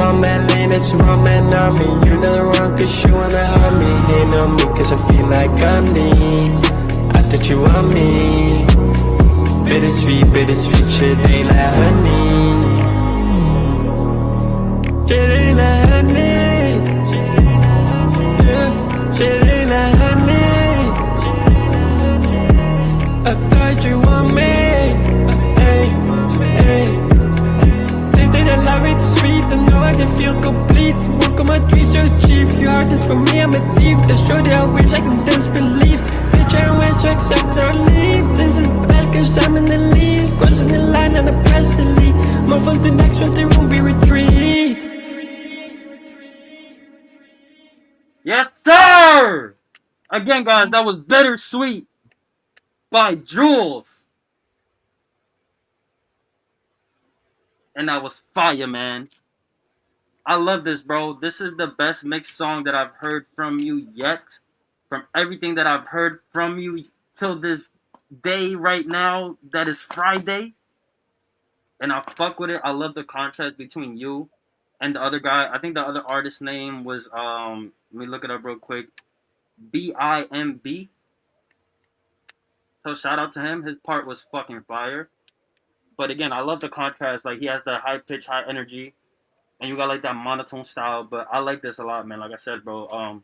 [SPEAKER 19] One man lane, it's one man army. You're not wrong, cause you wanna harm me. Hate on me, cause I feel like Gandhi. I thought you want me. Bittersweet shit, ain't like honey. Shit ain't like honey. Shit ain't like honey. I thought you want me. Hey, hey. They think that love is sweet, I know I didn't feel complete. Work on my dreams to achieve. You heard it from me, I'm a thief. The show that I wish I can disbelieve. Bitch, I don't want to accept or leave. This is bad cause I'm in the lead. Crossing the line and I press the lead. Move on to next one, there won't be retreat.
[SPEAKER 3] Yes, sir! Again, guys, that was Bittersweet by Jules. And that was fire, man. I love this, bro. This is the best mixed song that I've heard from you yet. From everything that I've heard from you till this day right now, that is Friday. And I fuck with it. I love the contrast between you and the other guy. I think the other artist's name was, let me look it up real quick. BIMB. So shout out to him. His part was fucking fire. But again, I love the contrast. Like, he has the high pitch, high energy. And you got like that monotone style. But I like this a lot, man. Like I said, bro.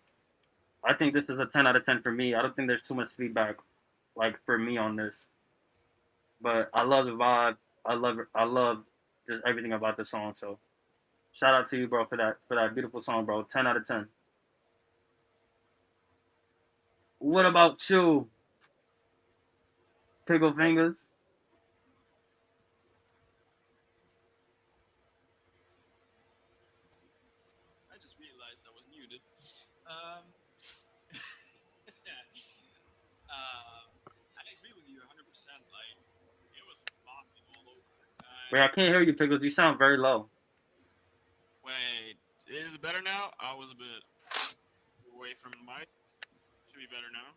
[SPEAKER 3] I think this is a 10 out of 10 for me. I don't think there's too much feedback, like, for me on this. But I love the vibe. I love just everything about the song. So shout out to you, bro, for that beautiful song, bro. 10 out of 10. What about you, Pickle Fingers?
[SPEAKER 6] I just realized I was muted. I agree with you 100%. Like, it was bopping all over.
[SPEAKER 3] Wait, I can't hear you, Pickles. You sound very low.
[SPEAKER 6] Wait, is it better now? I was a bit away from the mic. Should be better now.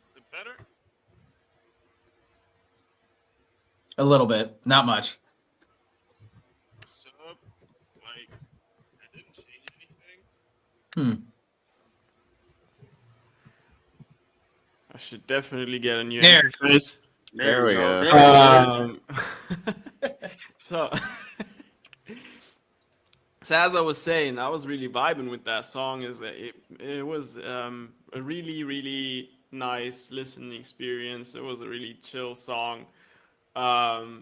[SPEAKER 6] Is it better?
[SPEAKER 14] A little bit, not much.
[SPEAKER 6] So, like, I didn't change anything. I should definitely get a new interface.
[SPEAKER 3] There we go.
[SPEAKER 6] So, as I was saying, I was really vibing with that song. Is that it was a really, really nice listening experience. It was a really chill song. I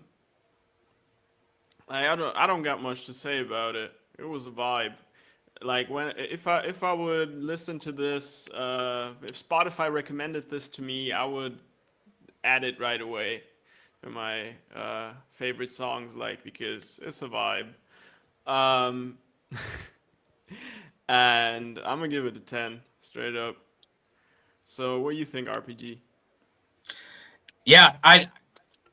[SPEAKER 6] don't got much to say about it. It was a vibe. Like, if I would listen to this, if Spotify recommended this to me, I would add it right away to my favorite songs, like, because it's a vibe. And I'm gonna give it a 10 straight up. So what do you think, RPG?
[SPEAKER 14] Yeah, I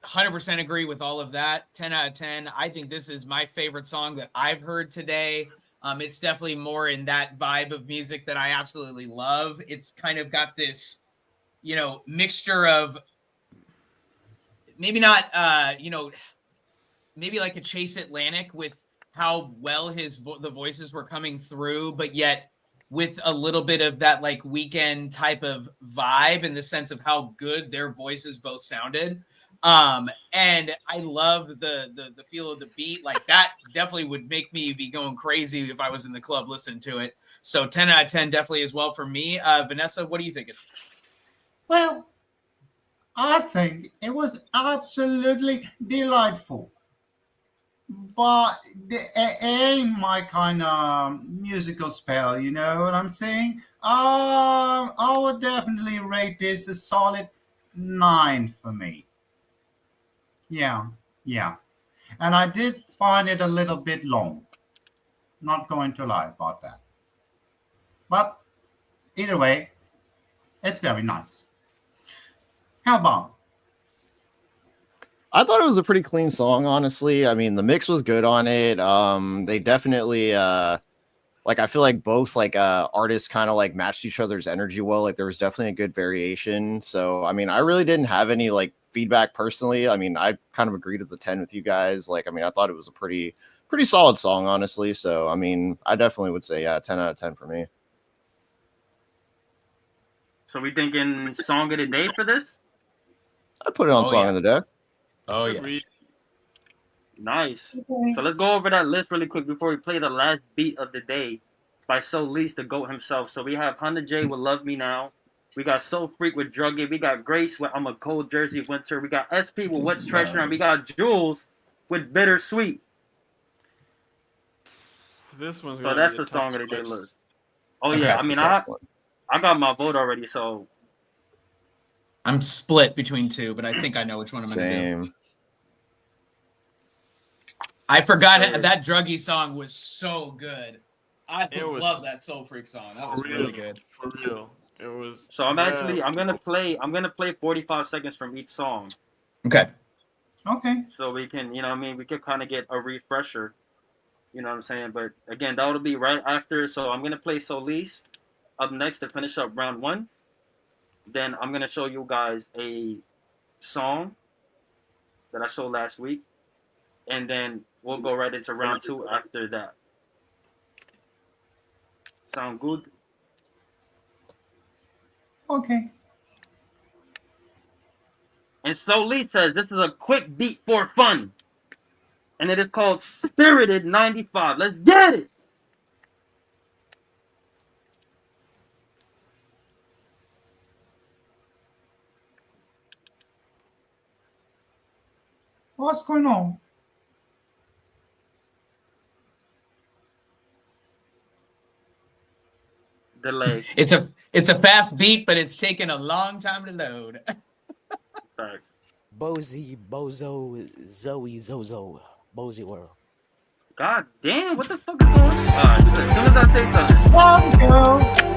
[SPEAKER 14] 100% agree with all of that. 10 out of 10. I think this is my favorite song that I've heard today. It's definitely more in that vibe of music that I absolutely love. It's kind of got this, you know, mixture of maybe not, maybe like a Chase Atlantic with how well the voices were coming through, but yet with a little bit of that like Weekend type of vibe in the sense of how good their voices both sounded. And I loved the feel of the beat. Like that definitely would make me be going crazy if I was in the club listening to it. So 10 out of 10 definitely as well for me. Vanessa, what are you thinking?
[SPEAKER 18] Well, I think it was absolutely delightful. But it ain't my kind of musical spell, you know what I'm saying? I would definitely rate this a solid 9 for me. Yeah, yeah. And I did find it a little bit long. Not going to lie about that. But either way, it's very nice. How about?
[SPEAKER 5] I thought it was a pretty clean song, honestly. I mean, the mix was good on it. They definitely like I feel like both like artists kind of like matched each other's energy well. Like there was definitely a good variation. So I mean, I really didn't have any like feedback personally. I mean, I kind of agreed with the 10 with you guys. Like, I mean, I thought it was a pretty solid song, honestly. So I mean, I definitely would say 10 out of 10 for me.
[SPEAKER 3] So we thinking song of the day for this?
[SPEAKER 5] I'd put it on song of the day.
[SPEAKER 14] Oh yeah.
[SPEAKER 3] Nice. So let's go over that list really quick before we play the last beat of the day by Solis, the GOAT himself. So we have Honda J with Love Me Now. We got Soul Freak with Drug It. We got Grace with I'm a Cold Jersey Winter. We got SP with What's Treasure. And we got Jules with Bittersweet.
[SPEAKER 6] This one's
[SPEAKER 3] So
[SPEAKER 6] gonna
[SPEAKER 3] that's
[SPEAKER 6] be a
[SPEAKER 3] the song
[SPEAKER 6] tough
[SPEAKER 3] of the day
[SPEAKER 6] choice.
[SPEAKER 3] list. Oh yeah, I mean I got my vote already, so
[SPEAKER 14] I'm split between two, but I think I know which one I'm going to do. I forgot that Druggy song was so good. I love that Soul Freak song. That was really good.
[SPEAKER 6] For real. It was.
[SPEAKER 3] So I'm gonna play 45 seconds from each song.
[SPEAKER 14] Okay.
[SPEAKER 18] Okay.
[SPEAKER 3] So we can, you know what I mean, we could kind of get a refresher. You know what I'm saying? But again, that'll be right after. So I'm gonna play Solis up next to finish up round 1. Then I'm gonna show you guys a song that I showed last week. And then we'll go right into round 2 after that. Sound good?
[SPEAKER 18] Okay.
[SPEAKER 3] And Solis says this is a quick beat for fun. And it is called Spirited 95. Let's get it!
[SPEAKER 18] What's going on?
[SPEAKER 3] Delay.
[SPEAKER 14] It's a fast beat, but it's taken a long time to load.
[SPEAKER 3] Thanks.
[SPEAKER 4] Bozy, Bozo, Zoe, Zozo, Bozy World.
[SPEAKER 3] God damn, what the fuck is going on? Alright, as soon as I say something.
[SPEAKER 18] Go.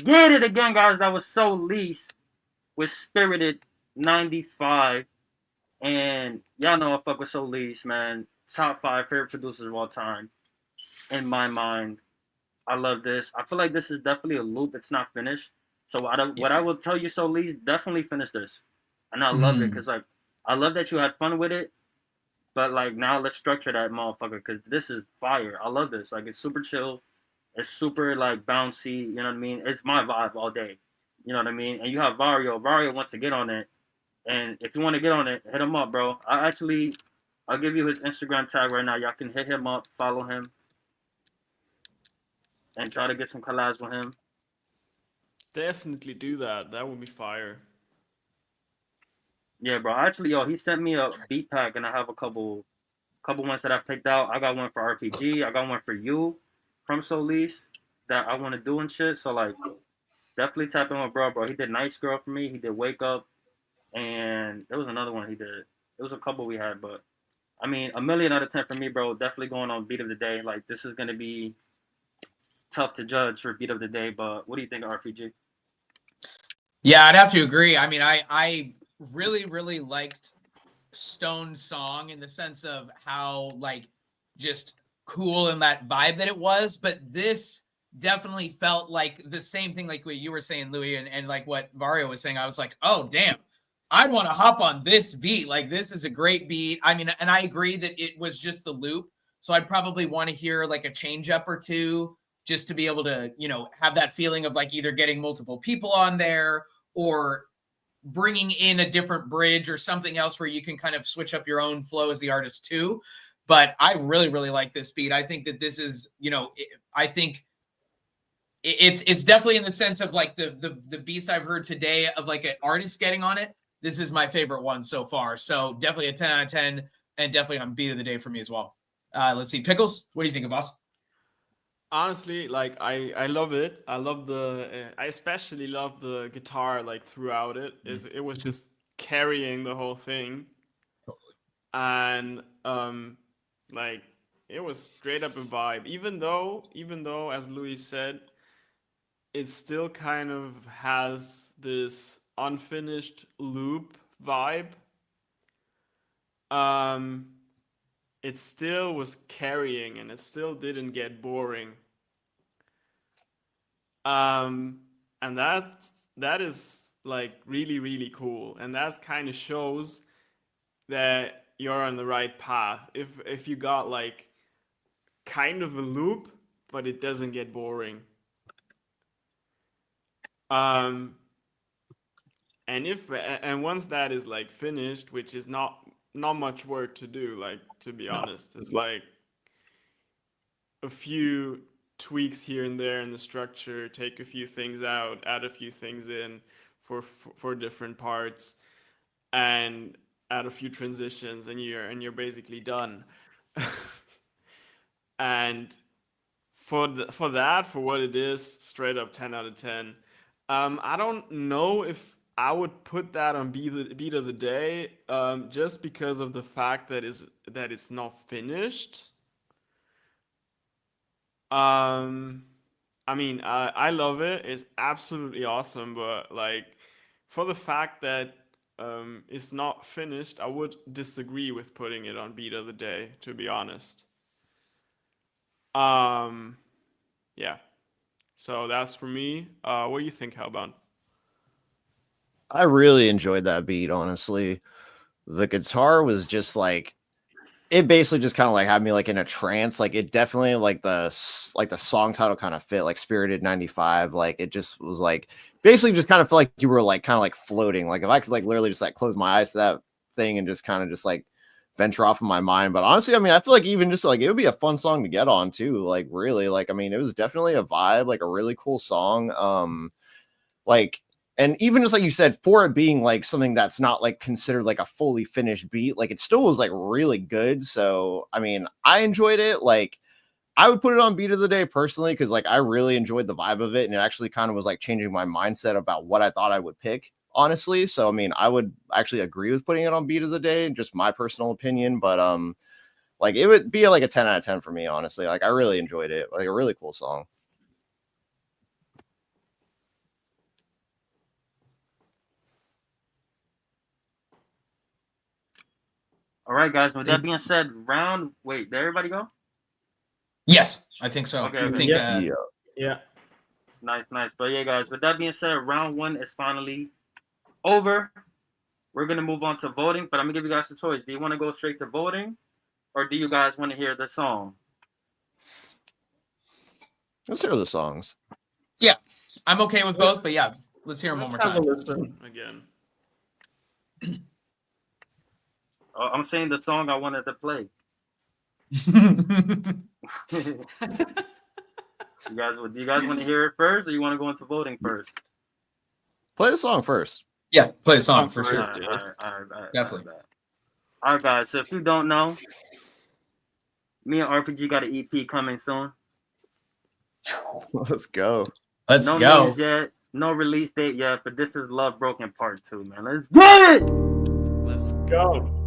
[SPEAKER 3] get it again, guys. That was So Least with Spirited 95. And y'all know I fuck with So Least, man. Top 5 favorite producers of all time. In my mind. I love this. I feel like this is definitely a loop. It's not finished. So what I will tell you, So Least, definitely finish this. And I love it because, like, I love that you had fun with it. But, like, now let's structure that motherfucker because this is fire. I love this. Like, it's super chill. It's super, like, bouncy. You know what I mean? It's my vibe all day. You know what I mean? And you have Vario. Vario wants to get on it. And if you want to get on it, hit him up, bro. I'll give you his Instagram tag right now. Y'all can hit him up, follow him, and try to get some collabs with him.
[SPEAKER 6] Definitely do that. That would be fire.
[SPEAKER 3] Yeah, bro. Actually, yo, he sent me a beat pack, and I have a couple ones that I picked out. I got one for RPG. I got one for you from Solis that I want to do and shit. So, like, definitely tap in with bro. He did Nice Girl for me. He did Wake Up. And there was another one he did. It was a couple we had, but I mean, 1,000,000 out of 10 for me, bro. Definitely going on beat of the day. Like, this is gonna be tough to judge for beat of the day. But what do you think, RPG?
[SPEAKER 14] Yeah, I'd have to agree. I mean, I really, really liked Stone's song in the sense of how, like, just cool and that vibe that it was. But this definitely felt like the same thing, like what you were saying, Louis, and like what Vario was saying. I was like, oh, damn, I'd want to hop on this beat. Like, this is a great beat. I mean, and I agree that it was just the loop. So I'd probably want to hear like a change up or two just to be able to, you know, have that feeling of like either getting multiple people on there or bringing in a different bridge or something else where you can kind of switch up your own flow as the artist too. But I really, really like this beat. I think that this is, you know, I think it's definitely in the sense of like the beats I've heard today of like an artist getting on it. This is my favorite one so far. So definitely a 10 out of 10 and definitely on beat of the day for me as well. Let's see. Pickles, what do you think, boss?
[SPEAKER 6] Honestly, like I love it. I love I especially love the guitar like throughout it. It was just carrying the whole thing, and like it was straight up a vibe. Even though, as Louis said, it still kind of has this unfinished loop vibe. It still was carrying, and it still didn't get boring. And that is like really, really cool, and that kind of shows that you're on the right path. If you got like kind of a loop, but it doesn't get boring. And once that is like finished, which is not much work to do, like, to be honest, it's like a few tweaks here and there in the structure, take a few things out, add a few things in for different parts, and add a few transitions, and you're basically done. And for what it is, straight up 10 out of 10. I don't know if I would put that on beat of the day, just because of the fact that it's not finished. I mean, I love it. It's absolutely awesome, but like, for the fact that it's not finished, I would disagree with putting it on beat of the day, to be honest. Yeah. So that's for me. What do you think, Hellbound?
[SPEAKER 5] I really enjoyed that beat, honestly. The guitar was just like, it basically just kind of like had me like in a trance. Like, it definitely like the song title kind of fit, like Spirited 95. Like, it just was like basically just kind of felt like you were like kind of like floating. Like, if I could like literally just like close my eyes to that thing and just kind of just like venture off of my mind. But honestly, I mean, I feel like even just like it would be a fun song to get on too. Like, really, like, I mean, it was definitely a vibe, like a really cool song. Like, and even just like you said, for it being like something that's not like considered like a fully finished beat, like it still was like really good. So I mean, I enjoyed it. Like, I would put it on beat of the day personally, because like I really enjoyed the vibe of it, and it actually kind of was like changing my mindset about what I thought I would pick, honestly. So I mean, I would actually agree with putting it on beat of the day, just my personal opinion. But like, it would be like a 10 out of 10 for me, honestly. Like, I really enjoyed it. Like, a really cool song.
[SPEAKER 3] All right, guys. With that being said, wait, did everybody go?
[SPEAKER 14] Yes, I think so.
[SPEAKER 3] Okay,
[SPEAKER 14] I
[SPEAKER 3] okay.
[SPEAKER 14] think.
[SPEAKER 6] Yeah.
[SPEAKER 3] Nice. But yeah, guys. With that being said, round 1 is finally over. We're gonna move on to voting, but I'm gonna give you guys a choice. Do you want to go straight to voting, or do you guys want to hear the song?
[SPEAKER 5] Let's hear the songs.
[SPEAKER 14] Yeah, I'm okay with both, but yeah, let's hear them one more
[SPEAKER 6] Let's have
[SPEAKER 14] time.
[SPEAKER 6] a listen again.
[SPEAKER 3] I'm saying the song I wanted to play. Do you guys want to hear it first, or you want to go into voting first?
[SPEAKER 5] Play the song first.
[SPEAKER 14] Yeah, play the song for sure.
[SPEAKER 3] All right,
[SPEAKER 14] Definitely.
[SPEAKER 3] All right, guys. So if you don't know, me and RPG got an EP coming soon.
[SPEAKER 5] Let's go.
[SPEAKER 14] Let's
[SPEAKER 3] no
[SPEAKER 14] go.
[SPEAKER 3] names yet, no release date yet, but this is Love Broken Part 2, man. Let's get it!
[SPEAKER 6] Let's go.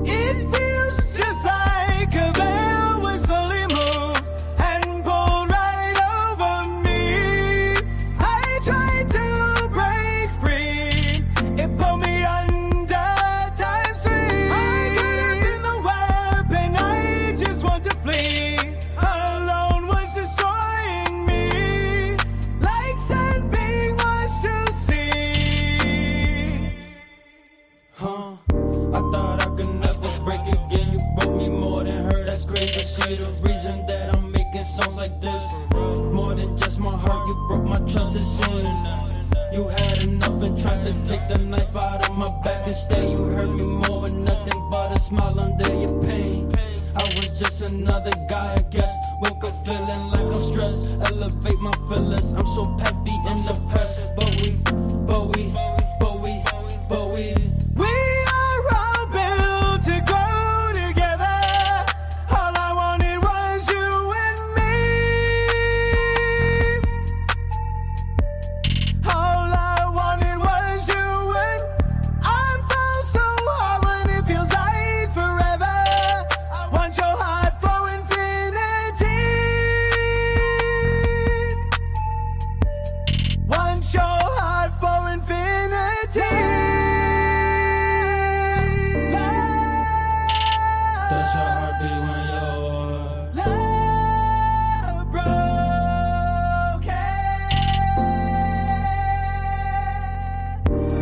[SPEAKER 16] It feels just like a veil was slowly moved and pulled right over me. I tried to break free. It pulled me under times 3. I could have been the weapon. I just want to flee. Alone was destroying me. Like sand being washed to sea.
[SPEAKER 2] I thought I could never break again. You broke me more than her, that's crazy shit. The reason that I'm making songs like this, more than just my heart, you broke my trust as soon. You had enough and tried to take the knife out of my back. Instead, you hurt me more with nothing but a smile under your pain. I was just another guy, I guess. Woke up feeling like I'm stressed. Elevate my feelings. I'm so past being the past. But we.
[SPEAKER 16] We are all built to grow together. All I wanted was you and me. All I wanted was you and I fell so hard when it feels like forever. I want your heart for infinity. Want your heart for infinity.
[SPEAKER 2] Does your heart beat when you're
[SPEAKER 16] love broken?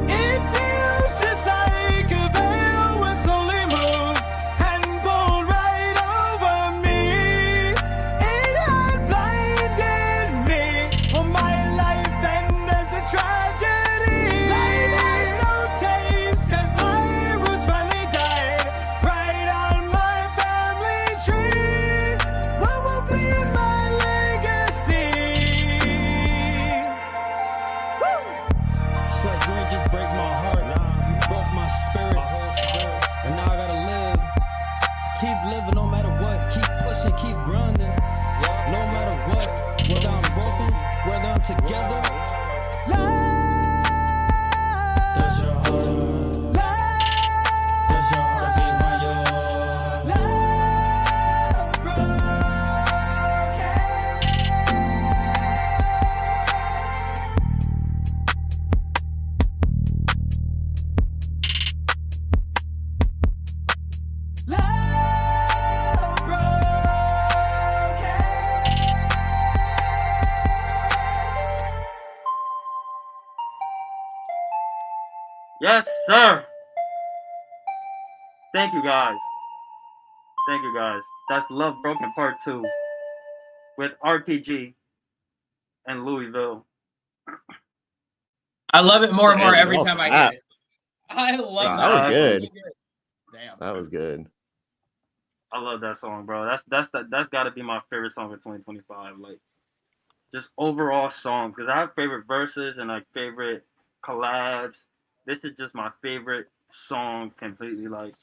[SPEAKER 16] It feels just like a veil was slowly moved and pulled right over me. It had blinded me. Well, my life ended as a tragedy. Life has no taste as my roots finally died. Right on my family tree. What will be my legacy? Woo!
[SPEAKER 2] It's like you ain't just break my heart, you broke my spirit, and now I gotta live. Keep living no matter what, keep pushing, keep grinding, no matter what. Whether I'm broken, whether I'm together. Does your heart beat when you're
[SPEAKER 3] Yes, sir. Thank you, guys. That's Love Broken Part 2 with RPG and Louisville.
[SPEAKER 14] I love it more and more
[SPEAKER 5] Damn,
[SPEAKER 14] every
[SPEAKER 5] also
[SPEAKER 14] time I
[SPEAKER 5] that.
[SPEAKER 14] hear it. I love
[SPEAKER 5] Wow,
[SPEAKER 14] that.
[SPEAKER 5] that was
[SPEAKER 14] It's
[SPEAKER 5] good.
[SPEAKER 14] so Damn.
[SPEAKER 5] That was good.
[SPEAKER 3] I love that song, bro. That's got to be my favorite song of 2025. Like, just overall song, because I have favorite verses and like favorite collabs. This is just my favorite song completely. Like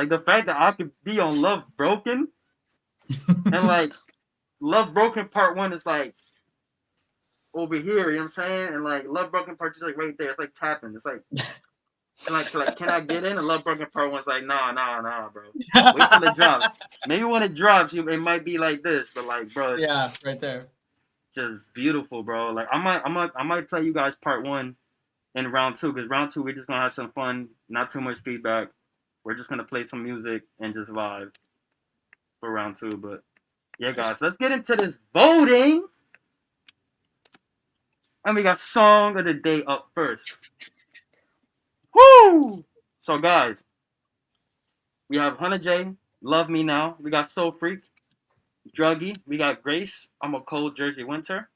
[SPEAKER 3] the fact that I could be on Love Broken and like Love Broken Part 1 is like over here, you know what I'm saying? And like Love Broken Part 2 is like right there. It's like tapping. It's like Can I get in? And Love Broken Part 1's like, nah, bro. Wait till it drops. Maybe when it drops, it might be like this, but like, bro, it's
[SPEAKER 14] Yeah, right there.
[SPEAKER 3] just beautiful, bro. Like, I might play you guys Part 1 in round 2, because round 2 we're just gonna have some fun, not too much feedback. We're just gonna play some music and just vibe for round 2. But yeah, guys, let's get into this voting. And we got Song of the Day up first. Woo! So, guys, we have Hunter J, Love Me Now. We got Soul Freak, Druggy. We got Grace, I'm a Cold Jersey Winter.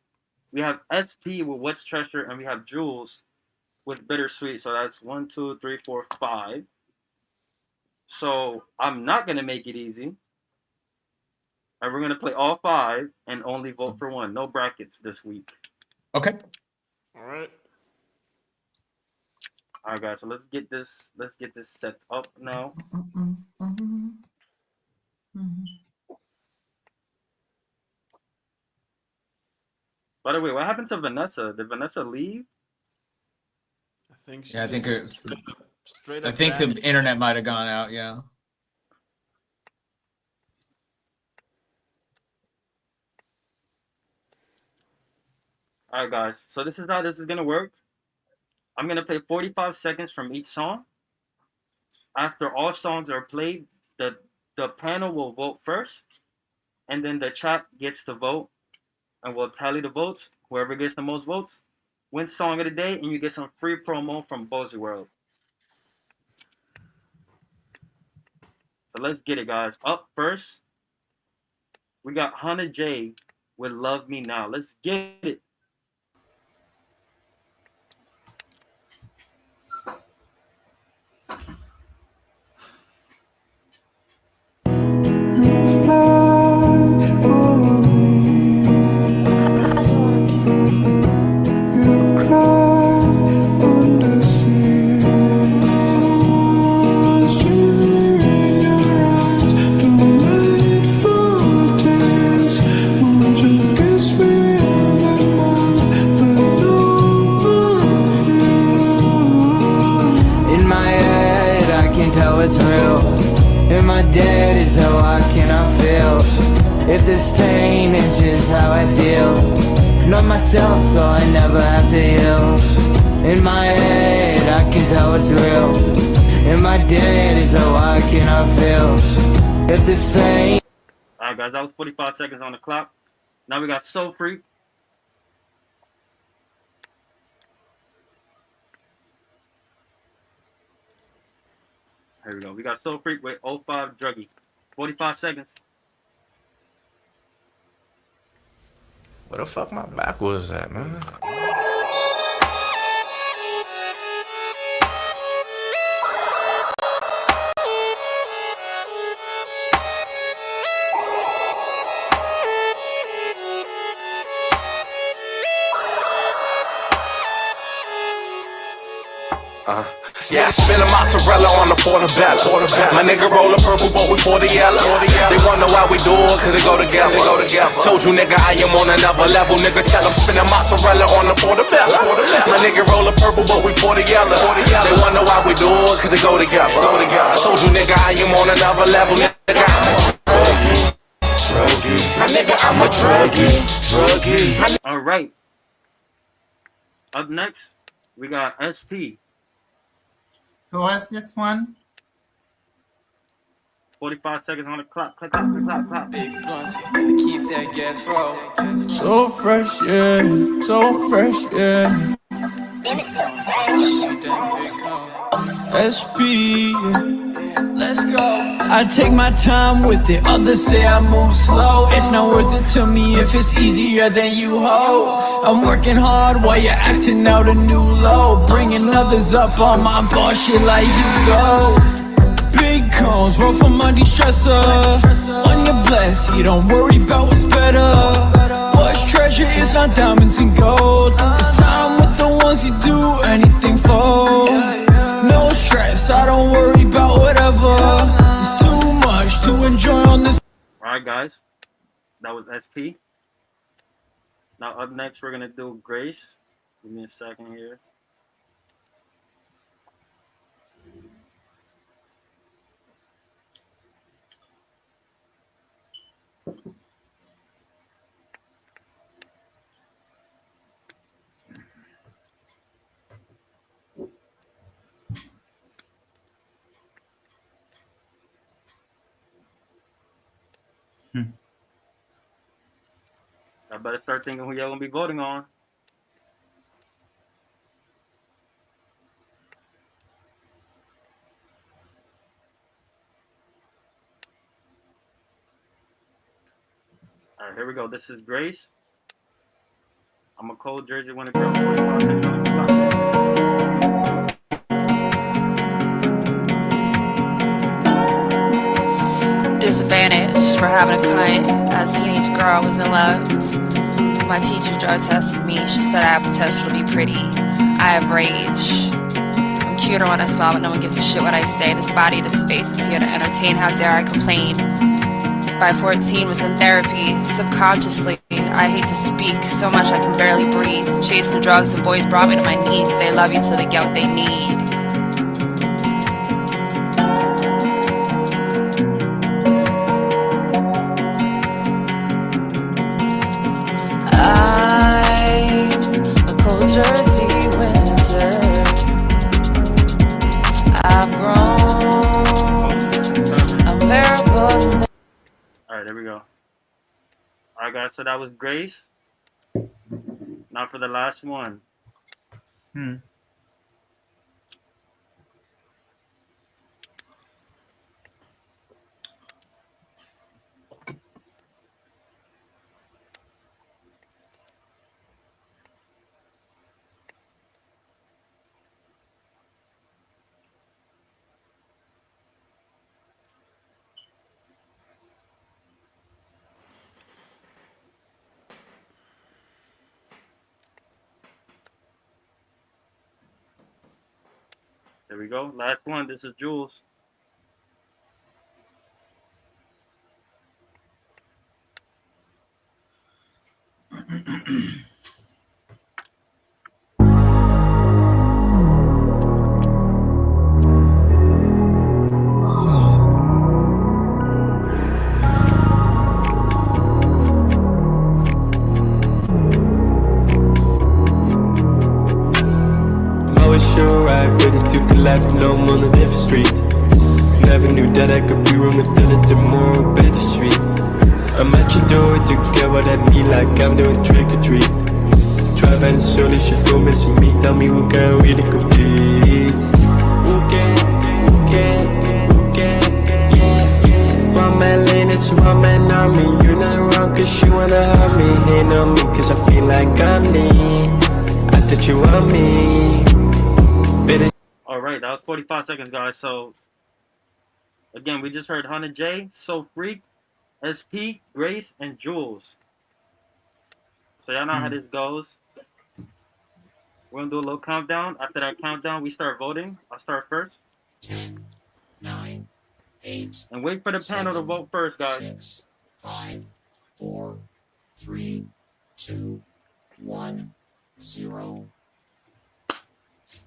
[SPEAKER 3] We have SP with What's Treasure. And we have Jules with Bittersweet. So that's 1, 2, 3, 4, 5. So I'm not going to make it easy. And we're going to play all 5 and only vote for one. No brackets this week.
[SPEAKER 14] Okay.
[SPEAKER 6] All right.
[SPEAKER 3] All right, guys. So let's get this set up now. By the way, what happened to Vanessa? Did Vanessa leave?
[SPEAKER 6] I think.
[SPEAKER 14] Yeah, I think
[SPEAKER 6] straight
[SPEAKER 14] I
[SPEAKER 6] up
[SPEAKER 14] think the
[SPEAKER 6] banned.
[SPEAKER 14] internet might have gone out. Yeah.
[SPEAKER 3] All right, guys. So this is how this is gonna work. I'm gonna play 45 seconds from each song. After all songs are played, the panel will vote first, and then the chat gets to vote, and we'll tally the votes. Whoever gets the most votes wins Song of the Day, and you get some free promo from Bozy World. So let's get it, guys. Up first, we got Hunter J with Love Me Now. Let's get it.
[SPEAKER 16] In my head, I can tell it's real. In my dead is how I cannot feel. If this pain is just how I deal. Not myself, so I never have to heal. In my head, I can tell it's real. In my dead is how I cannot feel. If this pain.
[SPEAKER 3] Alright, guys, that was 45 seconds on the clock. Now we got Soul Freak. Here we go. We got Soul Freak with 05 Druggy. 45 seconds.
[SPEAKER 10] Where the fuck my back was at, man? Yeah, spilling mozzarella on the portobello. My nigga roll a purple, but we pour the yellow. They wonder why we do it, cause they go together. Told you nigga, I am on another level. Nigga, tell them spinning mozzarella on the portobello. My nigga roll a purple, but we pour the yellow. They wonder why we do it, cause they go together. Told you nigga, I am on another level. Nigga, I'm a druggie. My nigga, I'm a druggie.
[SPEAKER 3] Alright. Up next, we got SP.
[SPEAKER 18] Who was this one?
[SPEAKER 3] 45 seconds on the clock. Clap, clap, clap, clap.
[SPEAKER 16] Big blunts, you gotta keep that gas roll.
[SPEAKER 2] So fresh, yeah. So fresh, yeah.
[SPEAKER 15] Damn it, so
[SPEAKER 2] SP, yeah. Let's go. I take my time with it. Others say I move slow. It's not worth it to me if it's easier than you hold. I'm working hard while you're acting out a new low. Bringing others up on my boss shit like you go. Big cones, roll for my de-stressor. When you're blessed, you don't worry about what's better. What's treasure is not diamonds and gold. It's time with the ones you do anything for. No stress, I don't worry about whatever. It's too much to enjoy on this.
[SPEAKER 3] Alright, guys. That was SP. Now, up next, we're going to do Grace. Give me a second here. I better start thinking who y'all gonna be voting on. All right, here we go. This is Grace. I'm a cold Jersey winter girl. 45 seconds on the clock.
[SPEAKER 13] Disadvantage for having a cunt. As a teenage girl, I was in love. My teacher drug tested me. She said I have potential to be pretty. I have rage. I'm cuter when I smile, but no one gives a shit what I say. This body, this face is here to entertain. How dare I complain? By 14, was in therapy. Subconsciously, I hate to speak so much I can barely breathe. Chasing drugs and boys brought me to my knees. They love you till they get what they need. I'm a cold Jersey winter. I've grown unbearable.
[SPEAKER 3] All right, there we go. All right, guys. So that was Grace. Now for the last one. There we go. Last one. This is Jules.
[SPEAKER 19] I'm always sure I but it took a left, no, I'm on a different street. Never knew that I could be wrong until it tomorrow bittersweet. I'm at your door to get what I need, like I'm doing trick or treat. Driving the solution for missing me, tell me who can really compete. Who can, yeah. One man lane, it's one man army. You're not wrong cause you wanna hurt me. Hate on me cause I feel like Gandhi. I thought you want me.
[SPEAKER 3] All right, that was 45 seconds, guys. So again, we just heard Hannah J, So Freak, SP, Grace, and Jules. So y'all know how this goes. We're gonna do a little countdown. After that countdown, we start voting. I'll start first.
[SPEAKER 1] 10, 9, 8.
[SPEAKER 3] And wait for the panel to vote first, guys.
[SPEAKER 1] 6, 5, 4, 3, 2, 1, 0.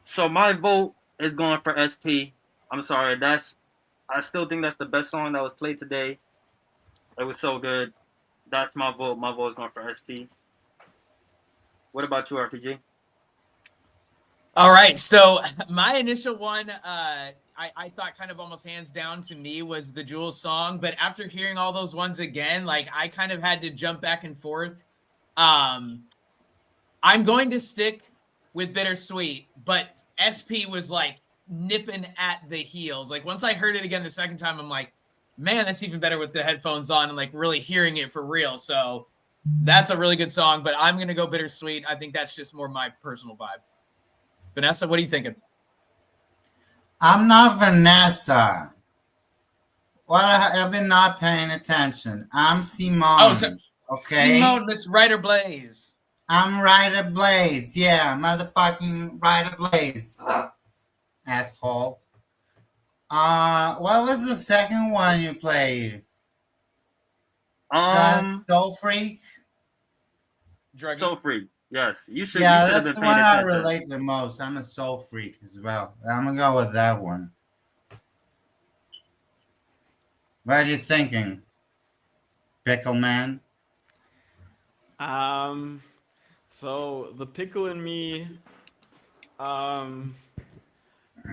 [SPEAKER 3] So my vote is going for SP. I'm sorry, I still think that's the best song that was played today. It was so good. That's my vote. My vote is going for SP. What about you, RPG?
[SPEAKER 14] All right, so my initial one, I thought kind of almost hands down to me was the Jules song, but after hearing all those ones again, like I kind of had to jump back and forth. I'm going to stick with Bittersweet, but SP was like nipping at the heels. Like once I heard it again the second time, I'm like, man, that's even better with the headphones on and like really hearing it for real. So that's a really good song, but I'm going to go Bittersweet. I think that's just more my personal vibe. Vanessa, what are you thinking?
[SPEAKER 18] I'm not Vanessa. Well, I've been not paying attention. I'm Simone.
[SPEAKER 14] Oh, so
[SPEAKER 18] okay.
[SPEAKER 14] Simone, Miss Ryder Blaze.
[SPEAKER 18] I'm Ryder Blaze. Yeah, motherfucking Ryder Blaze. Asshole. What was the second one you played? Soul Freak?
[SPEAKER 14] Druggy?
[SPEAKER 3] Soul Freak. Yes, you should.
[SPEAKER 18] Yeah,
[SPEAKER 3] you should have
[SPEAKER 18] that's
[SPEAKER 3] been
[SPEAKER 18] the
[SPEAKER 3] paying
[SPEAKER 18] one I
[SPEAKER 3] attention.
[SPEAKER 18] relate the most. I'm a soul freak as well. I'm gonna go with that one. What are you thinking, Pickle Man?
[SPEAKER 6] So the pickle in me,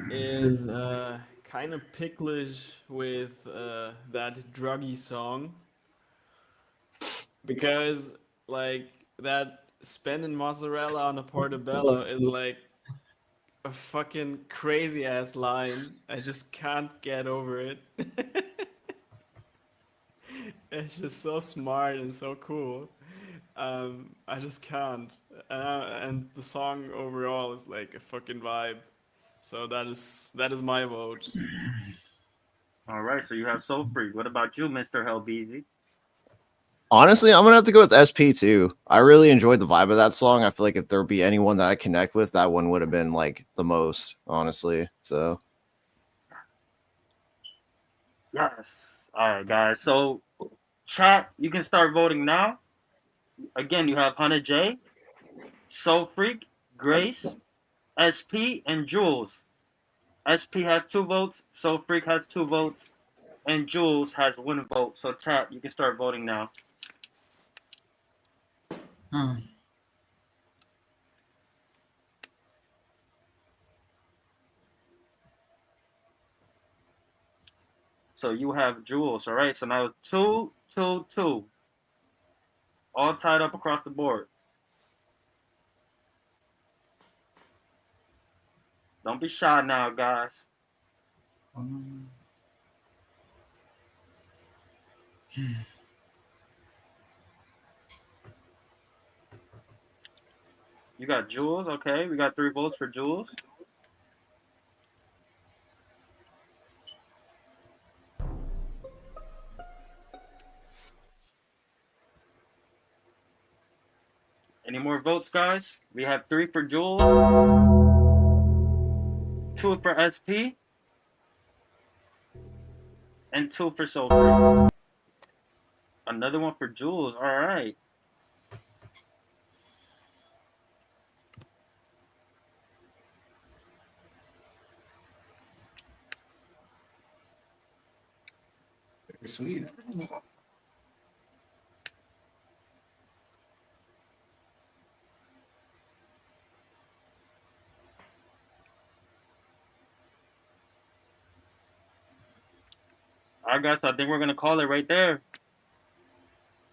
[SPEAKER 6] is kind of picklish with that druggy song. because like that spending mozzarella on a portobello is like a fucking crazy ass line. I just can't get over it. It's just so smart and so cool. I just can't. And the song overall is like a fucking vibe. So that is my vote.
[SPEAKER 3] All right, so you have Soul Freak. What about you, Mr. Hellbeezy?
[SPEAKER 5] Honestly, I'm gonna have to go with SP too. I really enjoyed the vibe of that song. I feel like if there be anyone that I connect with, that one would have been like the most, honestly. So
[SPEAKER 3] Yes. All right, guys. So, chat, you can start voting now. Again, you have Hunter J, Soul Freak, Grace, SP, and Jules. SP has 2 votes, Soul Freak has 2 votes, and Jules has 1 vote. So, chat, you can start voting now. So you have Jules. All right. So now it's 2-2-2, all tied up across the board. Don't be shy now, guys. You got Jules. Okay, we got 3 votes for Jules. Any more votes, guys? We have 3 for Jules, 2 for SP, and 2 for Soul Free. Another one for Jules. All right.
[SPEAKER 18] Sweet.
[SPEAKER 3] All right, guys. So I think we're gonna call it right there.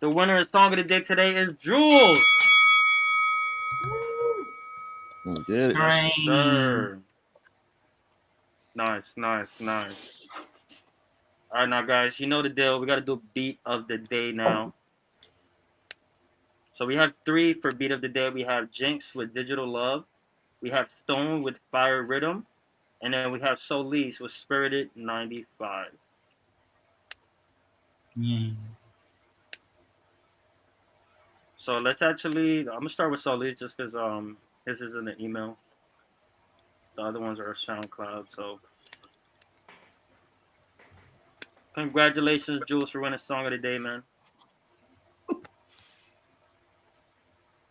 [SPEAKER 3] The winner of song of the day today is Jules.
[SPEAKER 5] did it.
[SPEAKER 3] Yes, sir. Nice, nice, nice. All right, now, guys, you know the deal. We got to do beat of the day now. So we have 3 for beat of the day. We have Jinx with Digital Love. We have Stone with Fire Rhythm. And then we have Solis with Spirited 95.
[SPEAKER 18] Yeah.
[SPEAKER 3] So let's actually, I'm going to start with Solis just because his is in the email. The other ones are SoundCloud. So congratulations, Jules, for winning Song of the Day, man.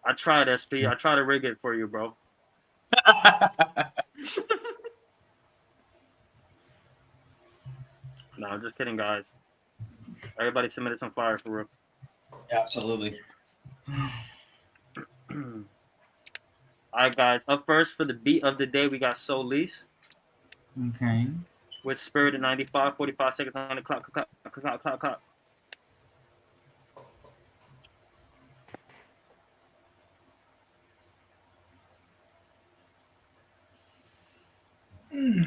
[SPEAKER 3] I tried, SP. I tried to rig it for you, bro. No, I'm just kidding, guys. Everybody submitted some fire for real.
[SPEAKER 14] Absolutely.
[SPEAKER 3] All right, guys. Up first for the beat of the day, we got Solis
[SPEAKER 18] Okay.
[SPEAKER 3] with Spirited 95, 45 seconds on the clock.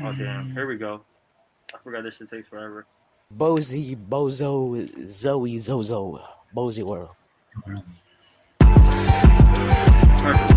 [SPEAKER 3] Oh, damn. Here we go. I forgot this shit takes forever.
[SPEAKER 4] Bozy, Bozo, Zoe, Zozo, Bozy World.
[SPEAKER 3] Perfect.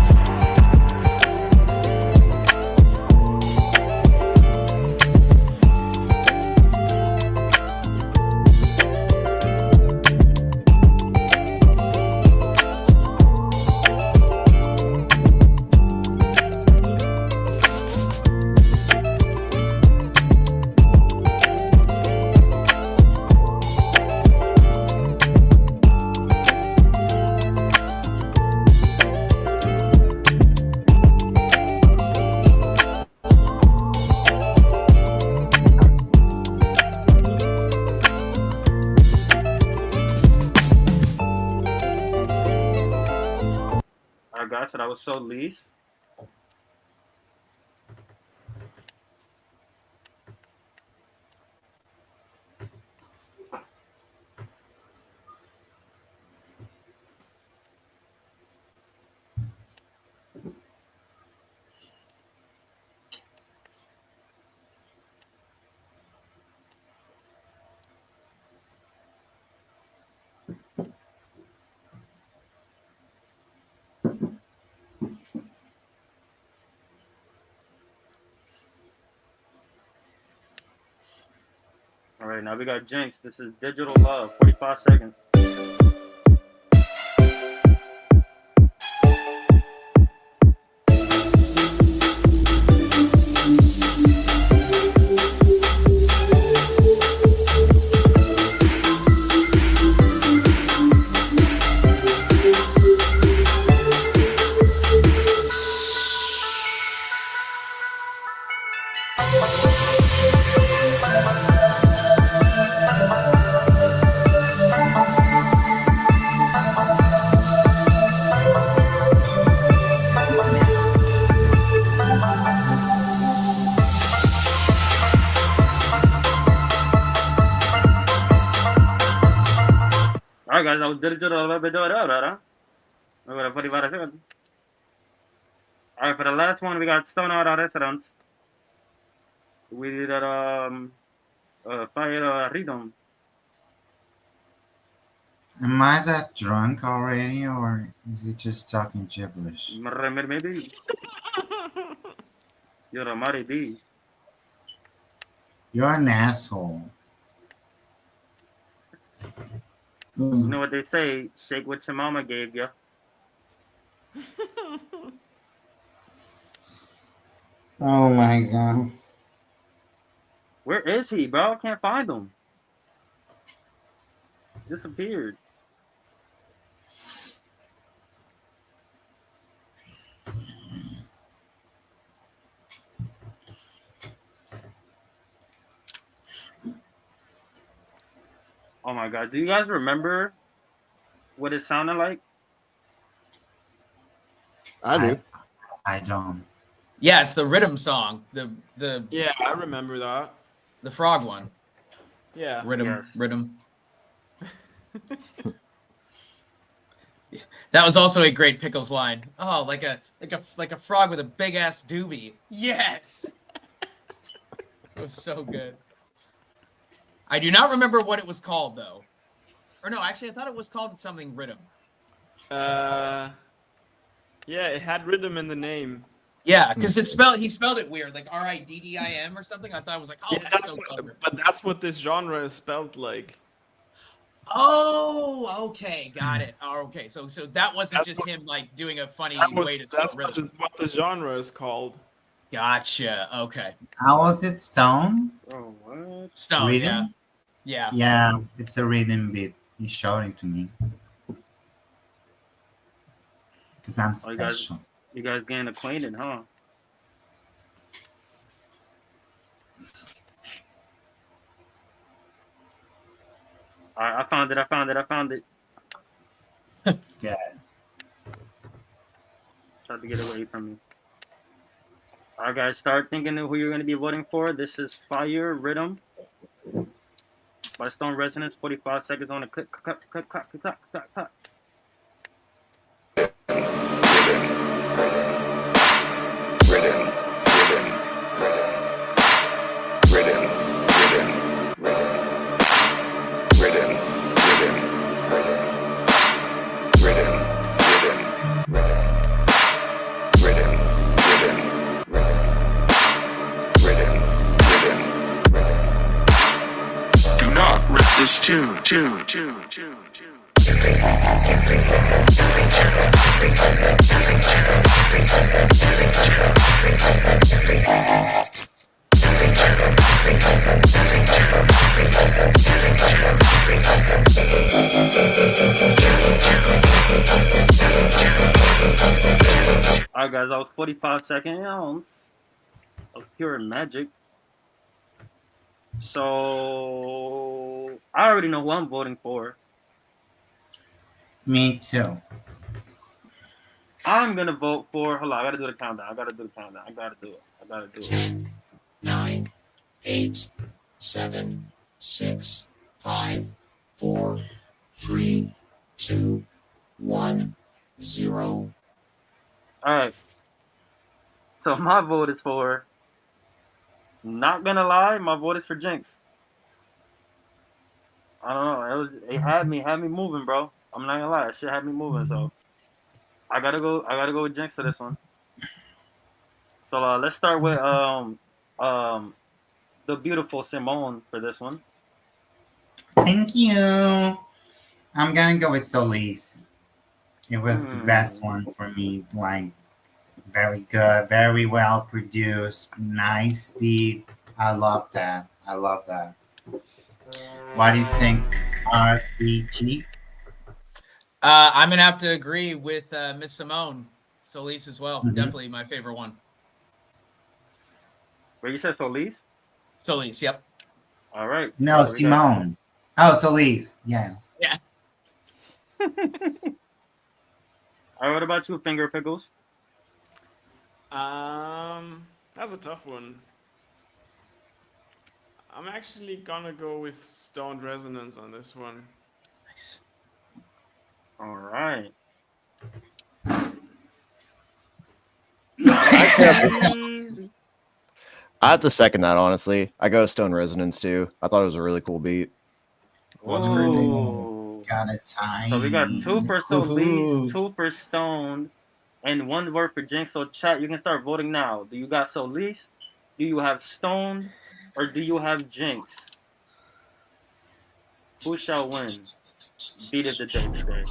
[SPEAKER 3] All right, guys. So that was Solis. All right, now we got Jinx. This is Digital Love, 45 seconds. All right, guys, that was Digital Love. 45 seconds. All right, for the last one, we got Stone Out Restaurant. We did Fire Rhythm.
[SPEAKER 18] Am I that drunk already, or is he just talking gibberish?
[SPEAKER 3] Maybe. You're a Mari D.
[SPEAKER 18] You're an asshole.
[SPEAKER 3] You know what they say? Shake what your mama gave you.
[SPEAKER 18] Oh my god.
[SPEAKER 3] Where is he, bro? I can't find him. Disappeared. Oh my god. Do you guys remember what it sounded like?
[SPEAKER 5] I do.
[SPEAKER 18] I don't.
[SPEAKER 14] Yeah, it's the rhythm song. The
[SPEAKER 6] Yeah, I remember that.
[SPEAKER 14] The frog one.
[SPEAKER 6] Yeah.
[SPEAKER 14] Rhythm. That was also a great Pickles line. Oh, like a frog with a big ass doobie. Yes. It was so good. I do not remember what it was called though. Or no, actually I thought it was called something rhythm.
[SPEAKER 6] Yeah, it had rhythm in the name.
[SPEAKER 14] Yeah, because he spelled it weird, like RIDDIM or something. I thought it was like, oh,
[SPEAKER 6] Yeah,
[SPEAKER 14] that's so clever.
[SPEAKER 6] But that's what this genre is spelled like.
[SPEAKER 14] Oh, okay, got it. Oh, okay, so that wasn't just him like doing a funny way to spell rhythm.
[SPEAKER 6] That's what the genre is called.
[SPEAKER 14] Gotcha. Okay.
[SPEAKER 18] How was it, Stone?
[SPEAKER 3] Oh, what?
[SPEAKER 14] Stone.
[SPEAKER 18] Rhythm?
[SPEAKER 14] Yeah.
[SPEAKER 18] Yeah, it's a rhythm beat. He's shouting to me. Because I'm special.
[SPEAKER 3] You guys getting acquainted, huh? Alright, I found it.
[SPEAKER 18] Yeah.
[SPEAKER 3] Tried to get away from me. Alright, guys, start thinking of who you're going to be voting for. This is Fire Rhythm by Stone Resonance. 45 seconds on the click.
[SPEAKER 10] Do not rip this tune.
[SPEAKER 3] Alright, guys, that was 45 seconds. Of pure magic. So I already know who I'm voting for.
[SPEAKER 18] Me too.
[SPEAKER 3] I'm gonna vote for. Hold on, I gotta do the countdown. I gotta do it.
[SPEAKER 1] 10, 9, 8, 7, 6, 5, 4, 3, 2, 1, 0.
[SPEAKER 3] Alright. So my vote is for. Not gonna lie, my vote is for Jinx. I don't know. It had me moving, bro. I'm not gonna lie, that shit had me moving. So I gotta go with Jinx for this one. So let's start with the beautiful Simone for this one.
[SPEAKER 18] Thank you. I'm gonna go with Solis. It was the best one for me. Like, very good, very well produced, nice beat. I love that. I love that. What do you think, RPG?
[SPEAKER 14] I'm gonna have to agree with Miss Simone Solis as well.
[SPEAKER 18] Mhm.
[SPEAKER 14] Definitely my favorite one.
[SPEAKER 3] Where you said Solis?
[SPEAKER 14] Solis, yep.
[SPEAKER 3] All right.
[SPEAKER 18] No,
[SPEAKER 3] So we got.
[SPEAKER 18] Simone. Oh, Solis. Yes.
[SPEAKER 14] Yeah.
[SPEAKER 3] All right. What about you, Finger Pickles?
[SPEAKER 6] That's a tough one. I'm actually gonna go with Stoned Resonance on this one.
[SPEAKER 14] Nice.
[SPEAKER 3] All right.
[SPEAKER 5] I have to second that, honestly. I go Stone Resonance too. I thought it was a really cool beat.
[SPEAKER 14] Was a great beat.
[SPEAKER 18] Got a time.
[SPEAKER 3] So we got 2 for Solis,
[SPEAKER 18] Ooh.
[SPEAKER 3] 2 for Stone, and 1 vote for Jinx. So chat, you can start voting now. Do you got Solis? Do you have Stone? Or do you have Jinx? Who shall win? Beat of the day today.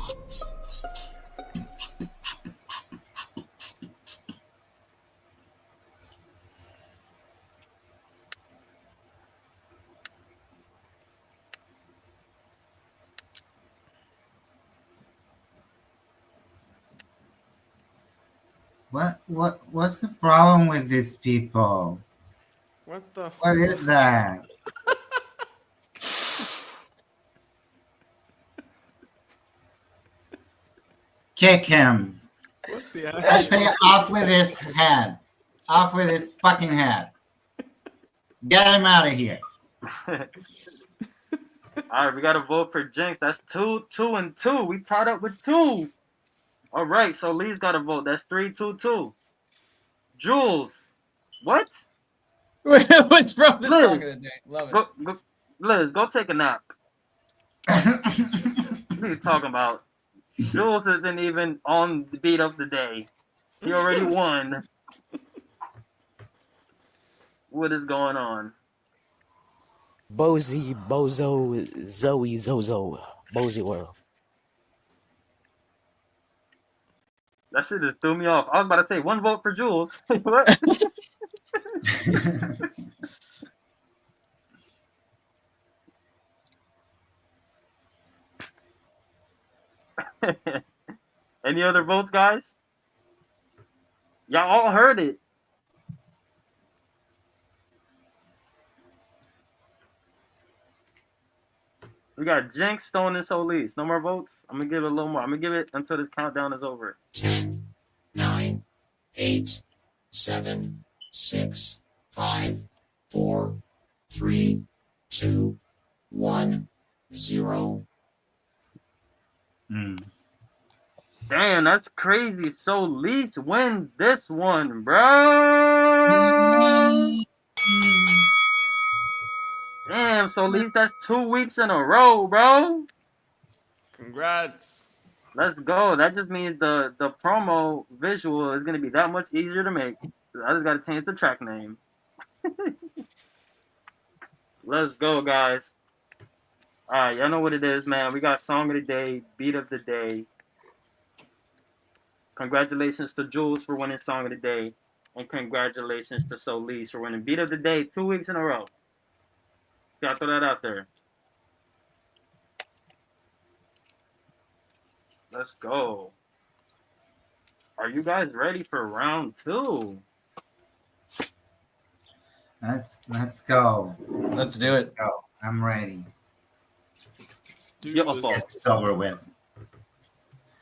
[SPEAKER 18] What's the problem with these people?
[SPEAKER 6] What the
[SPEAKER 18] What is that? Kick him.
[SPEAKER 6] What the
[SPEAKER 18] I say off with his head. Off with his fucking head. Get him out of here.
[SPEAKER 3] All right, we got to vote for Jinx. That's 2, 2, and 2. We tied up with 2. All right, so Lee's got to vote. That's 3, 2, 2. Jules, what?
[SPEAKER 14] What's from the
[SPEAKER 3] Liz,
[SPEAKER 14] song of the day? Love it.
[SPEAKER 3] Liz, go take a nap. What are you talking about? Jules isn't even on the beat of the day. He already won. What is going on?
[SPEAKER 4] Bozy, Bozo, Zoe, Zozo. Bozy World.
[SPEAKER 3] That shit just threw me off. I was about to say 1 vote for Jules. What? Any other votes, guys? Y'all all heard it. We got Jinx, Stone, and Solis. No more votes. I'm gonna give it a little more. I'm gonna give it until this countdown is over.
[SPEAKER 1] 10, 9, 8, 7, 6, 5, 4, 3, 2, 1, 0.
[SPEAKER 3] Damn, that's crazy. Solis wins this one, bro. Damn, Solis, that's 2 weeks in a row, bro.
[SPEAKER 6] Congrats.
[SPEAKER 3] Let's go. That just means the promo visual is gonna be that much easier to make. I just gotta change the track name. Let's go, guys. Alright, y'all know what it is, man. We got song of the day, beat of the day. Congratulations to Jules for winning song of the day. And congratulations to Solis for winning beat of the day 2 weeks in a row. Just gotta throw that out there. Let's go. Are you guys ready for round 2?
[SPEAKER 18] Let's go.
[SPEAKER 14] Let's do it.
[SPEAKER 18] Go. I'm ready.
[SPEAKER 3] Give us all.
[SPEAKER 18] It's over with.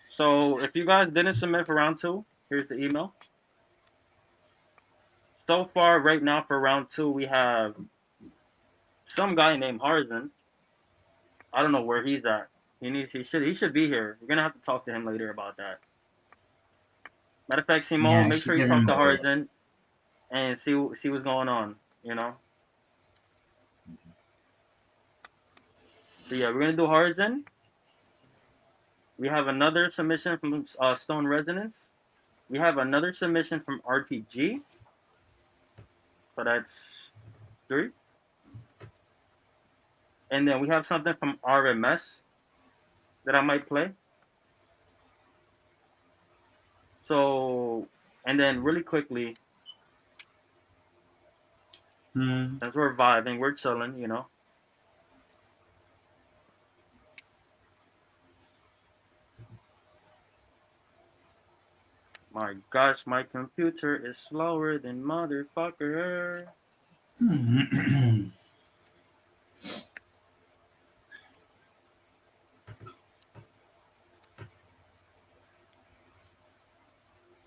[SPEAKER 3] So if you guys didn't submit for round 2, here's the email. So far, right now for round 2, we have some guy named Harzan. I don't know where he's at. He should be here. We're gonna have to talk to him later about that. Matter of fact, Simone,
[SPEAKER 18] Yeah, I
[SPEAKER 3] make
[SPEAKER 18] should
[SPEAKER 3] sure you
[SPEAKER 18] give
[SPEAKER 3] talk
[SPEAKER 18] him
[SPEAKER 3] to
[SPEAKER 18] a break.
[SPEAKER 3] Harzan and see what's going on. You know. So yeah, we're gonna do Harzan. We have another submission from Stone Resonance. We have another submission from RPG. So that's 3. and then we have something from RMS that I might play. So, and then really quickly, as we're vibing, we're chilling, you know. My gosh, my computer is slower than motherfucker.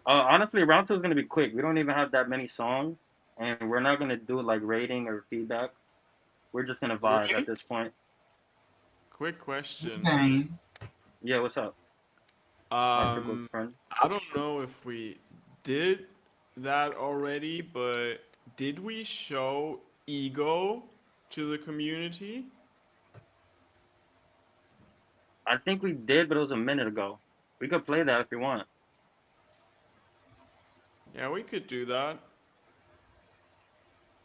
[SPEAKER 3] Honestly, round two is gonna be quick. We don't even have that many songs, and we're not gonna do like rating or feedback. We're just gonna vibe at this point.
[SPEAKER 6] Quick question.
[SPEAKER 18] Okay.
[SPEAKER 3] Yeah, what's up? My good friend.
[SPEAKER 6] I don't know if we did that already, but did we show Ego to the community?
[SPEAKER 3] I think we did, but it was a minute ago. We could play that if you want.
[SPEAKER 6] Yeah, we could do that.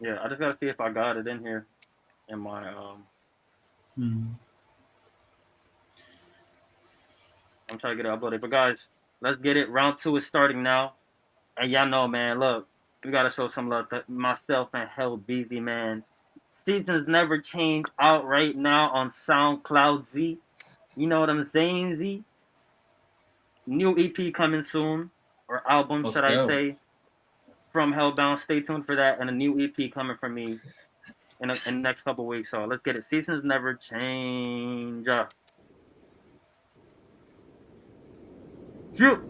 [SPEAKER 3] Yeah, I just gotta see if I got it in here in my I'm trying to get it uploaded. But guys, let's get it. Round two is starting now. And y'all know, man, look, we gotta show some love to myself and Hell Beezy, man. Seasons Never Change out right now on SoundCloud Z. You know what I'm saying, Z? New EP coming soon. Or album,
[SPEAKER 14] Let's
[SPEAKER 3] should I
[SPEAKER 14] go.
[SPEAKER 3] say. From Hellbound. Stay tuned for that. And a new EP coming from me in the next couple weeks. So let's get it. Seasons Never Change. Shoot.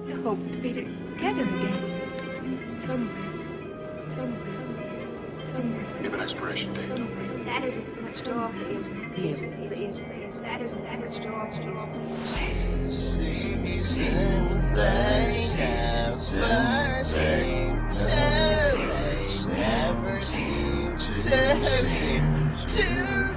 [SPEAKER 20] I hope to be together again. Somewhere.
[SPEAKER 1] We have an expiration date, don't we?
[SPEAKER 20] That isn't much to offer you. That isn't much to offer you.
[SPEAKER 7] Seasons they never seem to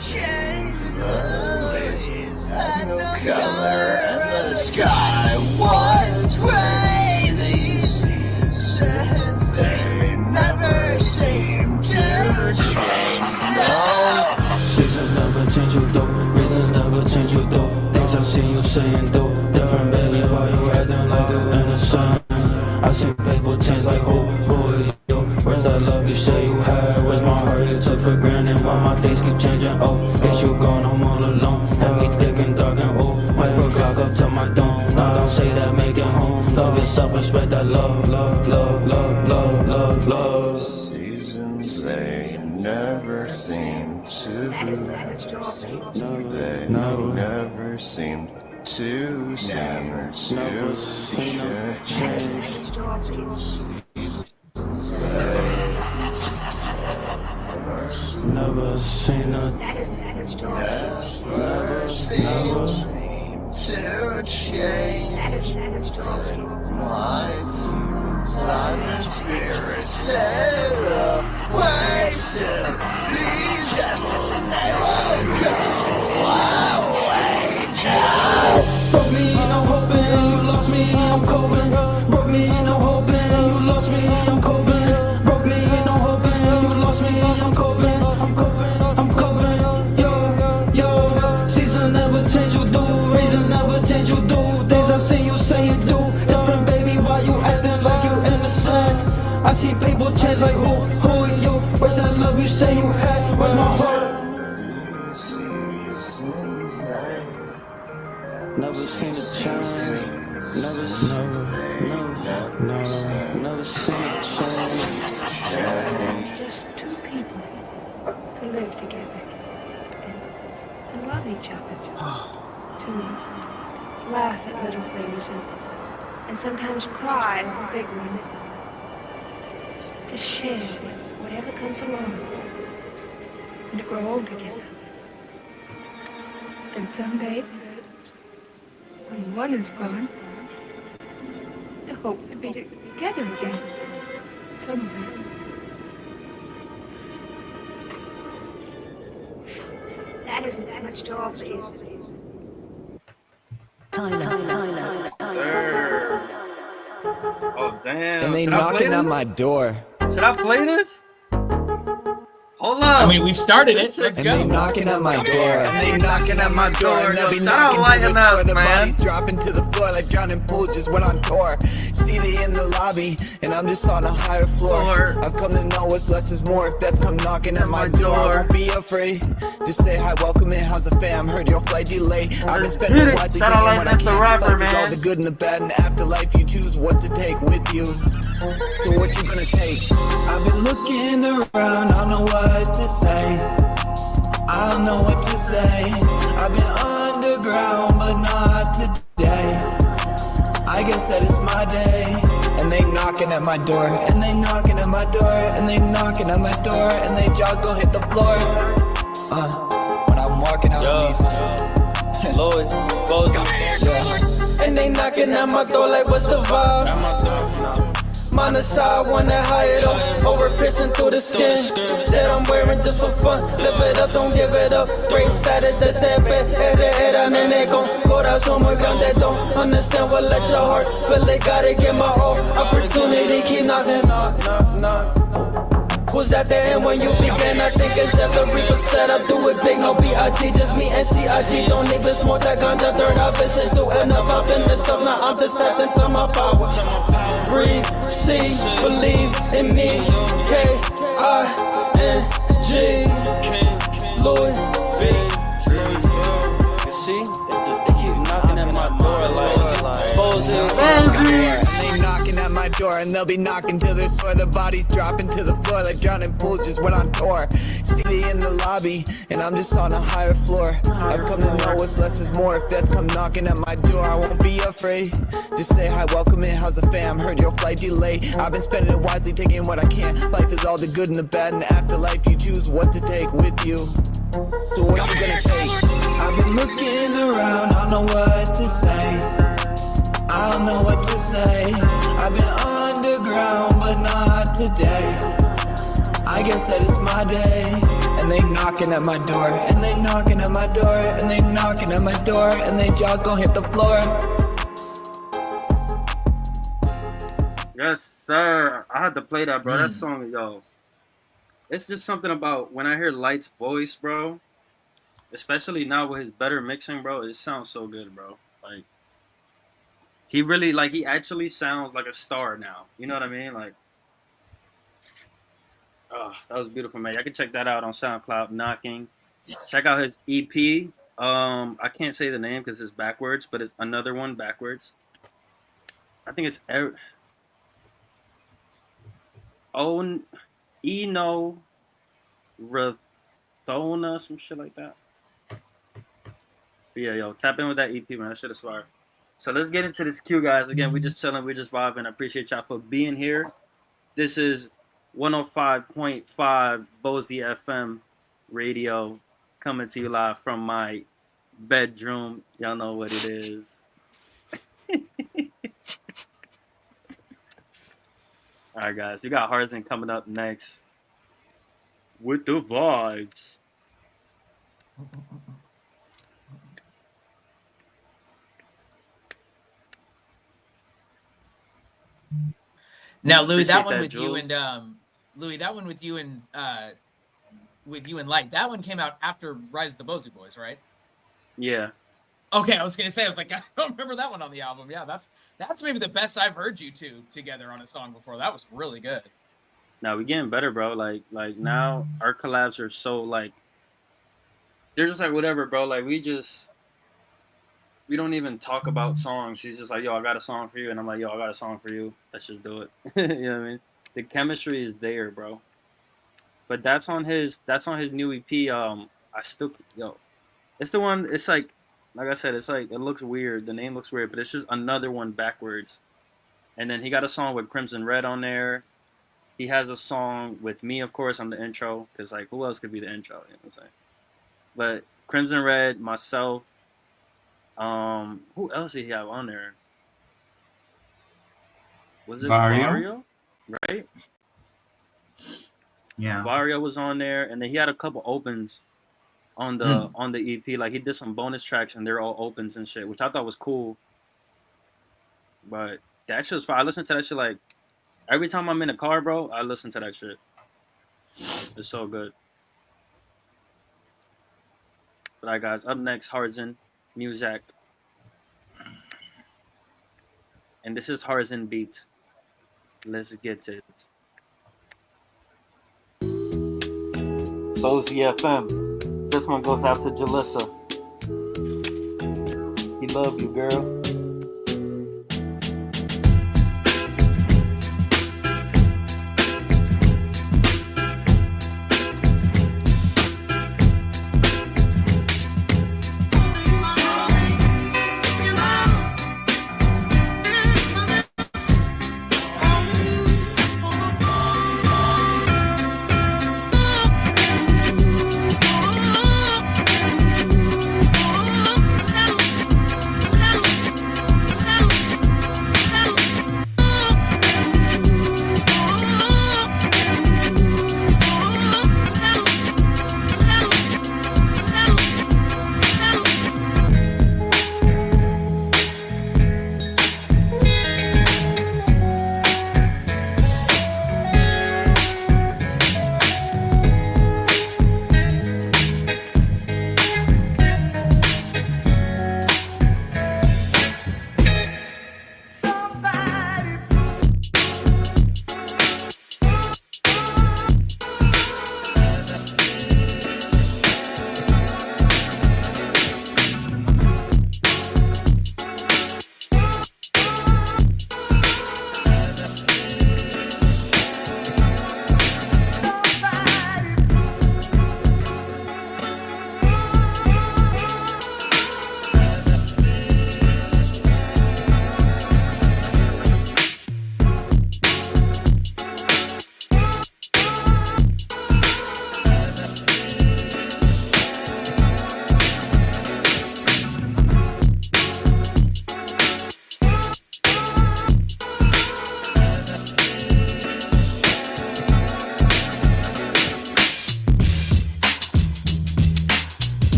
[SPEAKER 7] change. The waves had no color and the sky was gray. These seasons they never seem to change. No.
[SPEAKER 16] Seasons never change you though, reasons never change you though. Things I've seen you saying though, different baby, why you acting like you're innocent? I see people change like who are you? Where's that love you say you had? Where's my heart you took for granted? Why my days keep changing? Oh, guess you gone home all alone. Have me thick and dark and old. Might put clock up to my dome. Now don't say that, make it home. Love yourself, respect that love.
[SPEAKER 7] Seasons they never seem to they never seem to change.
[SPEAKER 16] Never seen a
[SPEAKER 7] never seem to change. My time and spirit set away. Still, these devils they won't go away.
[SPEAKER 16] Broke me, I'm hoping you lost me, I'm coping. Broke me, I'm hoping you lost me, I'm coping. Broke me, I'm hoping you lost me, I'm coping. Yo. Seasons never change, you do. Reasons never change, you do. Things I've seen you say you do. Different baby, why you acting like you innocent? I see people change like who are you? Where's that love you say you had? Where's my heart? Never seen a change. Never seen a change.
[SPEAKER 20] Just two people to live together and love each other. To laugh at little things and sometimes cry over big ones. To share whatever comes along and to grow old together. And someday, when one is gone, to hope to be together again somewhere. That isn't that much to offer you.
[SPEAKER 3] Oh damn!
[SPEAKER 21] And they
[SPEAKER 3] Should I play
[SPEAKER 21] knocking on
[SPEAKER 3] this?
[SPEAKER 21] my door.
[SPEAKER 3] Should I play this? Hold
[SPEAKER 14] I mean, we started it. Let's
[SPEAKER 16] And
[SPEAKER 14] go.
[SPEAKER 16] they knocking at my door, and they knocking at my door, and they'll be
[SPEAKER 3] Shout out
[SPEAKER 16] knocking till
[SPEAKER 3] Lighten
[SPEAKER 16] the
[SPEAKER 3] Up,
[SPEAKER 16] floor, the
[SPEAKER 3] man.
[SPEAKER 16] bodies dropping to the floor like drowning pools. Just went on tour. See they in the lobby, and I'm just on a higher floor. I've come to know what's less is more. If death come knocking at my door, I won't be afraid. Just say hi, welcome in, how's the fam? Heard your flight delay. I've been spending wisely
[SPEAKER 3] Shout out
[SPEAKER 16] taking what I
[SPEAKER 3] Lighten Up the
[SPEAKER 16] can.
[SPEAKER 3] rapper,
[SPEAKER 16] Life is all
[SPEAKER 3] man.
[SPEAKER 16] the good and the bad, and the afterlife you choose what to take with you. So what you gonna take? I've been looking around, I don't know what to say. I don't know what to say. I've been underground, but not today. I guess that it's my day. And they knocking at my door, and they knocking at my door, and they knocking at my door, and they jaws gon' hit the floor. When I'm walking out on these.
[SPEAKER 3] Lloyd, Bozy.
[SPEAKER 16] Yeah. And they knocking at my door like what's the vibe? Mine aside, wanna hide it up, over piercing through the skin that I'm wearing just for fun. Live it up, don't give it up. Great status, de siempre. Era nene con corazón muy grande. Don't understand what let your heart feel it. Gotta get my all. Opportunity keep knocking, knock, knock, knock. Was at the end when you began? I think it's that the Reaper set up. Do it big, no B.I.G. Just me and C.I.G. Don't even smoke that ganja. Third I've been through enough. I've been this tough. Now I'm just stepped into my power. Breathe, see, believe in me. K-I-N-G. Louis V.
[SPEAKER 3] You see? They keep knocking at my door like Bozy.
[SPEAKER 16] They knocking at my door, and they'll be knocking till they're sore. The bodies dropping to the floor like drowning pools. Just went on tour. See they in the lobby, and I'm just on a higher floor. I've come to know what's less is more. If death come knocking at my door, I won't be afraid. Just say hi, welcome in, how's the fam? Heard your flight delay. I've been spending it wisely, taking what I can. Life is all the good and the bad, and the afterlife you choose what to take with you. So what you gonna take? I've been looking around, I don't know what to say. I don't know what to say. I've been underground, but not today. I guess that it's my day. And they knocking at my door, and they knocking at my door, and they knocking at my door, and they jaws gon' hit the floor.
[SPEAKER 3] Yes, sir. I had to play that, bro. That song, yo. It's just something about when I hear Light's voice, bro. Especially now with his better mixing, bro. It sounds so good, bro. Like, he really, like, he actually sounds like a star now. You know what I mean? Like, oh, that was beautiful, man. I can check that out on SoundCloud, Knocking. Check out his EP. I can't say the name because it's backwards, but it's another one backwards. I think it's Eno Rathona, some shit like that. But yeah, yo, tap in with that EP, man. That shit is fire. So let's get into this queue, guys. Again, we just chilling, we just vibing. I appreciate y'all for being here. This is 105.5 Bozy FM radio coming to you live from my bedroom. Y'all know what it is. All right, guys. We got Harzen coming up next with the vibes.
[SPEAKER 14] Now, Louis,
[SPEAKER 3] Appreciate
[SPEAKER 14] that one
[SPEAKER 3] that,
[SPEAKER 14] with
[SPEAKER 3] Jules.
[SPEAKER 14] you and Louis, that one with you and Light, that one came out after Rise of the Bozy Boys, right?
[SPEAKER 3] Yeah.
[SPEAKER 14] Okay, I was gonna say, I was like, I don't remember that one on the album. Yeah, that's maybe the best I've heard you two together on a song before. That was really good.
[SPEAKER 3] Now we getting better, bro. Like now our collabs are so like they're just like whatever, bro. Like we don't even talk about songs. She's just like, yo, I got a song for you, and I'm like, yo, I got a song for you. Let's just do it. You know what I mean? The chemistry is there, bro. But that's on his new EP. It's the one. It's like I said, it's like it looks weird. The name looks weird, but it's just another one backwards. And then he got a song with Crimson Red on there. He has a song with me, of course, on the intro. Because, like, who else could be the intro? You know what I'm saying? But Crimson Red, myself. Who else did he have on there? Was it Vario? Right?
[SPEAKER 18] Yeah.
[SPEAKER 3] Vario was on there. And then he had a couple opens on the EP. Like, he did some bonus tracks, and they're all opens and shit, which I thought was cool. But that shit was fire. I listen to that shit, like, every time I'm in a car, bro, I listen to that shit. It's so good. All right, guys. Up next, Harzin Music, and this is Harzin beat. Let's get it. Bozy FM. This one goes out to Jalissa. He love you, girl.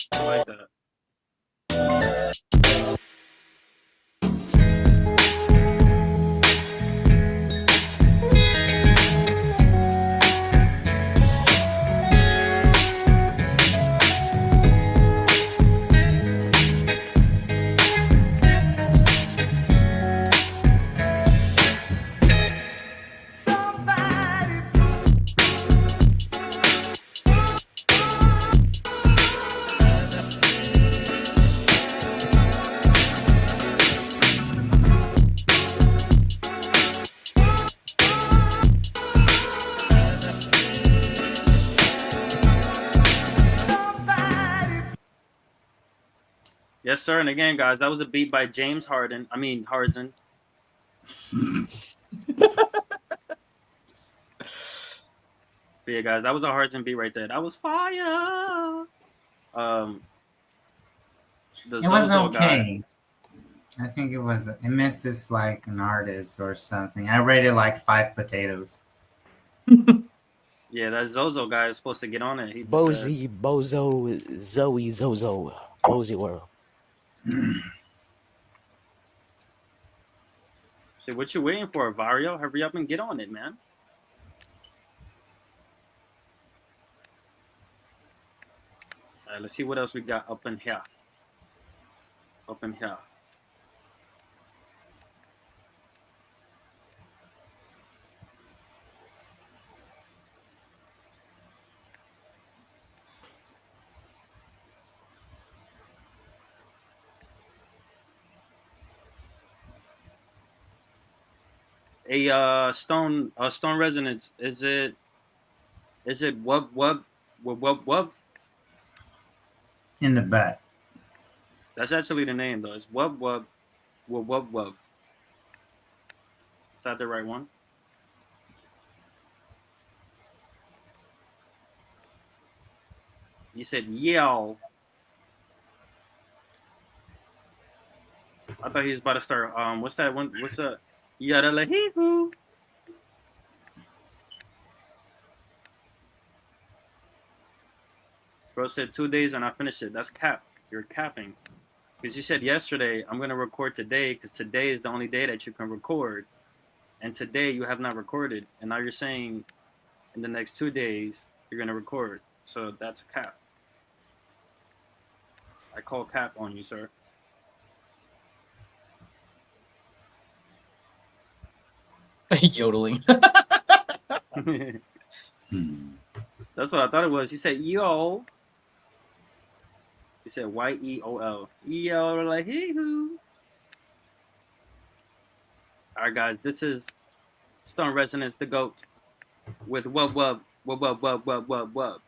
[SPEAKER 3] I like that. Yes, sir. And again, guys, that was a beat by James Harden. I mean, Harzin. But yeah, guys, that was a Harzin beat right there. That was fire. The
[SPEAKER 18] It was
[SPEAKER 3] Zozo
[SPEAKER 18] okay.
[SPEAKER 3] guy.
[SPEAKER 18] I think it was. It misses like an artist or something. I rated like 5 potatoes.
[SPEAKER 3] Yeah, that Zozo guy is supposed to get on it. He just
[SPEAKER 4] Bozy, Bozo, Zoe, Zozo. Bozy World.
[SPEAKER 3] So what you waiting for, Vario? Hurry up and get on it, man. All right, let's see what else we got up in here. Up in here. A stone resonance. Is it wub?
[SPEAKER 18] In the back.
[SPEAKER 3] That's actually the name though. It's wub. Is that the right one? You said yell. I thought he was about to start. What's that one? What's that? Yada la hee hoo. Bro said 2 days and I finished it. That's cap. You're capping. Because you said yesterday, I'm going to record today because today is the only day that you can record. And today you have not recorded. And now you're saying in the next 2 days, you're going to record. So that's a cap. I call cap on you, sir.
[SPEAKER 14] Yodeling.
[SPEAKER 3] That's what I thought it was. You said, yo. You said YEOL. Yo, like, hee hoo. All right, guys, this is Stone Resonance, the GOAT, with wub wub, wub wub wub wub wub wub.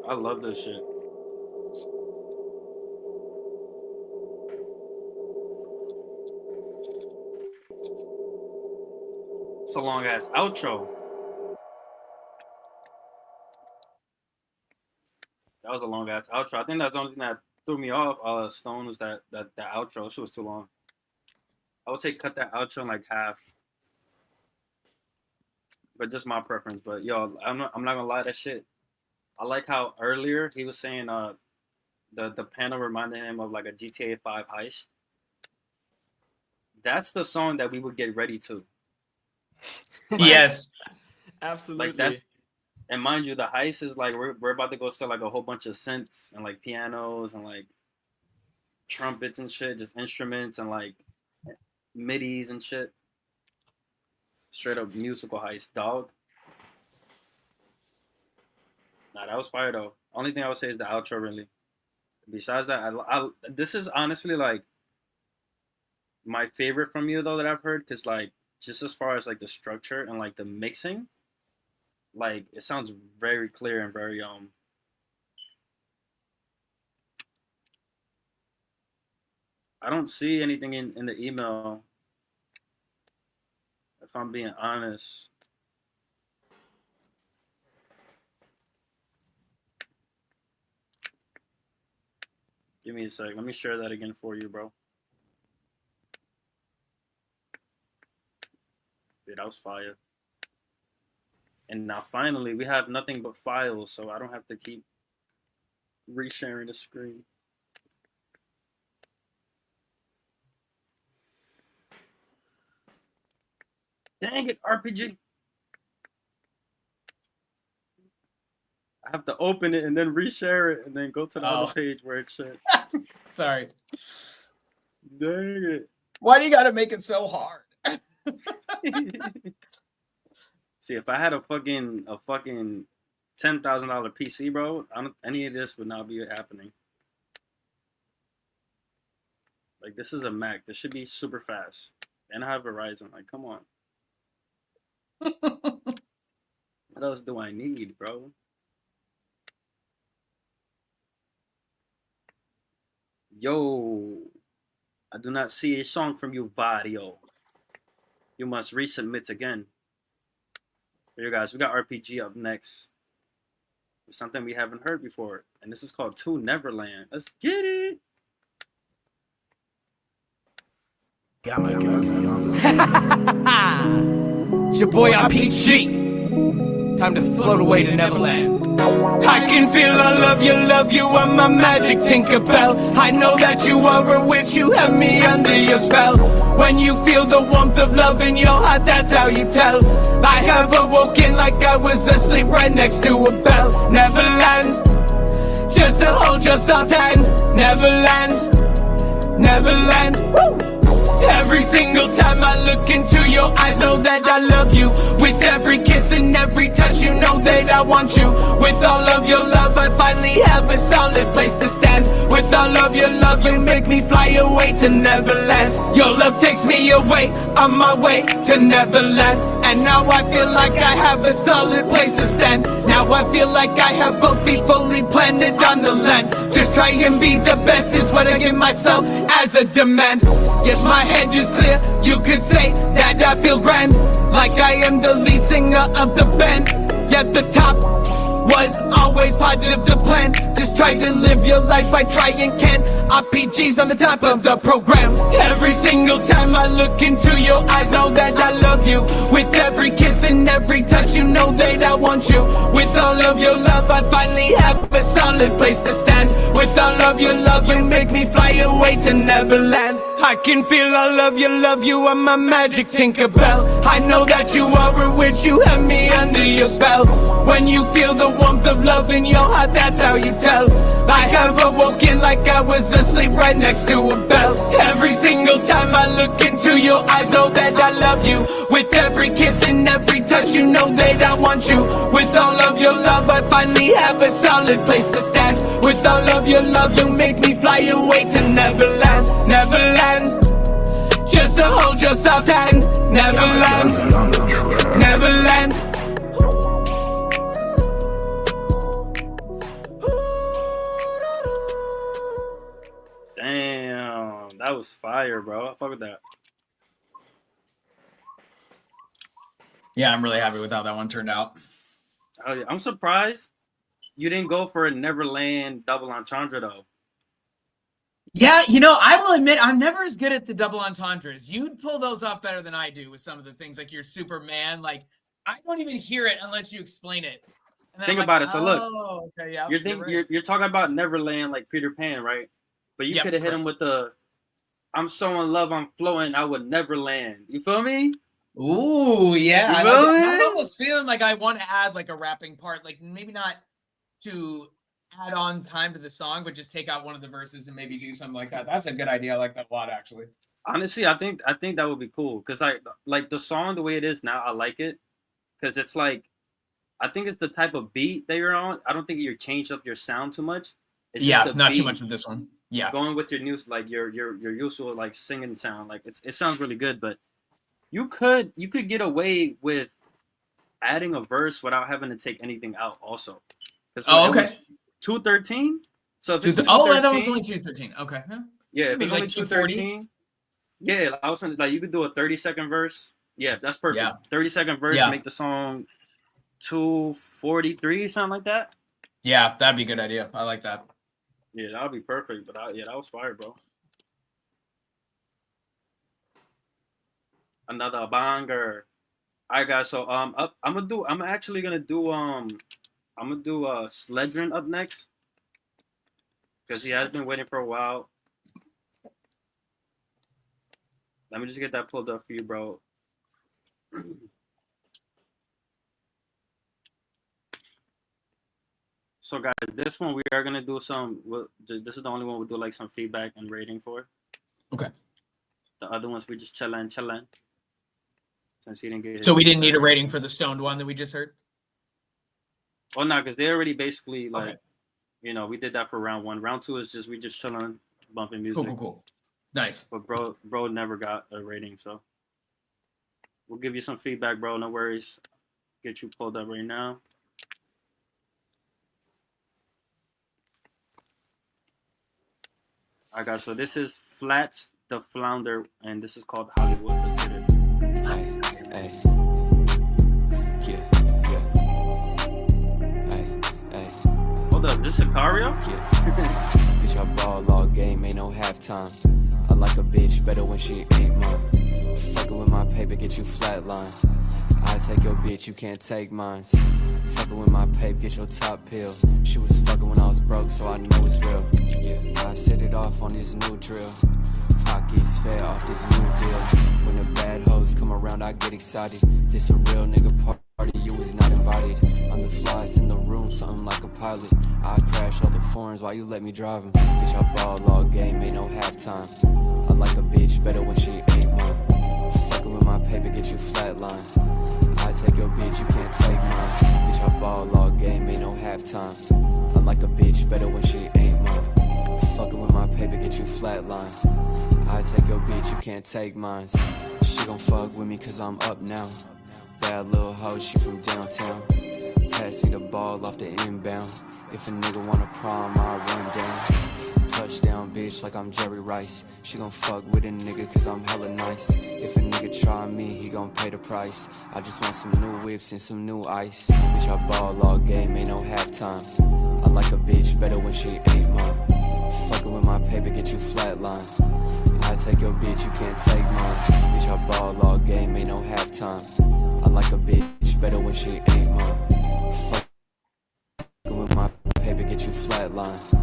[SPEAKER 3] I love this shit. It's a long ass outro. That was a long ass outro. I think that's the only thing that threw me off. Stone was that outro. Shit was too long. I would say cut that outro in like half. But just my preference. But yo, I'm not gonna lie, that shit. I like how earlier he was saying the panel reminded him of like a GTA 5 heist. That's the song that we would get ready to. Like,
[SPEAKER 14] yes,
[SPEAKER 6] absolutely.
[SPEAKER 3] Like that's, and mind you, the heist is like we're about to go steal like a whole bunch of synths and like pianos and like trumpets and shit, just instruments and like midis and shit. Straight up musical heist, dog. Nah, that was fire though. Only thing I would say is the outro, really. Besides that, this is honestly like my favorite from you though that I've heard, because like just as far as like the structure and like the mixing, like it sounds very clear and very I don't see anything in the email, if I'm being honest. Give me a sec. Let me share that again for you, bro. Yeah, that was fire. And now finally, we have nothing but files, so I don't have to keep resharing the screen. Dang it, RPG. I have to open it and then reshare it and then go to the other page where it's shit.
[SPEAKER 14] Sorry.
[SPEAKER 3] Dang it.
[SPEAKER 14] Why do you gotta make it so hard?
[SPEAKER 3] See, if I had a fucking $10,000 PC, bro, any of this would not be happening. Like, this is a Mac. This should be super fast. And I have Verizon. Like, come on. What else do I need, bro? Yo, I do not see a song from you, Vario. You must resubmit again. Here, guys, we got RPG up next. It's something we haven't heard before, and this is called To Neverland. Let's get it.
[SPEAKER 16] Got my It's your boy RPG. Time to float away to Neverland. I can feel I love you, I'm my magic Tinkerbell. I know that you are a witch, you have me under your spell. When you feel the warmth of love in your heart, that's how you tell. I have awoken like I was asleep right next to a bell. Neverland, just to hold your soft hand. Neverland, Neverland, woo! Every single time I look into your eyes, know that I love you. With every kiss and every touch, you know that I want you. With all of your love, I finally have a solid place to stand. With all of your love, you make me fly away to Neverland. Your love takes me away, on my way to Neverland. And now I feel like I have a solid place to stand. Now I feel like I have both feet fully planted on the land. Just try and be the best is what I give myself as a demand. Yes, my head is clear, you could say that I feel grand, like I am the lead singer of the band. Yet the top was always part of the plan. Just try to live your life by trying can. RPG's on the top of the program. Every single time I look into your eyes, know that I love you. With every kiss and every touch, you know that I want you. With all of your love, I finally have a solid place to stand. With all of your love, you make me fly away to Neverland. I can feel I love you, I'm a magic Tinkerbell. I know that you are a witch, you have me under your spell. When you feel the warmth of love in your heart, that's how you tell. I have awoken like I was asleep right next to a bell. Every single time I look into your eyes, know that I love you. With every kiss and every touch, you know that I want you. With all of your love, I finally have a solid place to stand. With all of your love, you make me fly away to Neverland. Neverland, just to hold your soft hand. Neverland, Neverland.
[SPEAKER 3] Damn, that was fire, bro. I fuck with that.
[SPEAKER 14] Yeah, I'm really happy with how that one turned out.
[SPEAKER 3] Oh, yeah. I'm surprised you didn't go for a Neverland double entendre though.
[SPEAKER 14] Yeah, you know, I will admit I'm never as good at the double entendres. You'd pull those off better than I do with some of the things like your Superman. Like I don't even hear it unless you explain it. And then
[SPEAKER 3] Think
[SPEAKER 14] I'm
[SPEAKER 3] about
[SPEAKER 14] like,
[SPEAKER 3] it. So look,
[SPEAKER 14] oh, okay, yeah,
[SPEAKER 3] you're talking about Neverland like Peter Pan, right? But you could have hit him with the "I'm so in love, I'm flowing, I would never land." You feel me?
[SPEAKER 14] Ooh, yeah. I
[SPEAKER 3] You feel
[SPEAKER 14] like
[SPEAKER 3] me?
[SPEAKER 14] I'm almost feeling like I want to add like a rapping part, like maybe not to add on time to the song, but just take out one of the verses and maybe do something like that. That's a good idea. I like that a lot, actually.
[SPEAKER 3] Honestly, I think that would be cool because like the song the way it is now, I like it because it's like I think it's the type of beat that you're on. I don't think you changed up your sound too much. It's
[SPEAKER 14] Yeah,
[SPEAKER 3] just the
[SPEAKER 14] not too
[SPEAKER 3] beat.
[SPEAKER 14] much with this one. Yeah,
[SPEAKER 3] Going with your new like your usual like singing sound, like it sounds really good. But you could get away with adding a verse without having to take anything out also.
[SPEAKER 14] Oh, okay.
[SPEAKER 3] 213. So if it's
[SPEAKER 14] I thought it was only 213. Okay.
[SPEAKER 3] Yeah, if it's
[SPEAKER 14] like
[SPEAKER 3] only 213. Yeah, I was like you could do a 30-second verse. Yeah, that's perfect.
[SPEAKER 14] Yeah.
[SPEAKER 3] 30-second verse, make the song 243, something like that.
[SPEAKER 14] Yeah, that'd be a good idea. I like that.
[SPEAKER 3] Yeah, that would be perfect. But that was fire, bro. Another banger. All right, guys. So I'm actually gonna do Sledrin up next because he has been waiting for a while. Let me just get that pulled up for you, bro. So, guys, this one we are gonna do some. This is the only one we'll do like some feedback and rating for.
[SPEAKER 14] Okay.
[SPEAKER 3] The other ones we just chilling. Since he didn't get.
[SPEAKER 14] So we didn't need a rating for the stoned one that we just heard.
[SPEAKER 3] Oh no, because they already basically like, we did that for round 1. Round 2 is just we just chilling, bumping music.
[SPEAKER 14] Cool. Nice.
[SPEAKER 3] But bro never got a rating, so we'll give you some feedback, bro. No worries. Get you pulled up right now. All right, guys. So this is Flats the Flounder, and this is called Hollywood. Let's get it. Hold up, this Sicario?
[SPEAKER 21] Bitch, I ball all game, ain't no halftime. I like a bitch better when she ain't mine. Fucking with my paper, get you flatline. I take your bitch, you can't take mine. Fucking with my paper, get your top pill. She was fucking when I was broke, so I know it's real. I set it off on this new drill. Pockets fed off this new deal. When the bad hoes come around, I get excited. This a real nigga party, you was not invited. I'm the flyest in the room, something like a pilot. I crash all the foreigns while you let me drive them. Bitch, I ball all game, ain't no halftime. I like a bitch better when she ain't mine. Fucking with my paper, get you flatline. I take your bitch, you can't take mine. Bitch, I ball all game, ain't no halftime. I like a bitch better when she ain't mine. Fucking with my paper, get you flatline. I take your bitch, you can't take mine. She gon' fuck with me cause I'm up now. Bad little hoe, she from downtown. Pass me the ball off the inbound. If a nigga want a prom, I'll run down. Touchdown, bitch, like I'm Jerry Rice. She gon' fuck with a nigga cause I'm hella nice. If a nigga try me, he gon' pay the price. I just want some new whips and some new ice. Bitch, I ball all game, ain't no halftime. I like a bitch better when she ain't mine. Fucking with my paper, get you flatline. I take your bitch, you can't take mine. Bitch, I ball all game, ain't no halftime. I like a bitch better when she ain't mine. Fucking with my paper, get you flatline.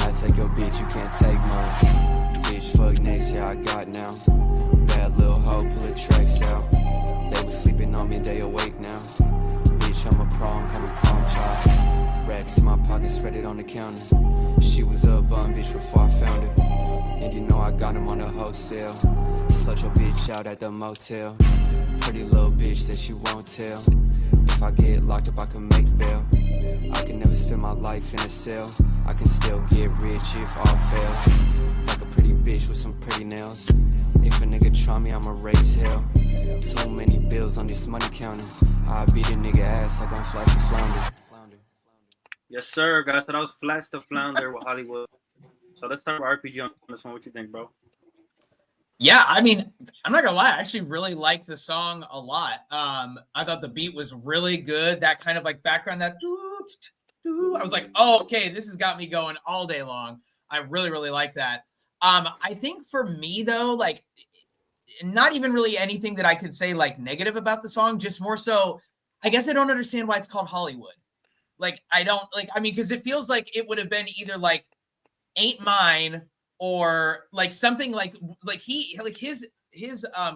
[SPEAKER 21] I take your bitch, you can't take mine. Bitch, fuck next, yeah, I got now. Bad little hoe, pull the tracks out. They was sleeping on me, they awake now. Bitch, I'm a prom, call me prom child. Racks in my pocket, spread it on the counter. She was a bum bitch before I found her. And you know I got him on the wholesale. Such a bitch out at the motel. Pretty little bitch said she won't tell. If I get locked up, I can make bail. I can never spend my life in a cell. I can still get rich if all fails. Like a pretty bitch with some pretty nails. If a nigga try me, I'ma raise hell. Too many bills on this money counter. I beat a nigga ass like I'm Flats the Flounder.
[SPEAKER 3] Yes, sir, guys. So that was Flats the Flounder with Hollywood. So let's start with RPG on this one. What you think, bro?
[SPEAKER 14] Yeah, I mean, I'm not gonna lie, I actually really like the song a lot. I thought the beat was really good. That kind of like background, that I was like, oh, okay, this has got me going all day long. I really, really like that. I think for me though, like, not even really anything that I could say like negative about the song, just more so, I guess I don't understand why it's called Hollywood. Like, I don't like, I mean, because it feels like it would have been either like Ain't Mine or like something like his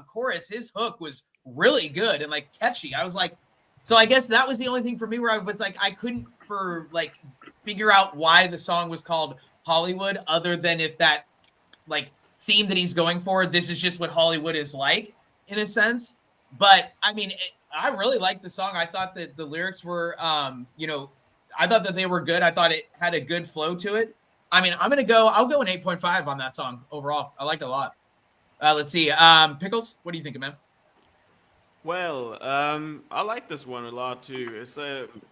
[SPEAKER 14] chorus, his hook was really good and like catchy. I was like, so I guess that was the only thing for me where I was like, I couldn't figure out why the song was called Hollywood, other than if that like theme that he's going for, this is just what Hollywood is like in a sense. But I mean, I really liked the song. I thought that the lyrics were, I thought that they were good. I thought it had a good flow to it. I mean, I'll go an 8.5 on that song overall. I liked it a lot. Let's see. Pickles, what do you think, man?
[SPEAKER 6] Well, I like this one a lot too.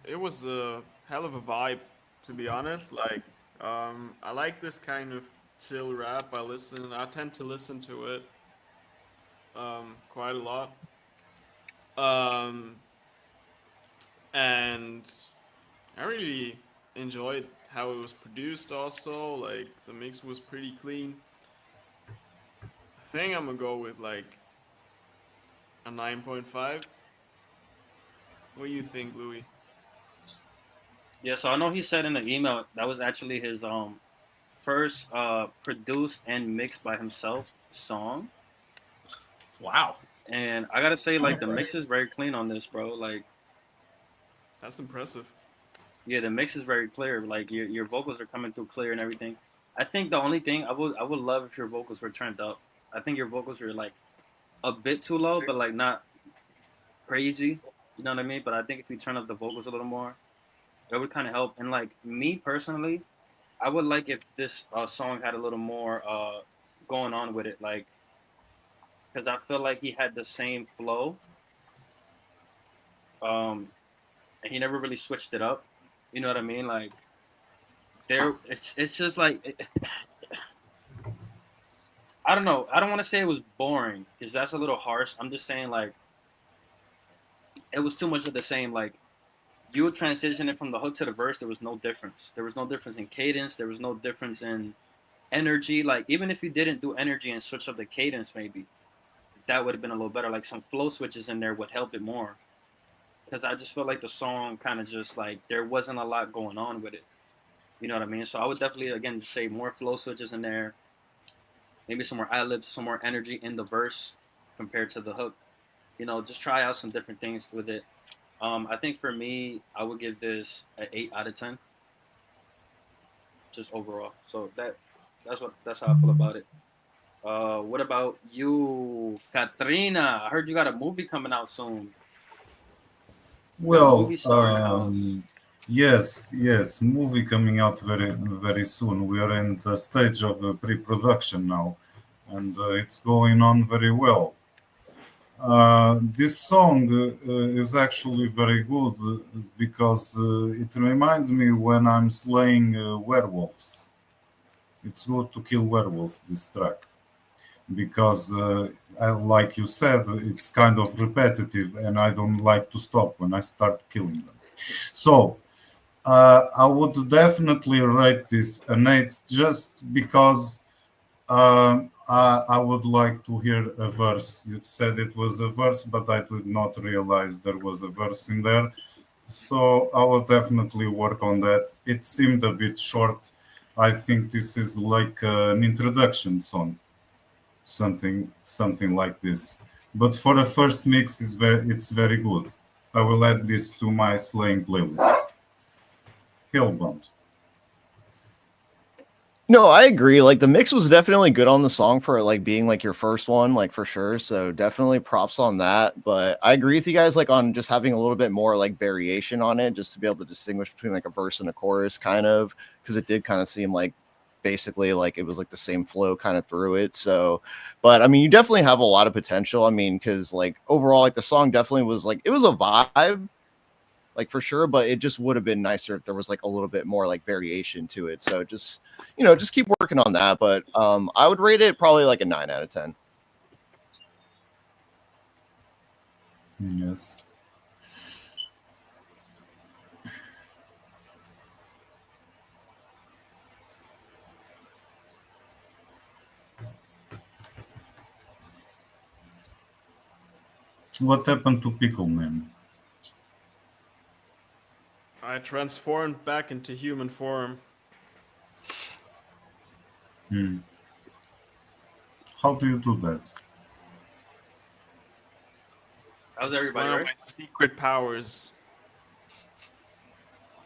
[SPEAKER 6] It was a hell of a vibe, to be honest. Like, I like this kind of chill rap. I tend to listen to it, quite a lot. Um, and I really enjoyed how it was produced. Also, like the mix was pretty clean. I think I'm gonna go with like a 9.5. What do you think, Louis?
[SPEAKER 3] Yeah, so I know he said in the email that was actually his first produced and mixed by himself song.
[SPEAKER 14] Wow.
[SPEAKER 3] And I gotta say, like the mix is very clean on this, bro. Like,
[SPEAKER 6] That's impressive.
[SPEAKER 3] yeah, the mix is very clear. Like your vocals are coming through clear and everything. I think the only thing I would love if your vocals were turned up. I think your vocals were like a bit too low, but like not crazy. You know what I mean? But I think if you turn up the vocals a little more, that would kind of help. And like me personally, I would like if this song had a little more going on with it, like because I feel like he had the same flow, and he never really switched it up. You know what I mean? Like it's just like I don't know. I don't want to say it was boring because that's a little harsh. I'm just saying like it was too much of the same. Like you would transition it from the hook to the verse. There was no difference. There was no difference in cadence. There was no difference in energy. Like even if you didn't do energy and switch up the cadence, maybe that would have been a little better. Like some flow switches in there would help it more. Because I just feel like the song kind of just like there wasn't a lot going on with it. You know what I mean? So I would definitely again just say more flow switches in there, maybe some more ad libs, some more energy in the verse compared to the hook. You know, just try out some different things with it. I think for me, I would give this an 8 out of 10, just overall. So that's how I feel about it. What about you, Katrina? I heard you got a movie coming out soon. You got a
[SPEAKER 17] Well,
[SPEAKER 3] movie star in the house.
[SPEAKER 17] yes, movie coming out very soon. We are in the stage of pre-production now, and it's going on very well. This song is actually very good because it reminds me when I'm slaying werewolves. It's good to kill werewolf, this track, because like you said, it's kind of repetitive, and I don't like to stop when I start killing them. So I would definitely rate this an 8 just because I would like to hear a verse. You said it was a verse, but I did not realize there was a verse in there. So I will definitely work on that. It seemed a bit short. I think this is like an introduction song, something like this. But for a first mix, it's very good. I will add this to my slaying playlist. Hellbound.
[SPEAKER 5] No, I agree. Like the mix was definitely good on the song for like being like your first one, like for sure. So definitely props on that. But I agree with you guys like on just having a little bit more like variation on it, just to be able to distinguish between like a verse and a chorus, kind of, because it did kind of seem like basically like it was like the same flow kind of through it. So, but I mean, you definitely have a lot of potential. I mean, because like overall, like the song definitely was like it was a vibe, like for sure, but it just would have been nicer if there was like a little bit more like variation to it. So just, you know, just keep working on that. But I would rate it probably like a 9 out of 10.
[SPEAKER 17] Yes. What happened to Pickleman?
[SPEAKER 6] I transformed back into human form.
[SPEAKER 17] How do you do that?
[SPEAKER 3] How's
[SPEAKER 6] It's
[SPEAKER 3] everybody,
[SPEAKER 6] one of
[SPEAKER 3] right?
[SPEAKER 6] my secret powers.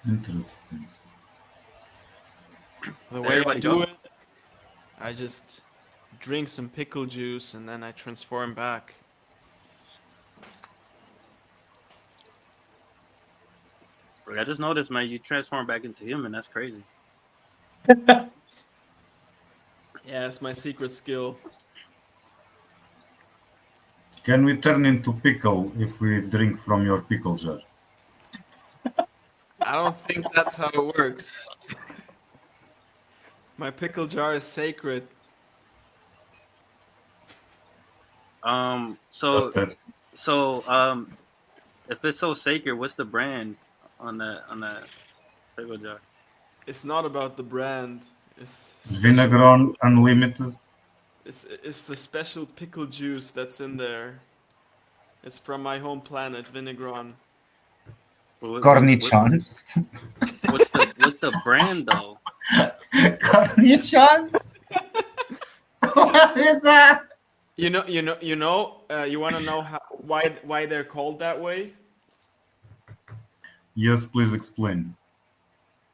[SPEAKER 17] Interesting.
[SPEAKER 6] The
[SPEAKER 3] Did
[SPEAKER 6] way I
[SPEAKER 3] everybody
[SPEAKER 6] do
[SPEAKER 3] go?
[SPEAKER 6] it, I just drink some pickle juice and then I transform back.
[SPEAKER 3] Bro, I just noticed, man, you transform back into human. That's crazy.
[SPEAKER 6] Yeah, it's my secret skill.
[SPEAKER 17] Can we turn into pickle if we drink from your pickle jar?
[SPEAKER 6] I don't think that's how it works. My pickle jar is sacred.
[SPEAKER 17] Just that.
[SPEAKER 3] If it's so sacred, what's the brand on that pickle jar?
[SPEAKER 6] It's not about the brand. It's
[SPEAKER 17] Vinegron Unlimited.
[SPEAKER 6] It's the special pickle juice that's in there. It's from my home planet, Vinegron.
[SPEAKER 8] Cornichons.
[SPEAKER 3] What's the brand though?
[SPEAKER 8] Cornichons. What is that?
[SPEAKER 6] You want to know why they're called that way?
[SPEAKER 17] Yes, please explain.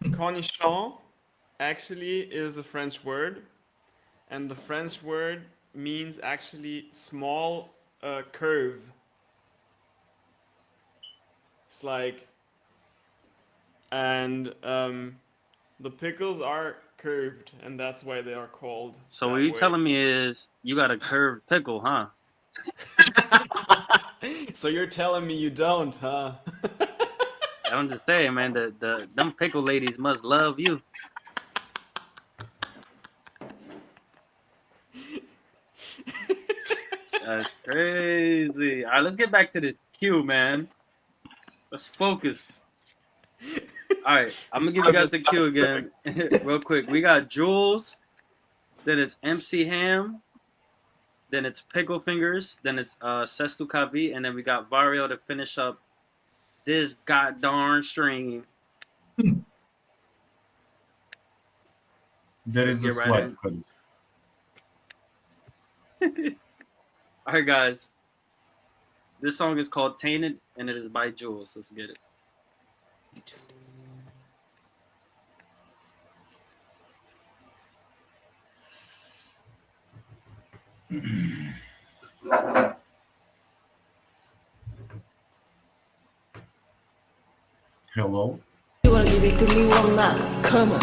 [SPEAKER 6] Cornichon actually is a French word, and the French word means actually small curve. It's like, and the pickles are curved, and that's why they are called.
[SPEAKER 3] So what you telling me is you got a curved pickle, huh?
[SPEAKER 6] So you're telling me you don't, huh?
[SPEAKER 3] I'm just saying, man. Them pickle ladies must love you. That's crazy. All right, let's get back to this cue, man. Let's focus. All right, I'm gonna give you guys the cue again, real quick. We got Jules, then it's MC Ham, then it's Pickle Fingers, then it's Sestu Kavi, and then we got Vario to finish up this goddamn stream.
[SPEAKER 17] There is a
[SPEAKER 3] right
[SPEAKER 17] slide code.
[SPEAKER 3] All right, guys. This song is called Tainted, and it is by Jules. Let's get it.
[SPEAKER 17] Hello.
[SPEAKER 22] You wanna give it to me one now? Come on.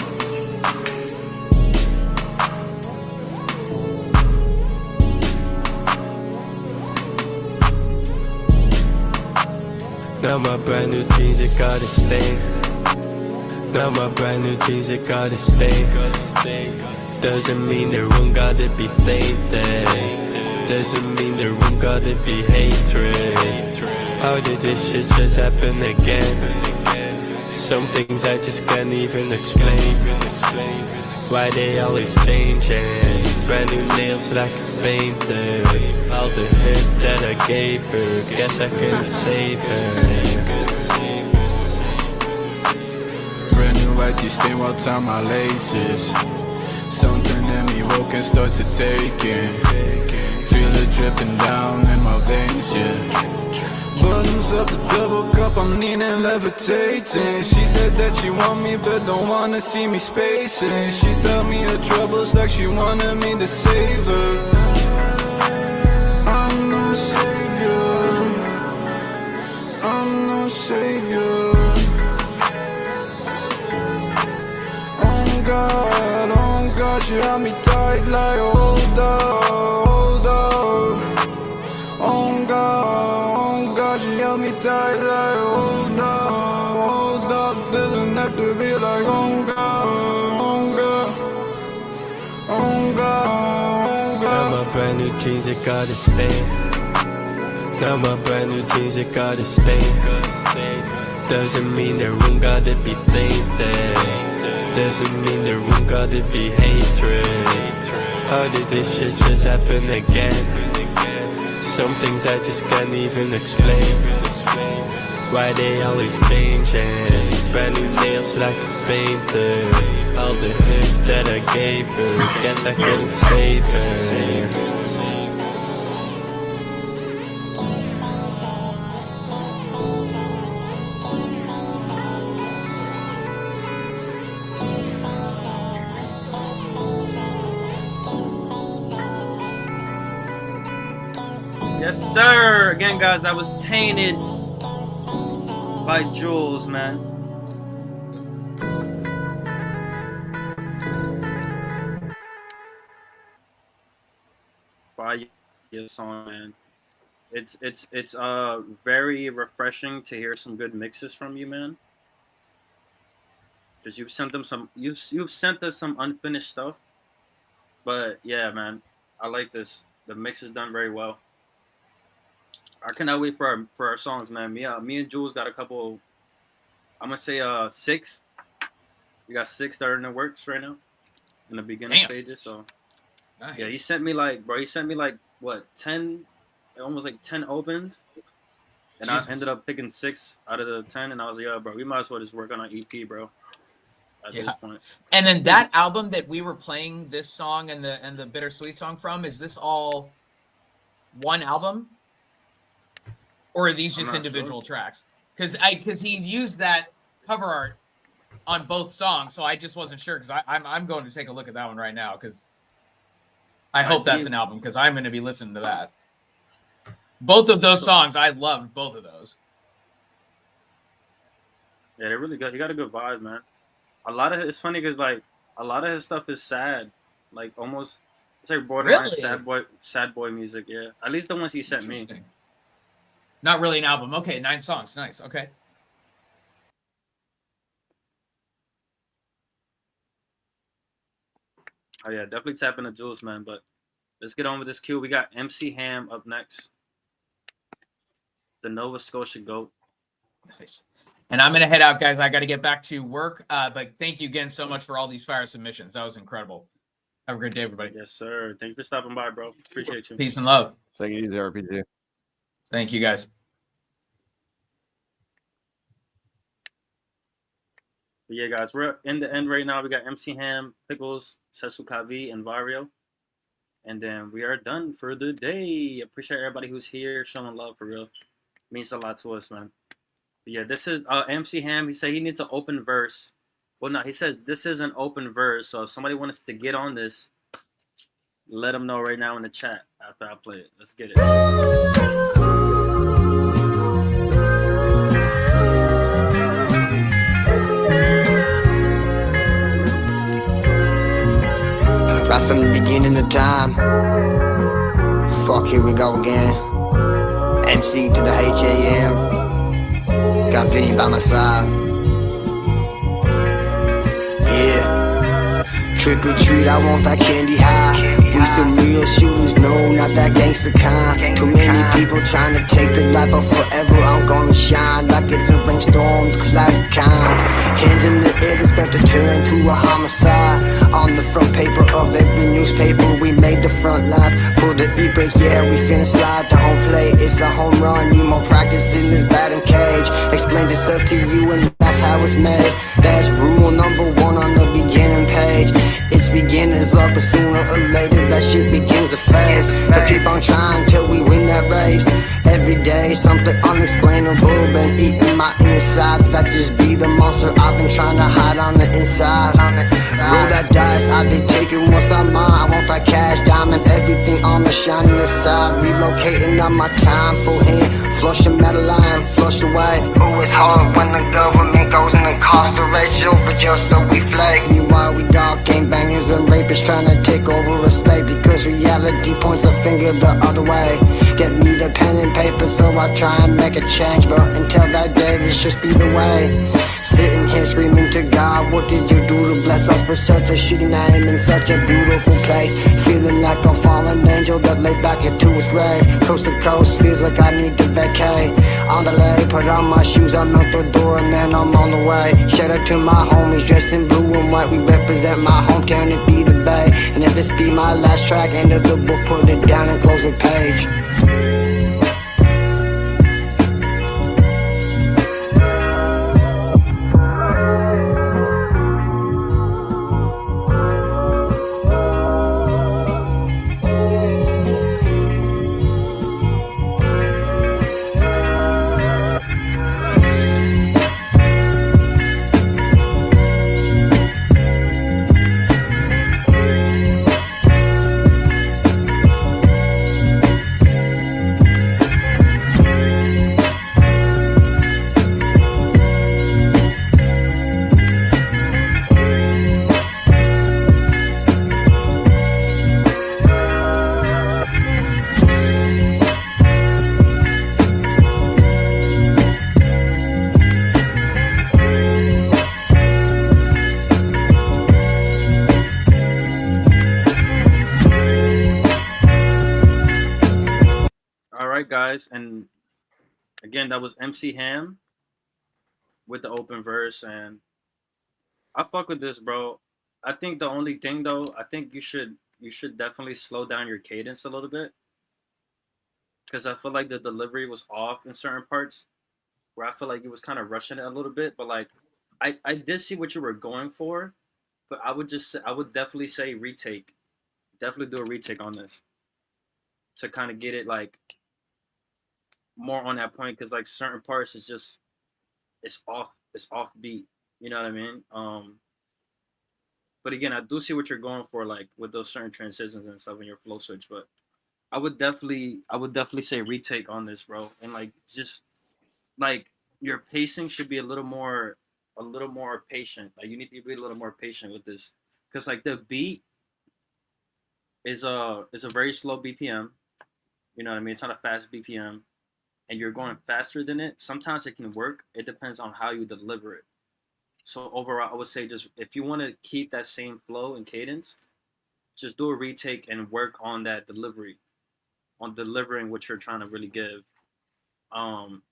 [SPEAKER 19] Now my brand new jeans, it got a stain. Now my brand new jeans, it got a stain. Doesn't mean there won't gotta be tainted. Doesn't mean there won't gotta be hatred. How did this shit just happen again? Some things I just can't even explain. Why they always changing. Brand new nails that I can paint her. All the hurt that I gave her, guess I couldn't save her.
[SPEAKER 23] Brand new white tee stain while tying my laces. Something in me woke and starts to take in. Feel it dripping down in my veins, yeah. Bottoms up the double cup, I'm leaning, levitating. She said that she want me but don't wanna see me spacing. She tell me her troubles like she wanted me to save her. I'm no savior. I'm no savior. Oh God, she held me tight like hold up, hold up. Oh God, she held me tight like hold up. Doesn't have to be like oh God.
[SPEAKER 19] Now my brand new jeans, it got a stain. Now my brand new jeans, it got a stain. Doesn't mean there won't gotta be tainted. Doesn't mean there won't gotta be hatred. How did this shit just happen again? Some things I just can't even explain. Why they always changing. Brand new nails that I can paint her. All the hurt that I gave her, guess I couldn't save her.
[SPEAKER 3] Yes, sir. Again, guys, I was Tainted by Jules, man. By your song, man. It's very refreshing to hear some good mixes from you, man. Because you've sent us some unfinished stuff. But yeah, man, I like this. The mix is done very well. I cannot wait for our songs, man. Me and Jules got a couple. I'm gonna say 6. We got 6 that are in the works right now, in the beginning stages. So
[SPEAKER 14] nice.
[SPEAKER 3] Yeah, he sent me like what 10, almost like 10 opens, and
[SPEAKER 14] Jesus.
[SPEAKER 3] I ended up picking 6 out of the 10, and I was like, yo, bro, we might as well just work on an EP, bro. At this point.
[SPEAKER 14] And then that album that we were playing this song and the Bittersweet song from, is this all one album, or are these just individual tracks? Because he used that cover art on both songs, so I just wasn't sure. Because I'm going to take a look at that one right now, because I hope that's an album, because I'm going to be listening to that. Both of those songs, I loved both of those.
[SPEAKER 3] Yeah, they're really good. He got a good vibe, man. A lot of it's funny because like a lot of his stuff is sad, like almost it's like borderline sad boy music. Yeah, at least the ones he sent me.
[SPEAKER 14] Not really an album. Okay, 9 songs. Nice. Okay.
[SPEAKER 3] Oh yeah, definitely tap into Jules, man. But let's get on with this queue. We got MC Ham up next, the Nova Scotia GOAT.
[SPEAKER 14] Nice. And I'm going to head out, guys. I got to get back to work. But thank you again so much for all these fire submissions. That was incredible. Have a great day, everybody.
[SPEAKER 3] Yes, sir. Thank you for stopping by, bro. Appreciate you.
[SPEAKER 14] Peace and love.
[SPEAKER 5] Take it easy, RPG.
[SPEAKER 14] Thank you, guys.
[SPEAKER 3] But yeah, guys, we're in the end right now. We got MC Ham, Pickles, Sesu Kavi, and Vario. And then we are done for the day. Appreciate everybody who's here showing love for real. Means a lot to us, man. But yeah, this is MC Ham. He said he needs an open verse. Well, no, he says this is an open verse. So if somebody wants to get on this, let them know right now in the chat after I play it. Let's get it.
[SPEAKER 9] Right from the beginning of time. Fuck, here we go again. MC to the HAM. Got Penny by my side. Yeah. Trick or treat, I want that candy high. We some real shooters, no, not that gangster kind. Too many people trying to take the light, but forever I'm gonna shine like it's a rainstorm, cause like a kind. Hands in the air, it's about to turn to a homicide. On the front paper of every newspaper, we made the front lines. Pull the e-brake, yeah, we finna slide to home plate. It's a home run, need more practice in this batting cage. Explains itself to you and that's how it's made. That's rule number 1 on the beginning page. It's beginner's luck, but sooner or later that shit begins to fade. So keep on trying till we win that race. Every day something unexplainable been eating my insides, but that just be the monster I've been trying to hide on the inside. Roll that dice, I be taking what's on mine. I want that cash, diamonds, everything on the shinier side. Relocating on my time, full hand, flush the metal line, flushed away. Oh, it's hard when the government goes and incarcerates you for just so we flake. Meanwhile, we got gangbangers and rapists trying to take over a state, because reality points a finger the other way. Get me the pen and paper so I try and make a change, but until that day, this just be the way. Sitting here screaming to God, what did you do to bless us with such a shitty name in such a beautiful place? Feeling like a fallen angel that lay back into his grave. Coast to coast, feels like I need to vacate. On the lay, put on my shoes, I'm out the door and then I'm on the way. Shout out to my homies dressed in blue and white. We represent my hometown, it be the Bay. And if this be my last track, end of the book, put it down and close the page.
[SPEAKER 3] guys, and again, that was MC Ham with the open verse, and I fuck with this, bro. I think the only thing though, I think you should definitely slow down your cadence a little bit because I feel like the delivery was off in certain parts where I feel like it was kind of rushing it a little bit. But like, I did see what you were going for, but I would definitely say retake, definitely do a retake on this to kind of get it like more on that point because like certain parts is just it's off beat. You know what I mean? But again, I do see what you're going for, like with those certain transitions and stuff in your flow switch. But I would definitely say retake on this, bro. And like just like your pacing should be a little more patient. Like you need to be a little more patient with this, because like the beat is a very slow BPM. You know what I mean? It's not a fast BPM, and you're going faster than it. Sometimes it can work. It depends on how you deliver it. So overall, I would say just if you want to keep that same flow and cadence, just do a retake and work on that delivery, on delivering what you're trying to really give. Um,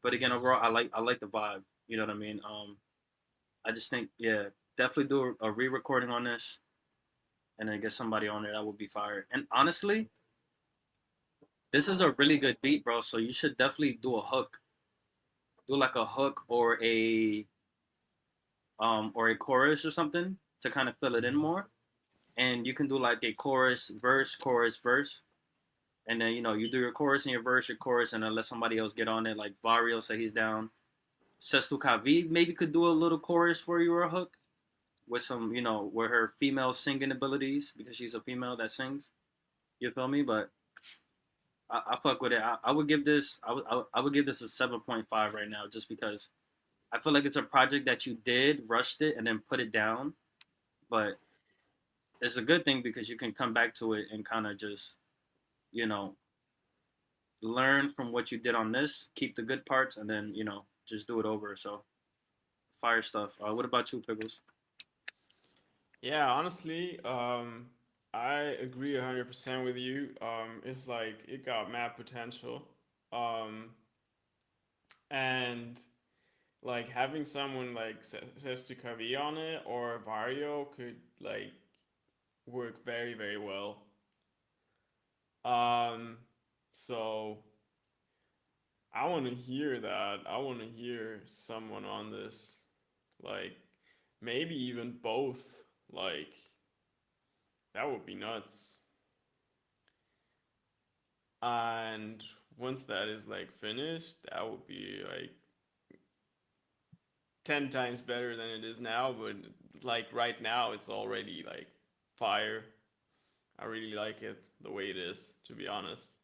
[SPEAKER 3] but again, overall, I like the vibe. You know what I mean? I just think yeah, definitely do a re-recording on this, and then get somebody on there that would be fired. And honestly, this is a really good beat, bro. So you should definitely do a hook, do like a hook or a chorus or something to kind of fill it in more. And you can do like a chorus, verse, and then you do your chorus and your chorus, and then let somebody else get on it. Like Vario say he's down. Sestu Kavi maybe could do a little chorus for you or a hook with some, with her female singing abilities because she's a female that sings. You feel me? But I fuck with it. I would give this. I would give this a 7.5 right now, just because I feel like it's a project that you did rushed it and then put it down, but it's a good thing because you can come back to it and kind of just you know learn from what you did on this, keep the good parts, and then just do it over. So fire stuff. What about you, Pickles?
[SPEAKER 6] Yeah, honestly, I agree 100% with you. It's like it got mad potential. Um, and like having someone like says to Kavi on it or Vario could like work very, very well. Um, so I want to hear that. I want to hear someone on this, like maybe even both. Like that would be nuts. And once that is like finished, that would be like 10 times better than it is now. But like right now, it's already like fire. I really like it the way it is, to be honest.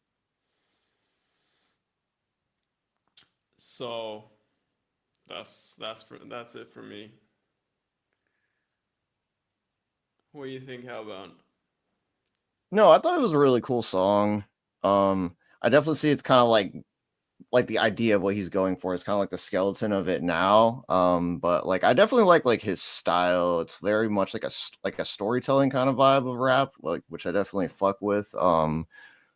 [SPEAKER 6] So that's it for me. What do you think? How about?
[SPEAKER 5] No, I thought it was a really cool song. I definitely see it's kind of like the idea of what he's going for is kind of like the skeleton of it now. But like I definitely like his style. It's very much like a storytelling kind of vibe of rap, like which I definitely fuck with.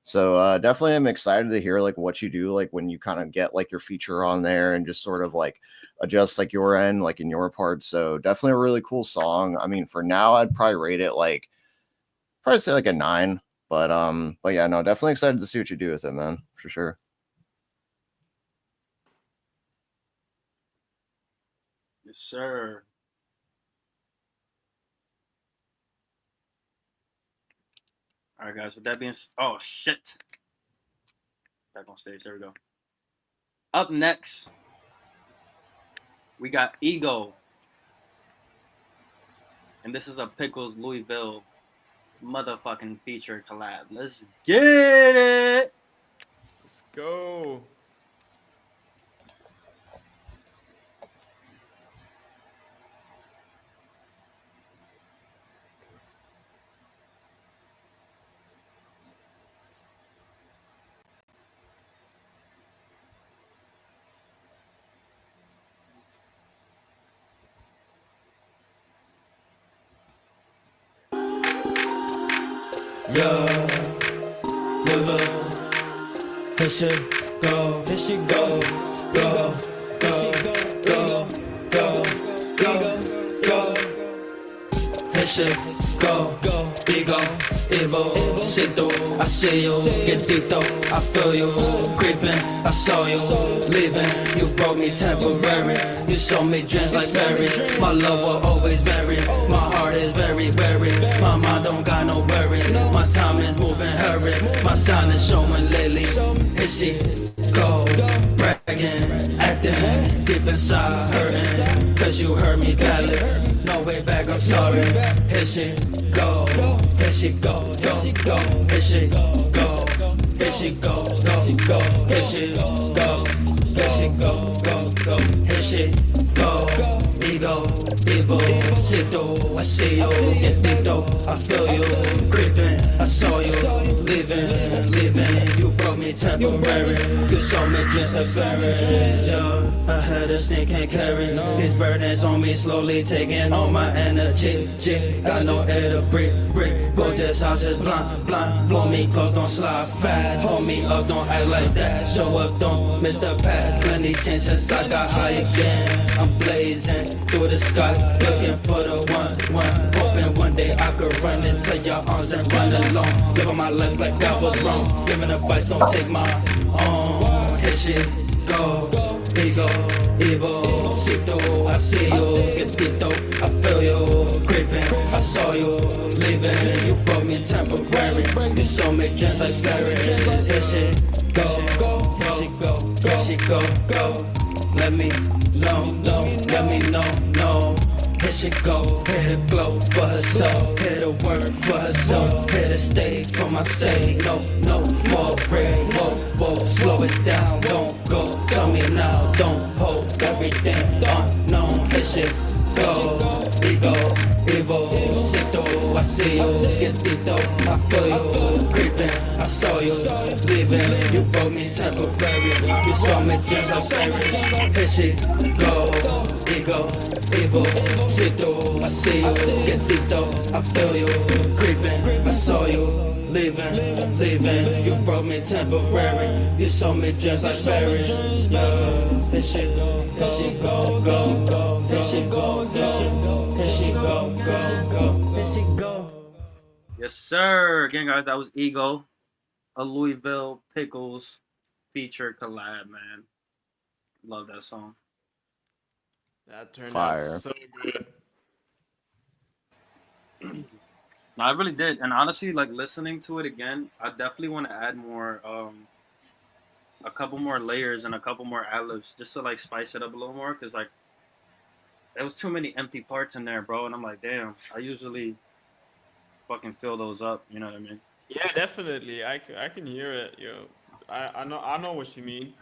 [SPEAKER 5] So definitely I'm excited to hear like what you do like when you kind of get like your feature on there and just sort of like adjust like your end like in your part. So definitely a really cool song. I mean, for now I'd probably rate it like probably say like a 9. But yeah, no, definitely excited to see what you do with it, man, for sure.
[SPEAKER 3] Yes, sir. All right, guys. With that being, oh shit, back on stage. There we go. Up next, we got Ego, and this is a Pickles Louisville motherfucking feature collab. Let's get it.
[SPEAKER 6] Let's go.
[SPEAKER 16] Yeah, never
[SPEAKER 2] Here she go, here she go, go, go, go, go, go, go. Here she go, ego, evil, siento, I see you, get deep though, I feel you, creeping, I saw you, leaving, you broke me temporary, you showed me dreams like berries, my love will always vary, my heart is very weary, my mind don't got no worries, my time is moving hurry, my sign is showing lately, here she go, bragging, acting, deep inside hurting, cause you hurt me badly, no way back, I'm sorry, here she go, here she go, here she go, here she go, here she go, go, here she go, here she go, here she go, ego, evil, siento, I see you, get deep though, I feel you, creeping, I saw you, leaving, you broke me temporary, you showed me just a berry, yo, I had a sneak and carry, these burdens on me slowly taking all my energy, got no air to breathe, gorgeous house is blind, blow me close, don't slide fast, hold me up, don't act like that, show up, don't miss the path, plenty chances, I got high again, I'm blazing through the sky, looking for the one, hoping one day I could run into your arms and run along, living my life like I was wrong, giving advice, don't take my own, here she go, ego, evil, siento, I see you, get deep though, I feel you, creeping, I saw you, leaving, you broke me temporary, you showed me dreams like berries, here she go, here she go, here she go, let me know, let me know, here she go, here to glow for herself, here to work for herself, here to stay for my sake, no, fall break, whoa, slow it down, don't go, tell me now, don't hold everything unknown, here she go, ego, evil, siento, I see you, get deep though, I feel you, creeping, I saw you, leaving, you broke me temporary, you saw me dreams like berries, here she go, ego, evil, siento, I see you, get deep though, I feel you, creeping, I saw you, leaving, you broke me temporary, you saw me dreams like berries, here she go, here she go, here she go, here she go, here she go.
[SPEAKER 3] Yes, sir. Again, guys, that was Ego, a Louisville Pickles feature collab, man. Love that song.
[SPEAKER 6] That turned
[SPEAKER 5] Fire.
[SPEAKER 6] out so good.
[SPEAKER 3] No, I really did. And honestly, like listening to it again, I definitely want to add more, a couple more layers and a couple more ad-libs just to like spice it up a little more. Cause like, there was too many empty parts in there, bro. And I'm like, damn, I usually fucking fill those up. You know what I mean?
[SPEAKER 6] Yeah, definitely. I can hear it, yo. I know what you mean.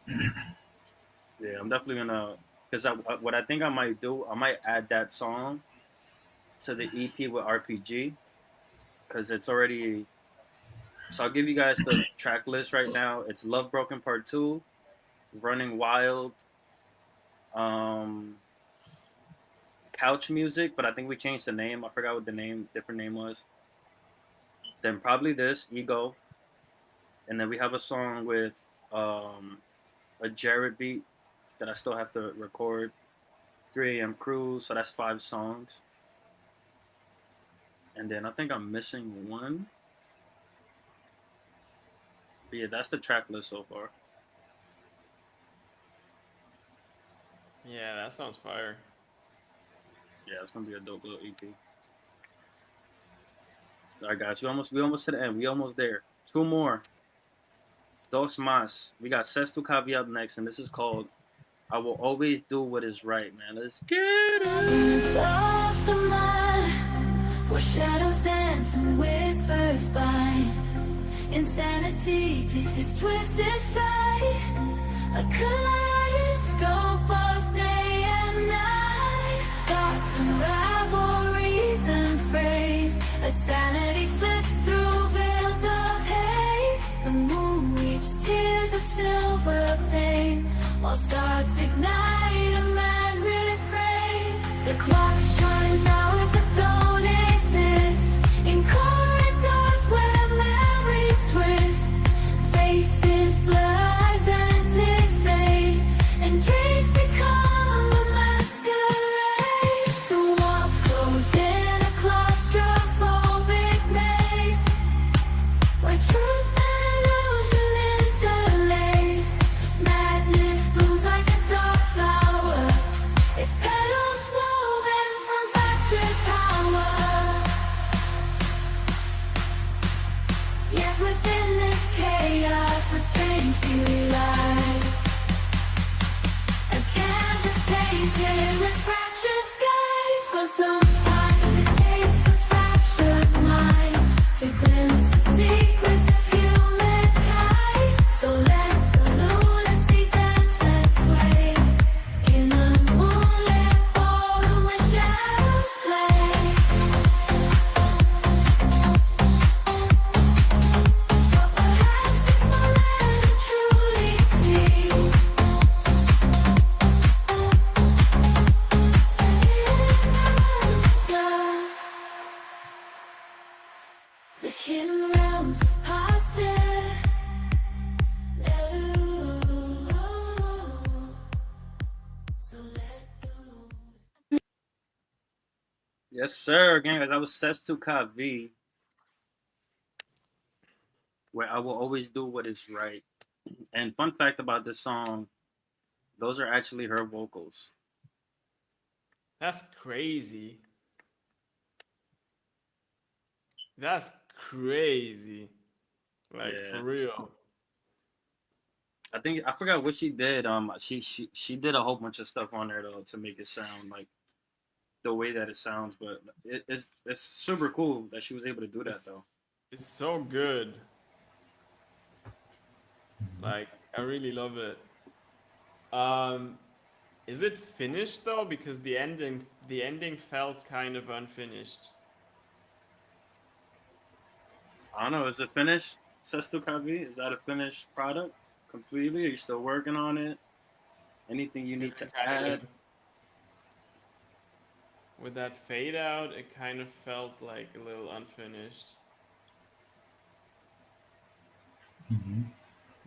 [SPEAKER 3] Yeah, I'm definitely gonna, cause what I think I might do, I might add that song to the EP with RPG, cause it's already. So I'll give you guys the track list right now. It's Love Broken Part 2, Running Wild, Couch Music, but I think we changed the name. I forgot what the different name was. Then probably this, Ego. And then we have a song with a Jared beat that I still have to record. 3 AM Cruise, so that's 5 songs. And then I think I'm missing one. But yeah, that's the track list so far.
[SPEAKER 6] Yeah, that sounds fire.
[SPEAKER 3] Yeah, it's gonna be a dope little EP. All right, guys, we almost to the end. We almost there. 2 more. Dos más. We got Ses tu Cavi up next, and this is called "I Will Always Do What Is Right." Man, let's get it.
[SPEAKER 11] Off the mud, where shadows dance and whispers bite. Insanity takes its twisted fate. A kaleidoscope of day and night. Thoughts unravel, reason phrase. A sanity slips through veils of haze. The moon weeps tears of silver pain, while stars ignite a mad refrain. The clock chimes hours that don't exist in corridors where memories twist. Sometimes it takes a fractured mind to glimpse the secrets of humankind. So let the lunacy dance and sway in the moonlit ballroom where shadows play. For perhaps it's the man who truly sees. The hidden realms of past
[SPEAKER 3] Yes, sir. Again, guys, that was Sestu Kavi. Where I will always do what is right. And fun fact about this song, those are actually her vocals.
[SPEAKER 6] That's crazy. That's crazy. Like
[SPEAKER 3] Yeah.
[SPEAKER 6] for real.
[SPEAKER 3] I think I forgot what she did. She did a whole bunch of stuff on there though to make it sound like the way that it sounds. But it's super cool that she was able to do that though.
[SPEAKER 6] It's so good. Like I really love it. Is it finished though? Because the ending felt kind of unfinished.
[SPEAKER 3] I don't know. Is it finished? Sestu Kavi? Is that a finished product completely? Are you still working on it? Anything you need to add?
[SPEAKER 6] With that fade out, it kind of felt like a little unfinished.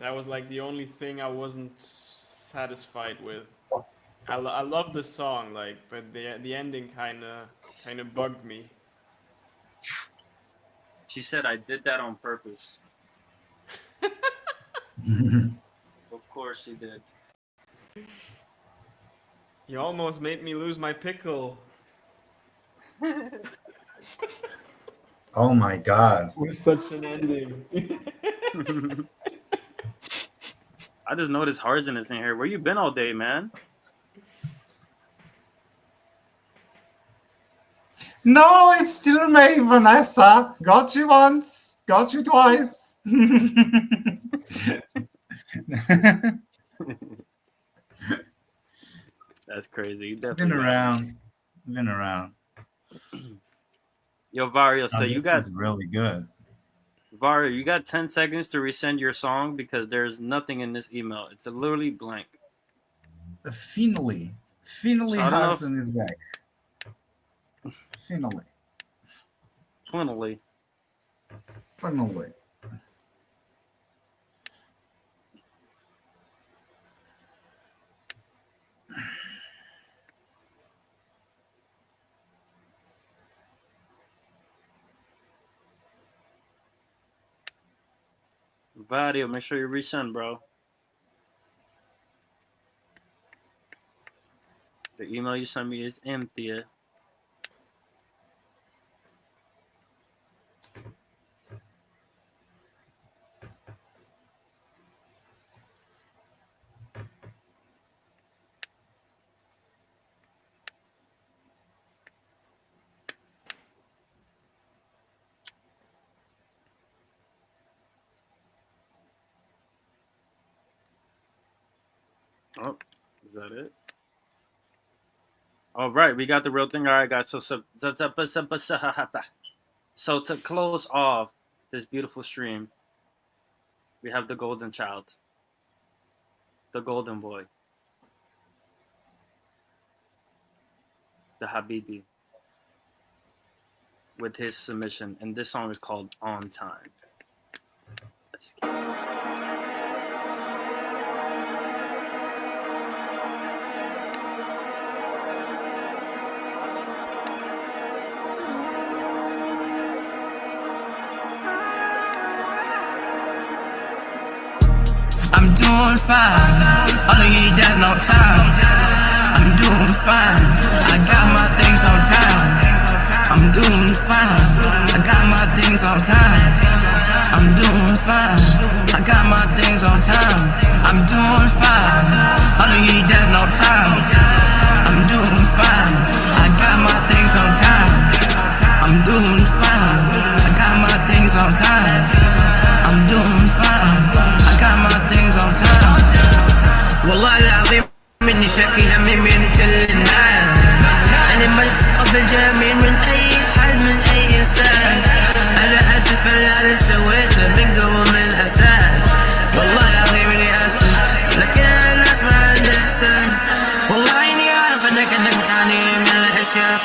[SPEAKER 6] That was like the only thing I wasn't satisfied with. I love the song, like, but the ending kind of bugged me.
[SPEAKER 3] She said, "I did that on purpose." Of course she did.
[SPEAKER 6] You almost made me lose my pickle.
[SPEAKER 18] Oh my God.
[SPEAKER 6] With such an ending.
[SPEAKER 3] I just noticed Harzin is in here. Where you been all day, man?
[SPEAKER 18] No, it's still May, Vanessa. Got you once, got you twice.
[SPEAKER 3] That's crazy. You definitely
[SPEAKER 18] Been around. Been around.
[SPEAKER 3] Yo, Vario, so
[SPEAKER 18] Oh,
[SPEAKER 3] you
[SPEAKER 18] this
[SPEAKER 3] got
[SPEAKER 18] was really good.
[SPEAKER 3] Vario, you got 10 seconds to resend your song because there's nothing in this email. It's literally blank.
[SPEAKER 18] Finally
[SPEAKER 3] So I don't know if-
[SPEAKER 18] Harrison is back. Finally.
[SPEAKER 3] Finally. Vario, make sure you resend, bro. The email you sent me is empty. Oh, is that it? All right, we got the real thing. All right, guys. So to close off this beautiful stream, we have the golden child, the golden boy, the Habibi, with his submission, and this song is called "On Time." Let's get it.
[SPEAKER 16] I'm doing fine. Other you, there's no time. I'm doing fine. I got my things on time. I'm doing fine. I got my things on time. I'm doing fine. I got my things on time. I'm doing fine. Other you, there's no time. I'm doing fine. I got my things on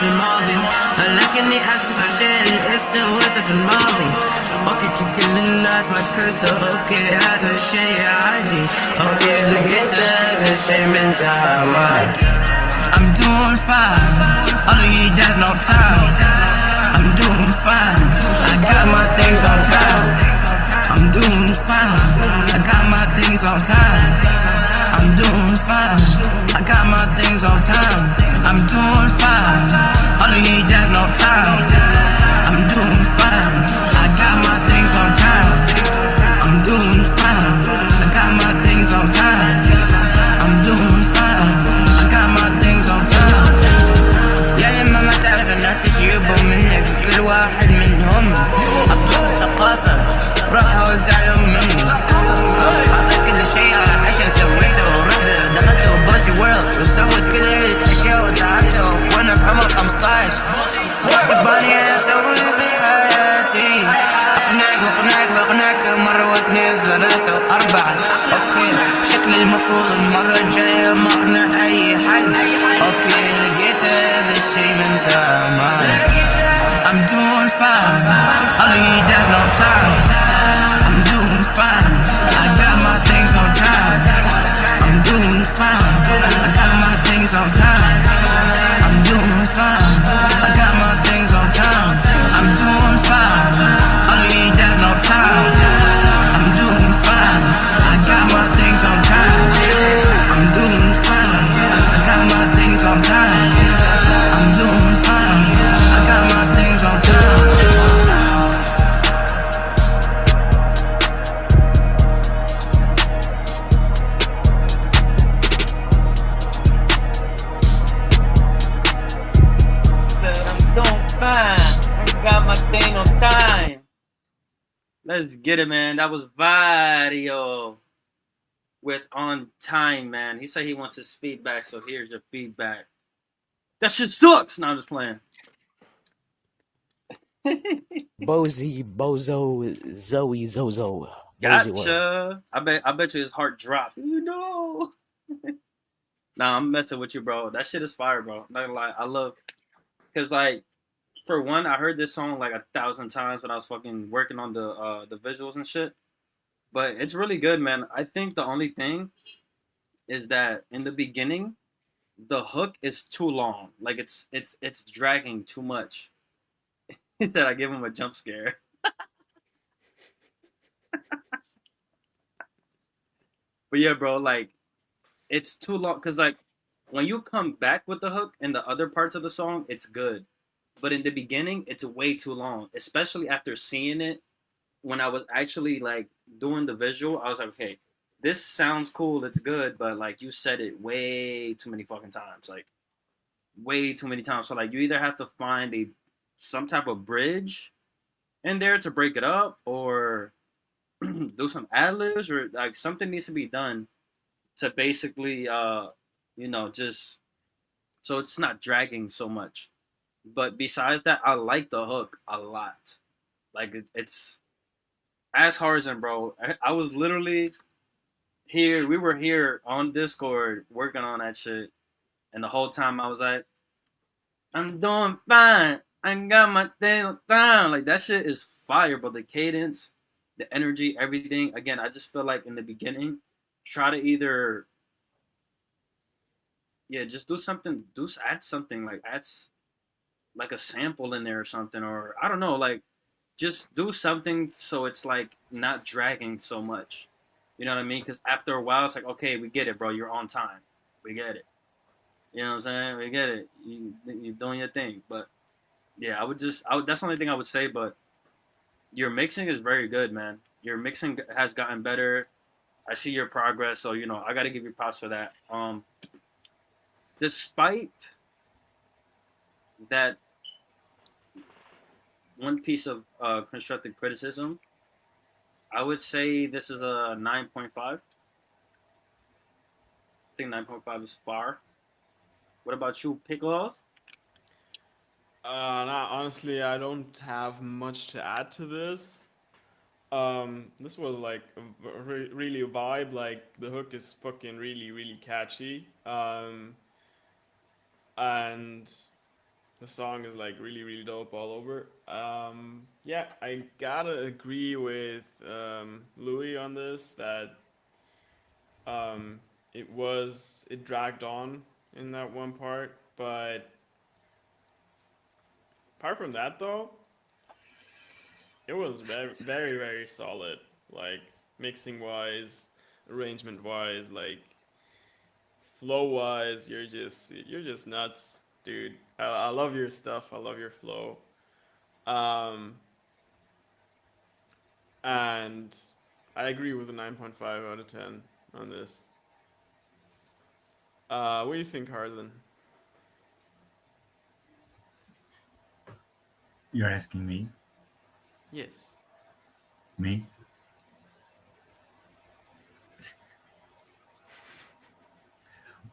[SPEAKER 7] في الماضي لكني أسف عشان القصة وقت في الماضي أوكي كل الناس ما تحسه أوكي هذا الشيء عادي أوكي لقيت هذا الشيء من زمان I'm doing fine all of you there's no time I'm doing fine I got my things on time I'm doing fine I got my things on time I'm doing fine I got my things on time I'm doing fine all of you there's no time I'm doing fine I got my things on time I'm doing fine I got my things on time I'm doing fine I got my things on time يا لما ما تعرف الناس يجيبوا منك كل واحد منهم أطلق ثقافة راحوا زعلوا مني أعطيت كل شيء عشان سويته ورحت دخلت بوسي وورلد وسويت كل الأشياء وتعبت وأنا في عمر 15 وش بالي أنا أسوي في حياتي أقنعك مرة واثنين ثلاثة وأربعة أوكي شكلي المفروض المرة الجاية ما أقنع أي حد أوكي لقيت هذا الشي من زمان I'm doing fine all of you there's no time I'm doing fine I got my things on time I'm doing fine I got my things on time I'm doing fine I got my things on time I'm doing fine all of you there's no time I'm doing fine I got my things on time I'm doing fine I got my things on time I'm doing fine I got my things on time
[SPEAKER 3] Got my thing on time. Let's get it, man. That was Vario with On Time, man. He said he wants his feedback, so here's your feedback. That shit sucks. No, I'm just playing.
[SPEAKER 4] Bozy, Bozo, Zoe, Zozo.
[SPEAKER 3] Gotcha. I bet you his heart dropped. You know. Nah, I'm messing with you, bro. That shit is fire, bro. Not gonna lie. I love, cause like, for one, I heard this song like 1,000 times when I was fucking working on the visuals and shit. But it's really good, man. I think the only thing is that in the beginning, the hook is too long. Like it's dragging too much. He said I give him a jump scare. But yeah, bro, like it's too long because like when you come back with the hook in the other parts of the song, it's good. But in the beginning, it's way too long, especially after seeing it. When I was actually like doing the visual, I was like, okay, this sounds cool, it's good, but like you said it way too many fucking times, like way too many times. So like you either have to find some type of bridge in there to break it up, or do some ad libs, or like something needs to be done to basically, just so it's not dragging so much. But besides that, I like the hook a lot. Like it's as Harzen, bro. I was literally here. We were here on Discord working on that shit, and the whole time I was like, "I'm doing fine. I got my thing down." Like that shit is fire, but the cadence, the energy, everything. Again, I just feel like in the beginning, try to either, just do something. Add something like like a sample in there or something, or I don't know, like just do something so it's like not dragging so much. You know what I mean? Because after a while, it's like, okay, we get it, bro. You're on time. We get it. You know what I'm saying? We get it. You're doing your thing. But yeah, that's the only thing I would say. But your mixing is very good, man. Your mixing has gotten better. I see your progress. So, I got to give you props for that. Despite that one piece of constructive criticism, I would say this is a 9.5. I think 9.5 is far. What about you, Pickles?
[SPEAKER 6] Nah, honestly, I don't have much to add to this. This was like really a vibe. Like the hook is fucking really, really catchy. And The song is like really really dope all over. Yeah, I gotta agree with Louis on this that um, it dragged on in that one part, but apart from that though, it was very very very solid. Like mixing wise, arrangement wise, like flow wise, you're just nuts, dude. I love your stuff. I love your flow. Um, and I agree with a 9.5 out of 10 on this. What do you think, Harzan?
[SPEAKER 18] You're asking me?
[SPEAKER 6] Yes.
[SPEAKER 18] Me?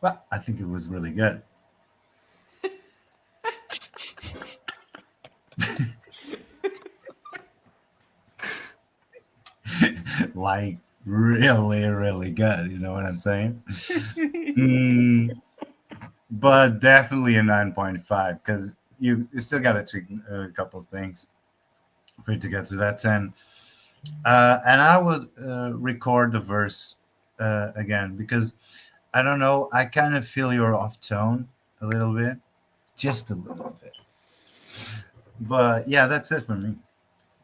[SPEAKER 18] Well, I think it was really good. Like really, really good. You know what I'm saying? But definitely a 9.5 because you still got to tweak a couple of things for it to get to that 10. And I would record the verse again because I don't know. I kind of feel you're off tone a little bit, just a little bit. But yeah, that's it for me.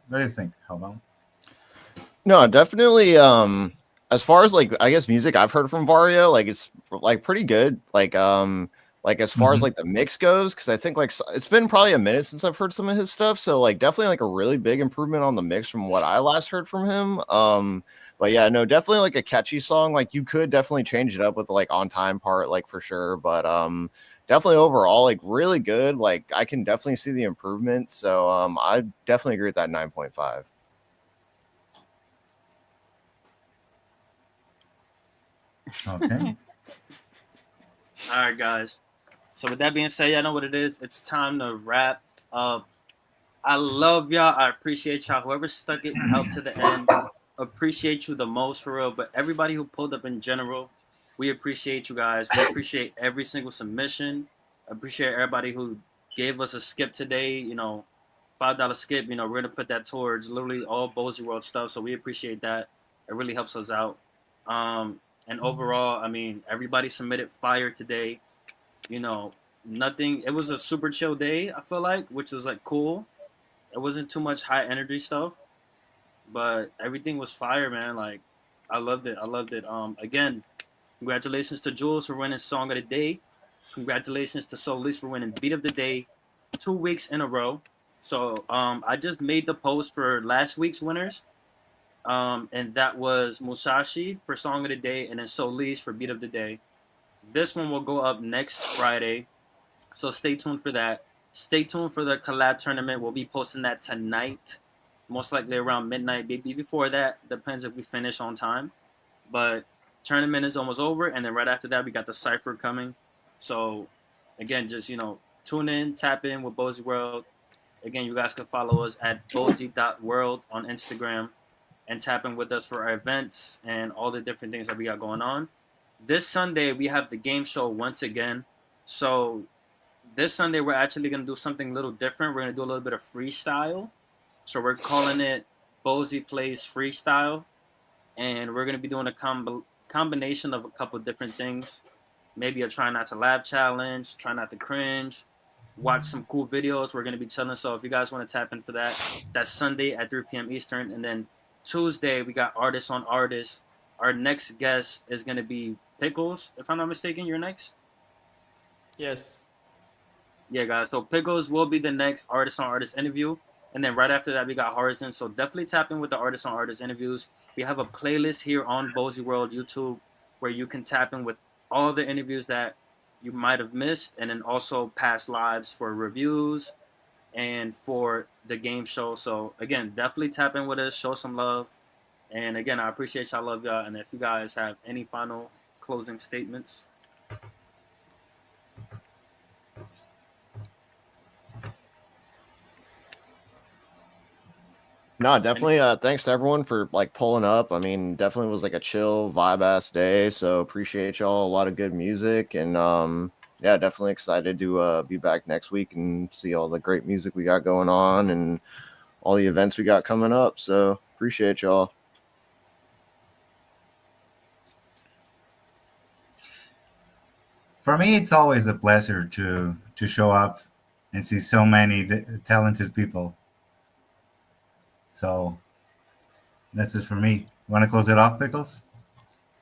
[SPEAKER 18] What do you think? How about?
[SPEAKER 5] No, definitely. As far as like I guess music I've heard from Vario, like it's like pretty good. Like as far as like the mix goes, because I think like it's been probably a minute since I've heard some of his stuff. So like definitely like a really big improvement on the mix from what I last heard from him. But yeah, no, definitely like a catchy song. Like you could definitely change it up with like on time part, like for sure. But definitely overall, like really good. Like I can definitely see the improvement. So I definitely agree with that 9.5.
[SPEAKER 18] Okay.
[SPEAKER 3] All right, guys. So with that being said, y'all know what it is. It's time to wrap up. I love y'all. I appreciate y'all. Whoever stuck it out to the end, appreciate you the most for real. But everybody who pulled up in general, we appreciate you guys. We appreciate every single submission. Appreciate everybody who gave us a skip today. You know, $5 skip. You know, we're gonna put that towards literally all Bozy World stuff. So we appreciate that. It really helps us out. And overall, I mean, everybody submitted fire today. You know, nothing. It was a super chill day. I feel like, which was like cool. It wasn't too much high energy stuff, but everything was fire, man. Like, I loved it. I loved it. Again, congratulations to Jules for winning Song of the Day. Congratulations to Solis for winning Beat of the Day 2 weeks in a row. So I just made the post for last week's winners. And that was Musashi for Song of the Day and then Solis for Beat of the Day. This one will go up next Friday. So stay tuned for that. Stay tuned for the collab tournament. We'll be posting that tonight. Most likely around midnight, maybe before that. Depends if we finish on time. But tournament is almost over. And then right after that, we got the Cypher coming. So, again, just, you know, tune in, tap in with Bozy World. Again, you guys can follow us at bozy.world on Instagram and tap in with us for our events and all the different things that we got going on. This Sunday, we have the game show once again. So this Sunday, we're actually going to do something a little different. We're going to do a little bit of freestyle. So we're calling it Bozy Plays Freestyle. And we're going to be doing a combination of a couple of different things. Maybe a try not to laugh challenge, try not to cringe, watch some cool videos. We're going to be chilling. So if you guys want to tap in for that, that's Sunday at 3 p.m. Eastern. And then Tuesday, we got Artists on Artists. Our next guest is going to be Pickles, if I'm not mistaken. You're next?
[SPEAKER 6] Yes.
[SPEAKER 3] Yeah, guys. So Pickles will be the next Artist on Artist interview. And then right after that, we got Horizon. So definitely tap in with the Artist on Artist interviews. We have a playlist here on Bozy World YouTube where you can tap in with all the interviews that you might have missed, and then also past lives for reviews and for the game show. So again, definitely tap in with us, show some love. And again, I appreciate y'all, love y'all. And if you guys have any final closing statements.
[SPEAKER 5] No, definitely. Thanks to everyone for like pulling up. I mean, definitely was like a chill vibe ass day. So appreciate y'all. A lot of good music, and yeah, definitely excited to be back next week and see all the great music we got going on and all the events we got coming up. So appreciate y'all.
[SPEAKER 18] For me, it's always a pleasure to show up and see so many talented people. So that's it for me. Want to close it off, Pickles?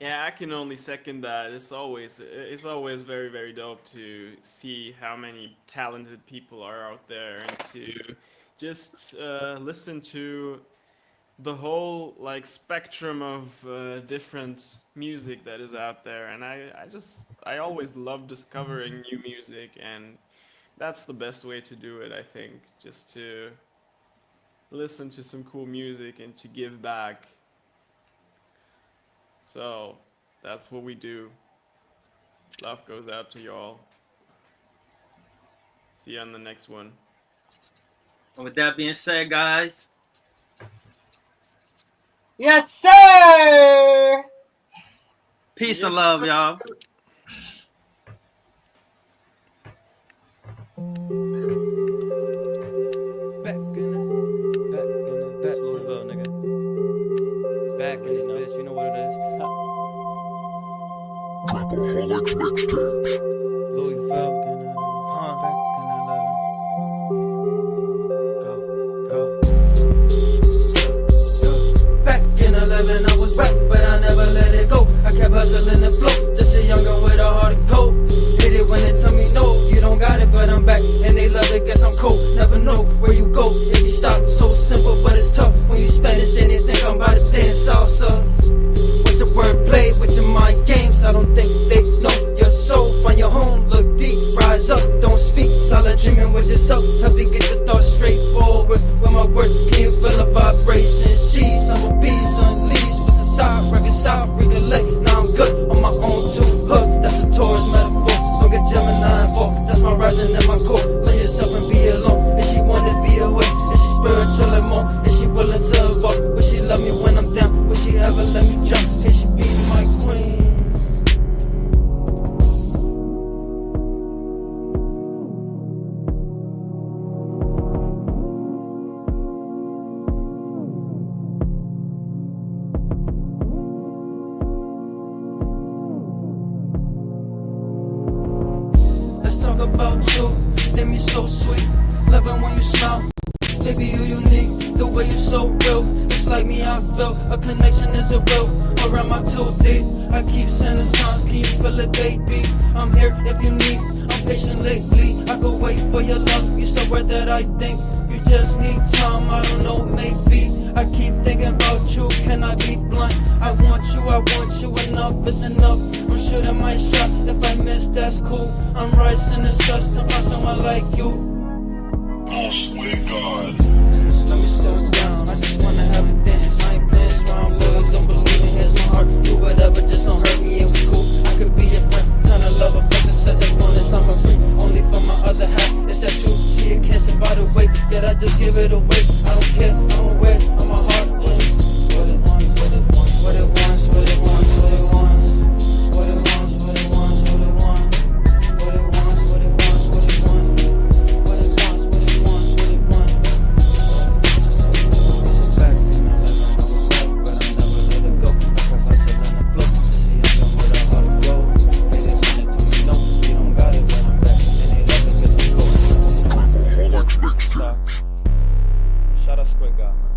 [SPEAKER 6] Yeah, I can only second that. It's always very, very dope to see how many talented people are out there and to just listen to the whole like spectrum of different music that is out there. And I always love discovering new music, and that's the best way to do it, I think, just to listen to some cool music and to give back. So that's what we do. Love goes out to y'all. See you on the next one.
[SPEAKER 3] And with that being said, guys.
[SPEAKER 14] Yes, sir!
[SPEAKER 3] Peace and love, y'all.
[SPEAKER 2] Louisville, nigga. Back in this bitch, you know what it is.
[SPEAKER 1] Trapaholics Mixtapes.
[SPEAKER 2] Louisville, back in 11. Go. Back in 11, I was whack, but I never let it go. I kept hustling the flow, just a young girl with a heart of gold. Hit it when they tell me no, you don't got it, but I'm back. And they love it, guess I'm cold. Never know where you go if you stop. So simple, but it's tough when you Spanish and they think I'm about to dance salsa. What's the word play with your mind games? I don't think they know your soul. Find your home, look deep, rise up, don't speak. Solid dreaming with yourself, help you get your thoughts straightforward. With my words, can you feel a vibration? She's some of bees unleashed. What's inside, reconcile, recollect. Now I'm good on my own two hooks. That's a Taurus metaphor. Don't get Gemini involved. That's my rising and my core. Learn yourself and be alone. If she wanna be away, if she spiritual and more, if she willing to evolve, will she love me when I'm down? Will she ever let me jump? Can she be my queen? Let's talk about you. Make me so sweet. Love it when you smile. Baby, you unique. The way you so real. It's like me, I feel a connection is a real. Around my 2D, I keep sending signs. Can you feel it, baby? I'm here if you need. I'm patient lately. I go wait for your love. You so worth that I think you just need time. I don't know, maybe. I keep thinking about you. Can I be blunt? I want you enough. It's enough. I'm shooting my shot. If I miss, that's cool. I'm rising and such to find someone like you.
[SPEAKER 1] Oh, sweet God.
[SPEAKER 2] Let me slow down. I just wanna have a dance. I ain't playing strong, love. Don't believe it. Here's my heart. Do whatever, just don't hurt me. And we cool. I could be your friend. Ton of love, but the said they want this. I'm a free. Only for my other half. Is that true? She a cancer by the way that I just give it away. I don't care. I'm aware of my heart. What it wants, what it wants, what it wants, what it wants, what it wants, what it wants, what it wants, what it wants, what it wants, what it wants, what it wants, what it wants, what it wants, what it wants. Back in 11, I was back, but I never let it go. I kept hustling the flow. See, I'm done with a heart of gold. Hate it when they tell me no, you don't got it, but I'm back. And they love it 'cause I'm cold.
[SPEAKER 1] Trapaholics Mixtapes.
[SPEAKER 2] Shout out Squid God, man.